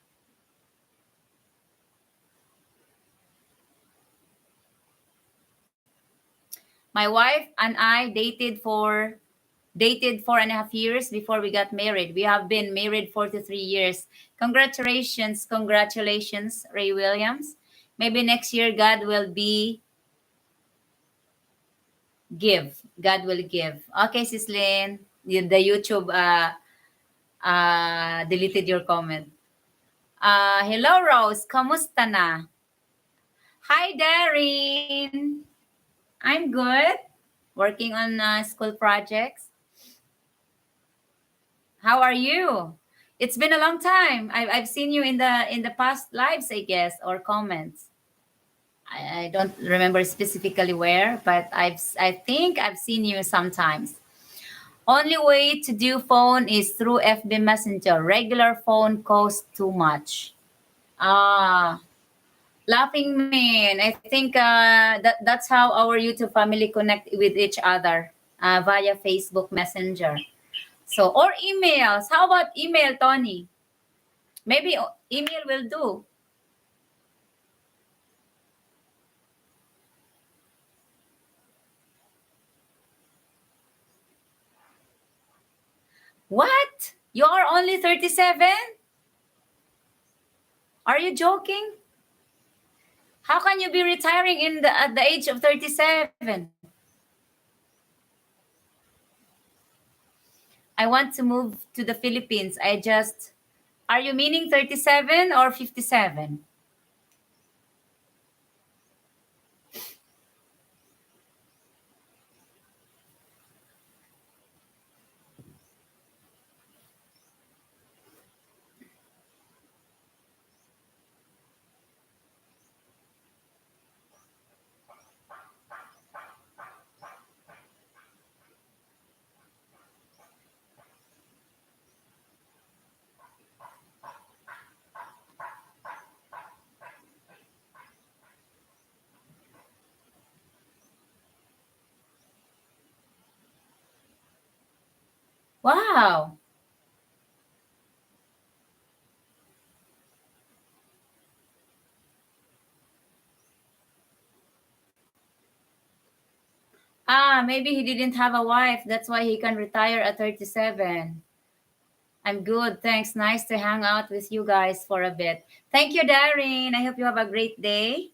My wife and I dated 4.5 years before we got married. We have been married 43 years. Congratulations, congratulations, Ray Williams. Maybe next year God will be give. God will give. Okay, Sislin, the YouTube deleted your comment. Hello, Rose. Kamusta na? Hi, Darren. I'm good. Working on school projects. How are you? It's been a long time. I've seen you in the past lives, I guess, or comments. I don't remember specifically where, but I think I've seen you sometimes. Only way to do phone is through FB Messenger. Regular phone costs too much. Ah, Laughing Man. I think that's how our YouTube family connect with each other via Facebook Messenger. So, or emails. How about email, Tony? Maybe email will do. What? You are only 37? Are you joking? How can you be retiring at the age of 37? I want to move to the Philippines. Are you meaning 37 or 57? Wow. Maybe he didn't have a wife. That's why he can retire at 37. I'm good. Thanks. Nice to hang out with you guys for a bit. Thank you, Darren. I hope you have a great day.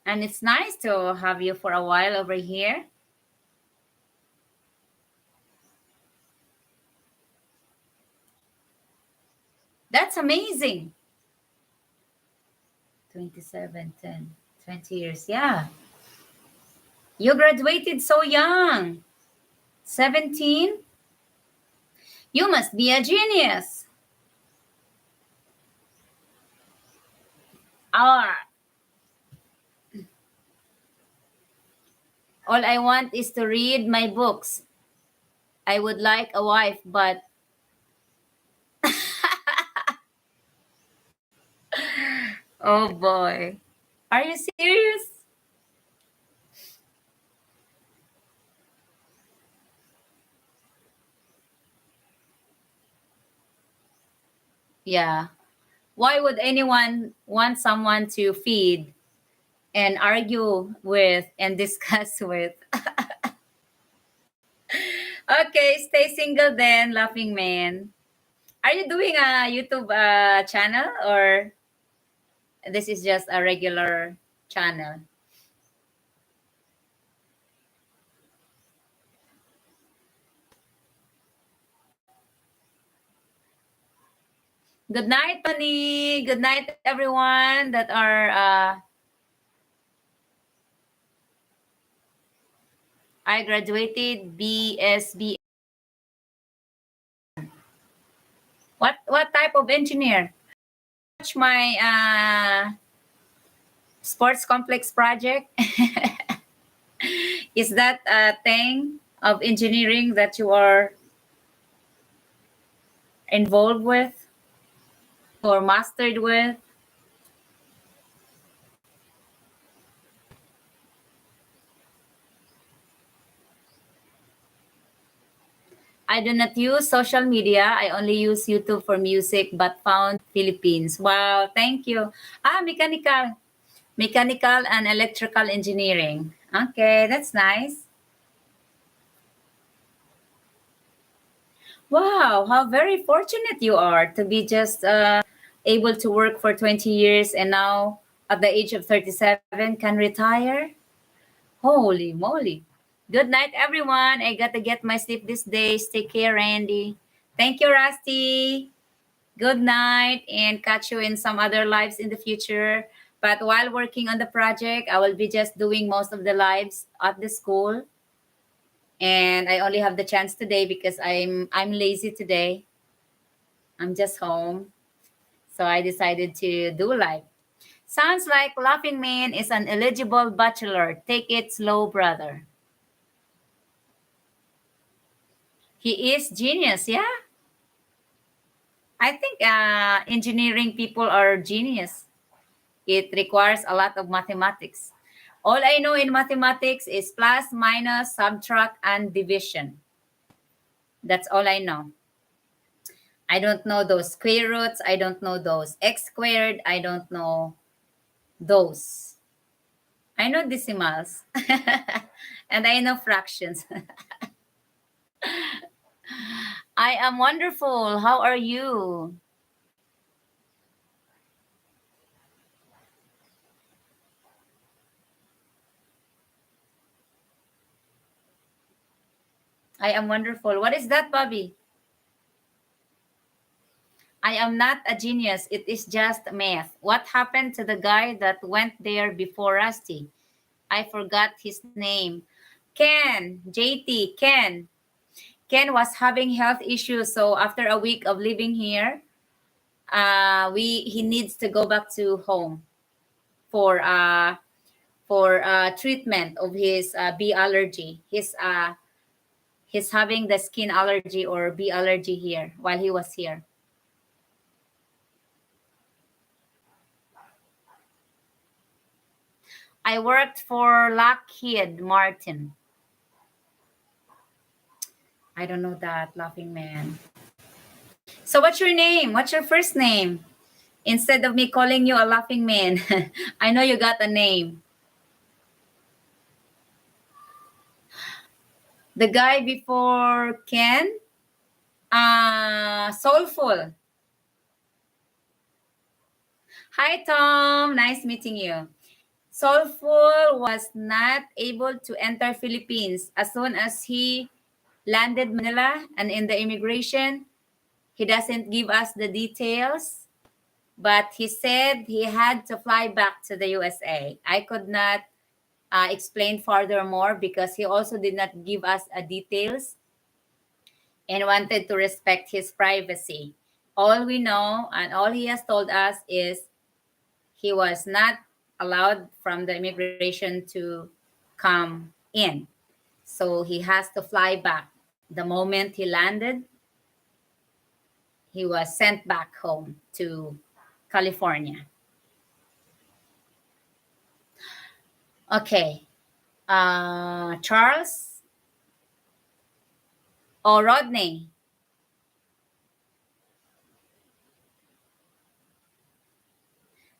And it's nice to have you for a while over here. That's amazing. 27, 10, 20 years. Yeah. You graduated so young. 17? You must be a genius. Ah, all I want is to read my books. I would like a wife, but oh boy. Are you serious? Yeah. Why would anyone want someone to feed and argue with and discuss with? Okay, stay single then, Laughing Man. Are you doing a YouTube channel, or this is just a regular channel? Good night, Tony. Good night, everyone that are. I graduated BSB. What type of engineer? Watch my sports complex project. Is that a thing of engineering that you are involved with or mastered with? I do not use social media. I only use YouTube for music, but found Philippines. Wow, thank you. Mechanical and electrical engineering. Okay, that's nice. Wow, how very fortunate you are to be just able to work for 20 years and now at the age of 37 can retire. Holy moly. Good night, everyone. I got to get my sleep these days. Take care, Randy. Thank you, Rusty. Good night and catch you in some other lives in the future. But while working on the project, I will be just doing most of the lives at the school. And I only have the chance today because I'm lazy today. I'm just home. So I decided to do live. Sounds like Laughing Man is an eligible bachelor. Take it slow, brother. He is genius, yeah. I think engineering people are genius. It requires a lot of mathematics. All I know in mathematics is plus, minus, subtract, and division. That's all I know. I don't know those square roots. I don't know those x squared. I don't know those. I know decimals. And I know fractions. I am wonderful. How are you? I am wonderful. What is that, Bobby? I am not a genius. It is just math. What happened to the guy that went there before Rusty? I forgot his name. Ken, JT, Ken. Ken was having health issues, so after a week of living here, we he needs to go back to home for treatment of his bee allergy. He's having the skin allergy or bee allergy here while he was here. I worked for Lockheed Martin. I don't know that, Laughing Man. So what's your name? What's your first name? Instead of me calling you a Laughing Man, I know you got a name. The guy before Ken, Soulful. Hi, Tom. Nice meeting you. Soulful was not able to enter Philippines as soon as he landed Manila and in the immigration. He doesn't give us the details, but he said he had to fly back to the USA. I could not explain further more because he also did not give us details and wanted to respect his privacy. All we know and all he has told us is he was not allowed from the immigration to come in. So he has to fly back. The moment he landed, he was sent back home to California. Okay. Charles or Rodney?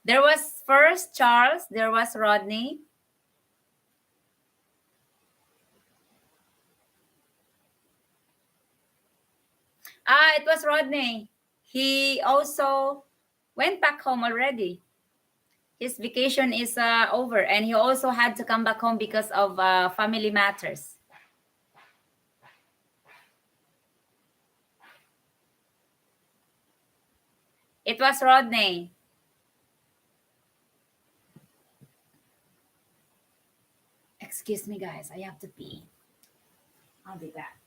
There was first Charles, there was Rodney. It was Rodney. He also went back home already. His vacation is over, and he also had to come back home because of family matters. It was Rodney. Excuse me, guys. I have to pee. I'll be back.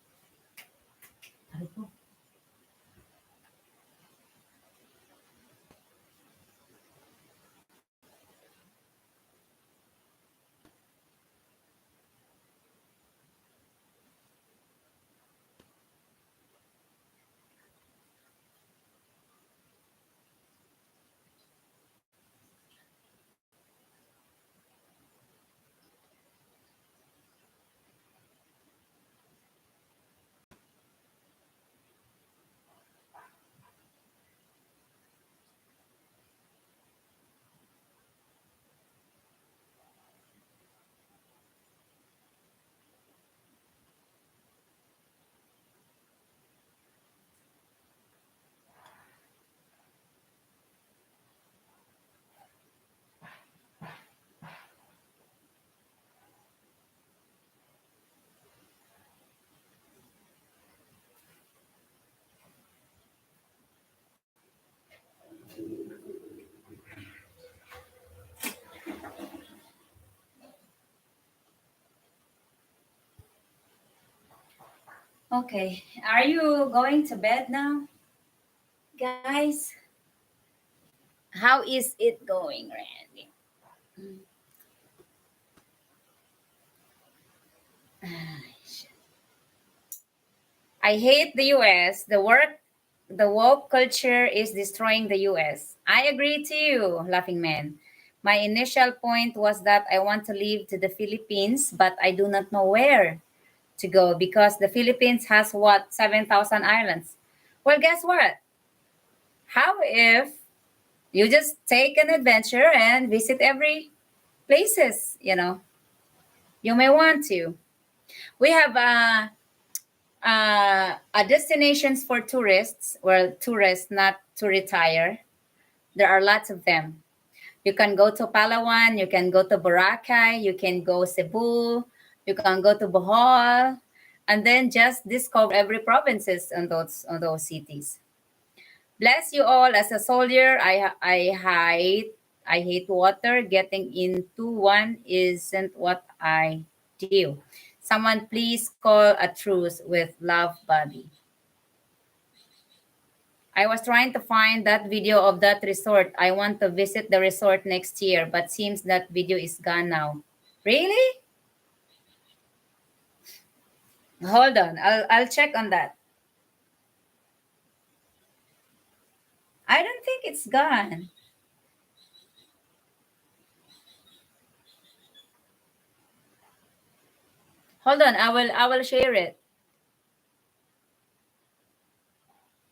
Okay. Are you going to bed now, guys? How is it going, Randy? I hate the US. The woke culture is destroying the US. I agree to you, laughing man. My initial point was that I want to leave to the Philippines, but I do not know where to go because the Philippines has what, 7,000 islands. Well, guess what? How if you just take an adventure and visit every places, you know? You may want to. We have a destinations for tourists, well, tourists not to retire. There are lots of them. You can go to Palawan, you can go to Boracay, you can go Cebu, you can go to Bohol, and then just discover every provinces on those cities. Bless you all. As a soldier, I hate water. Getting into one isn't what I do. Someone please call a truce with love, Bobby. I was trying to find that video of that resort. I want to visit the resort next year, but seems that video is gone now. Really? Hold on. I'll check on that. I don't think it's gone. Hold on. I will share it.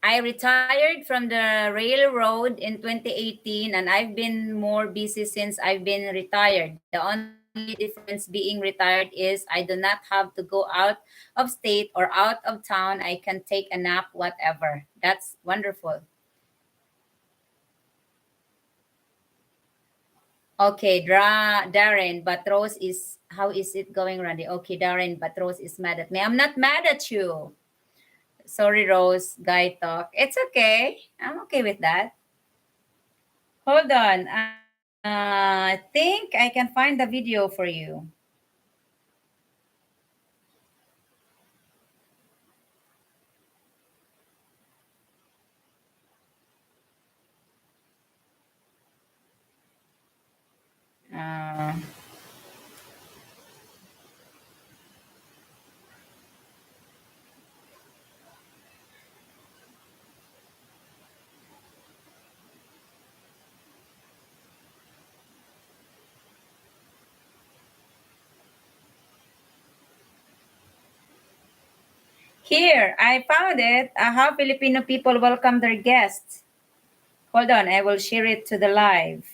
I retired from the railroad in 2018 and I've been more busy since I've been retired. The only difference being retired is I do not have to go out of state or out of town. I can take a nap, whatever. That's wonderful. Okay, Darren, but Rose is, how is it going, Randy? Okay, Darren, but Rose is mad at me. I'm not mad at you. Sorry, Rose, guy talk. It's okay. I'm okay with that. Hold on. I think I can find the video for you. Uh, Here, I found it. How Filipino people welcome their guests. Hold on, I will share it to the live.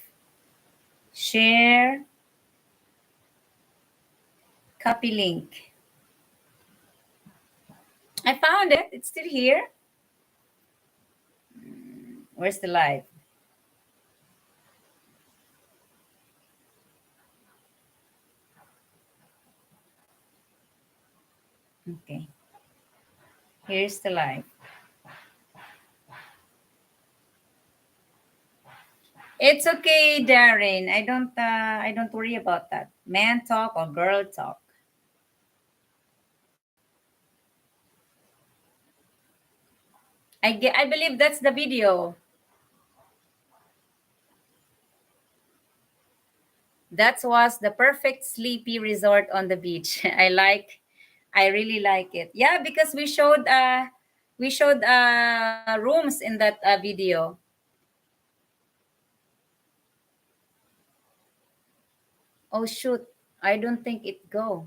Share, copy link. I found it. It's still here. Where's the live? Okay. Here's the live. It's okay, Darren. I don't worry about that. Man talk or girl talk. I believe that's the video. That was the perfect sleepy resort on the beach. I really like it. Yeah, because we showed rooms in that video. Oh shoot. I don't think it go.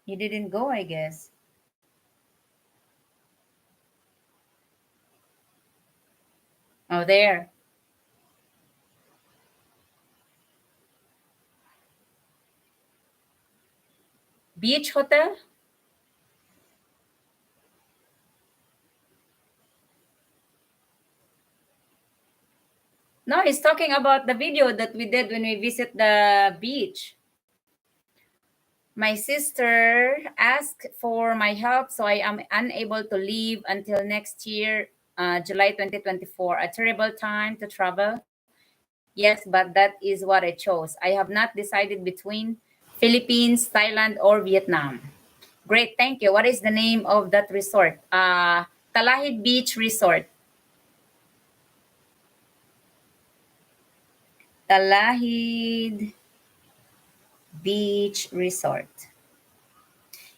He didn't go, I guess. Oh, there. Beach hotel? No, he's talking about the video that we did when we visit the beach. My sister asked for my help, so I am unable to leave until next year, July 2024. A terrible time to travel. Yes, but that is what I chose. I have not decided between Philippines, Thailand, or Vietnam. Great, thank you. What is the name of that resort? Talahid Beach Resort. Talahid Beach Resort.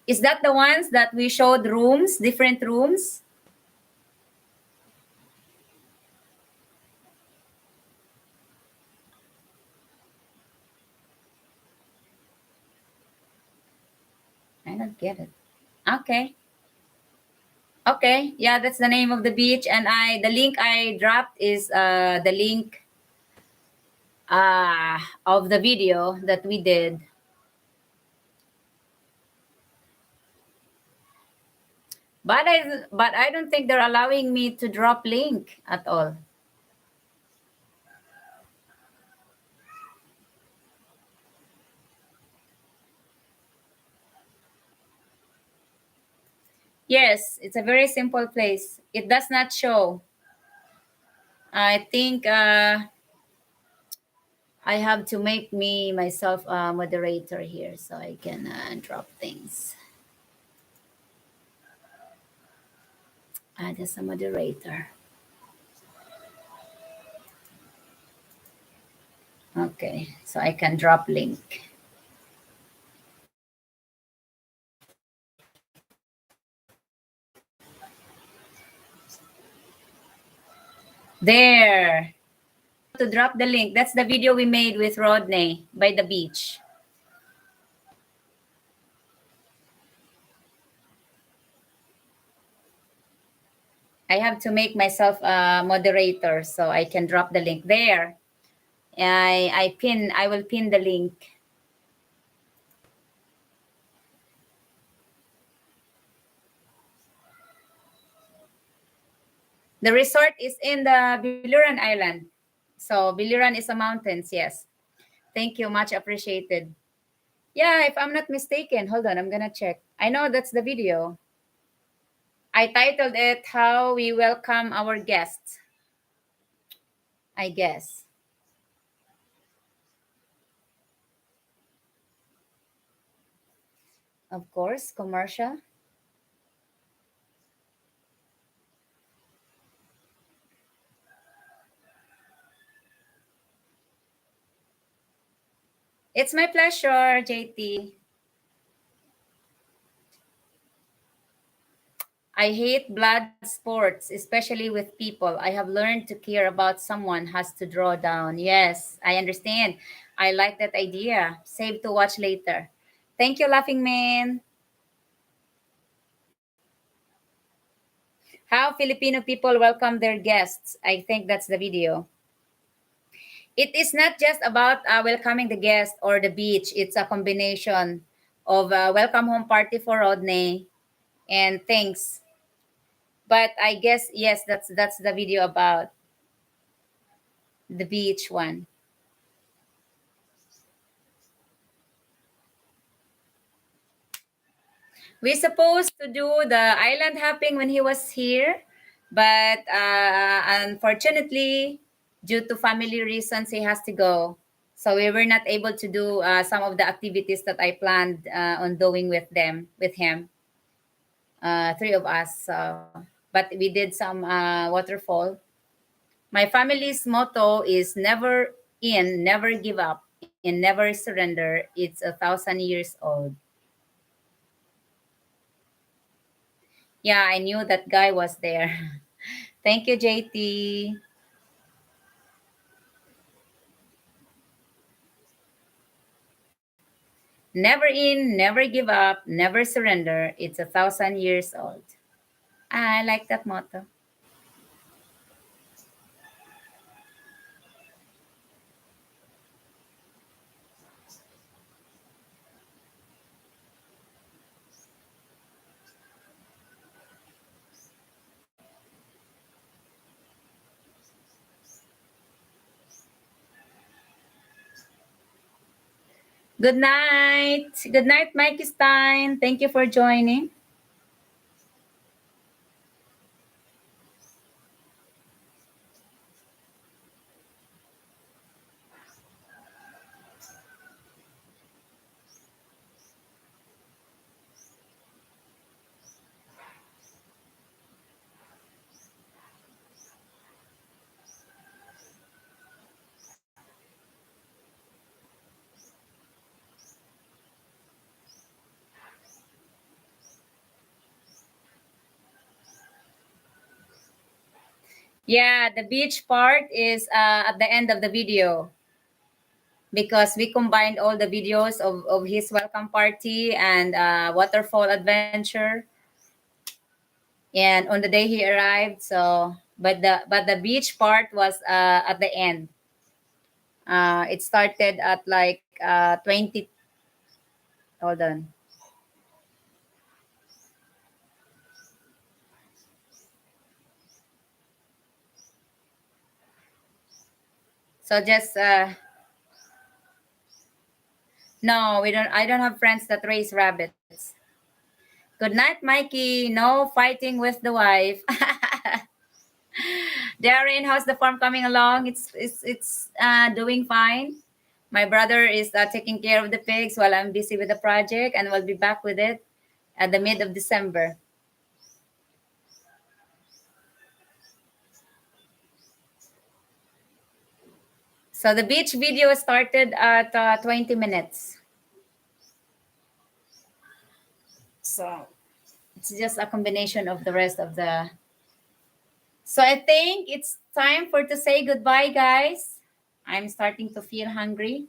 Is that the ones that we showed rooms, different rooms? I don't get it. Okay. Okay. Yeah, that's the name of the beach. And the link I dropped is the link of the video that we did. But I don't think they're allowing me to drop link at all. Yes, it's a very simple place. It does not show. I think I have to make me myself a moderator here so I can drop things. Add as a moderator. Okay, so I can drop link. There. To drop the link. That's the video we made with Rodney by the beach. I have to make myself a moderator so I can drop the link there. I will pin the link. The resort is in the Biliran Island. So Biliran is a mountains, yes. Thank you, much appreciated. Yeah, if I'm not mistaken, hold on, I'm gonna check. I know that's the video. I titled it How We Welcome Our Guests, I guess. Of course, commercial. It's my pleasure, JT. I hate blood sports, especially with people. I have learned to care about someone has to draw down. Yes, I understand. I like that idea. Save to watch later. Thank you, Laughing Man. How Filipino people welcome their guests. I think that's the video. It is not just about welcoming the guest or the beach. It's a combination of welcome home party for Rodney and things. But I guess yes, that's the video about the beach one. We supposed to do the island hopping when he was here, but unfortunately, due to family reasons, he has to go. So we were not able to do some of the activities that I planned on doing with him, three of us. So, but we did some waterfall. My family's motto is never in, never give up, and never surrender. It's 1,000 years old. Yeah, I knew that guy was there. Thank you, JT. Never in, never give up, never surrender. It's 1,000 years old. I like that motto. Good night. Good night, Mikey Stein. Thank you for joining. Yeah, the beach part is at the end of the video because we combined all the videos of his welcome party and waterfall adventure and on the day he arrived. So but the beach part was at the end. It started at like 20. Hold on. So just no, we don't. I don't have friends that raise rabbits. Good night, Mikey. No fighting with the wife. Darren, how's the farm coming along? It's doing fine. My brother is taking care of the pigs while I'm busy with the project, and we'll be back with it at the mid of December. So the beach video started at 20 minutes. So it's just a combination of the rest of the. So I think it's time for to say goodbye, guys. I'm starting to feel hungry.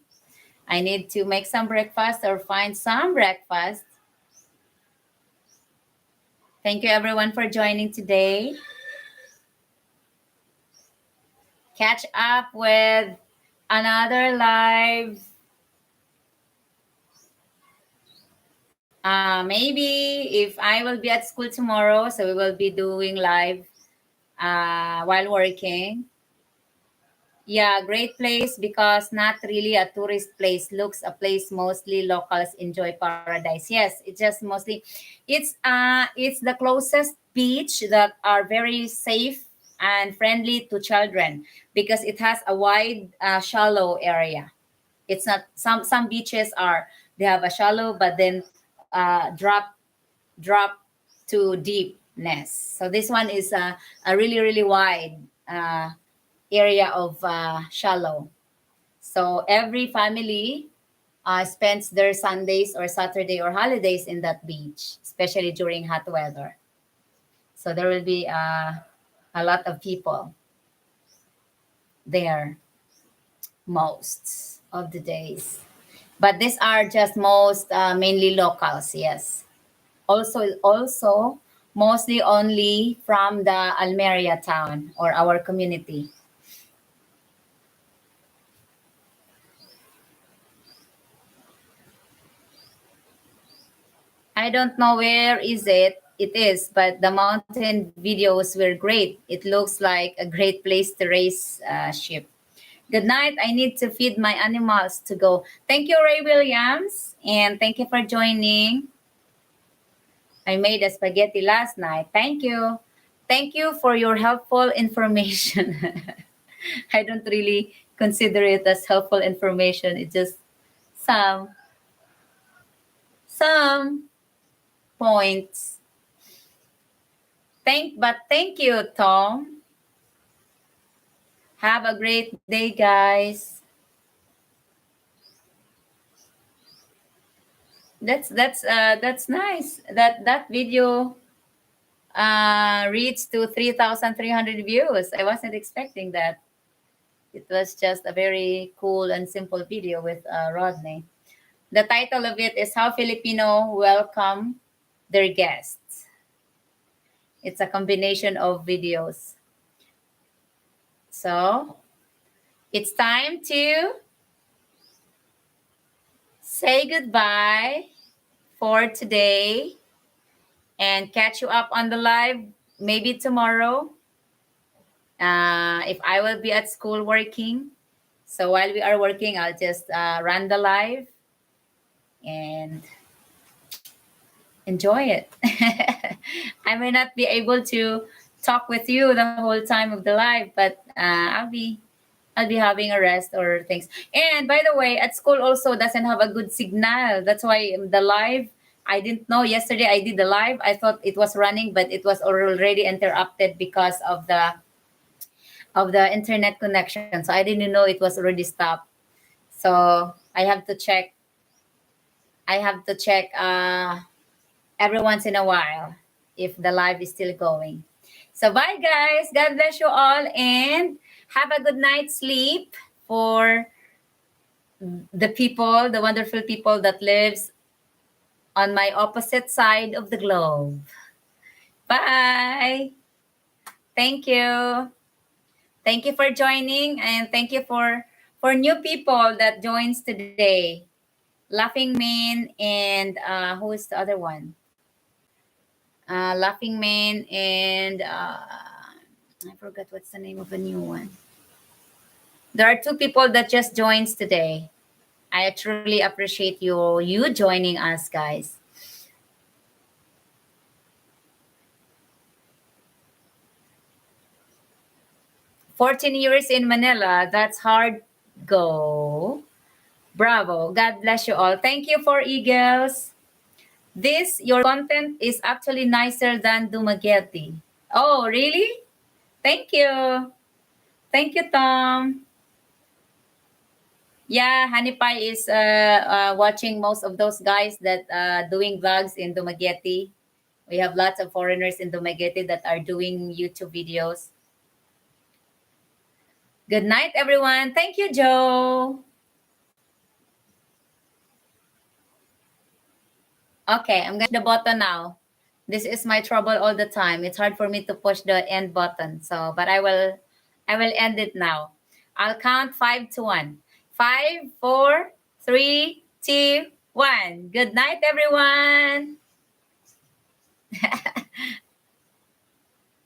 I need to make some breakfast or find some breakfast. Thank you everyone for joining today. Catch up with another live. Maybe if I will be at school tomorrow, so we will be doing live while working. Yeah, great place because not really a tourist place. Looks a place mostly locals enjoy paradise. Yes, it's just mostly it's the closest beach that are very safe and friendly to children because it has a wide shallow area. It's not some beaches are they have a shallow but then drop to deepness. So this one is a really wide area of shallow. So every family spends their Sundays or Saturday or holidays in that beach, especially during hot weather. So there will be a lot of people there most of the days. But these are just most mainly locals, yes. Also mostly only from the Almeria town or our community. I don't know where is it. It is, but the mountain videos were great. It looks like a great place to raise sheep. Good night. I need to feed my animals to go. Thank you, Ray Williams, and thank you for joining. I made a spaghetti last night. Thank you. Thank you for your helpful information. I don't really consider it as helpful information. It's just some some points. Thank you, Tom. Have a great day, guys. That's nice. That video reached to 3,300 views. I wasn't expecting that. It was just a very cool and simple video with Rodney. The title of it is How Filipino Welcome Their Guests. It's a combination of videos. So it's time to say goodbye for today and catch you up on the live maybe tomorrow. If I will be at school working. So while we are working, I'll just run the live and enjoy it. I may not be able to talk with you the whole time of the live, but I'll be having a rest or things. And by the way, at school also doesn't have a good signal. That's why the live, I didn't know. Yesterday I did the live. I thought it was running, but it was already interrupted because of the internet connection. So I didn't know it was already stopped. So I have to check. I have to check every once in a while if the live is still going. So bye guys. God bless you all and have a good night's sleep for the people, the wonderful people that lives on my opposite side of the globe. Bye. Thank you. Thank you for joining and thank you for new people that joins today. Laughing Man and who is the other one? Laughing Man and I forgot what's the name of a new one. There are two people that just joins today. I truly appreciate you joining us, guys. "14 years in Manila, that's hard go. Bravo. God bless you all. Thank you for Eagles. This, your content is actually nicer than Dumaguete. Oh, really? Thank you. Thank you, Tom. Yeah, Honey Pie is watching most of those guys that doing vlogs in Dumaguete. We have lots of foreigners in Dumaguete that are doing YouTube videos. Good night, everyone. Thank you, Joe. Okay, I'm gonna push the button now. This is my trouble all the time. It's hard for me to push the end button. So, but I will end it now. I'll count 5 to 1. 5, 4, 3, 2, 1. Good night, everyone.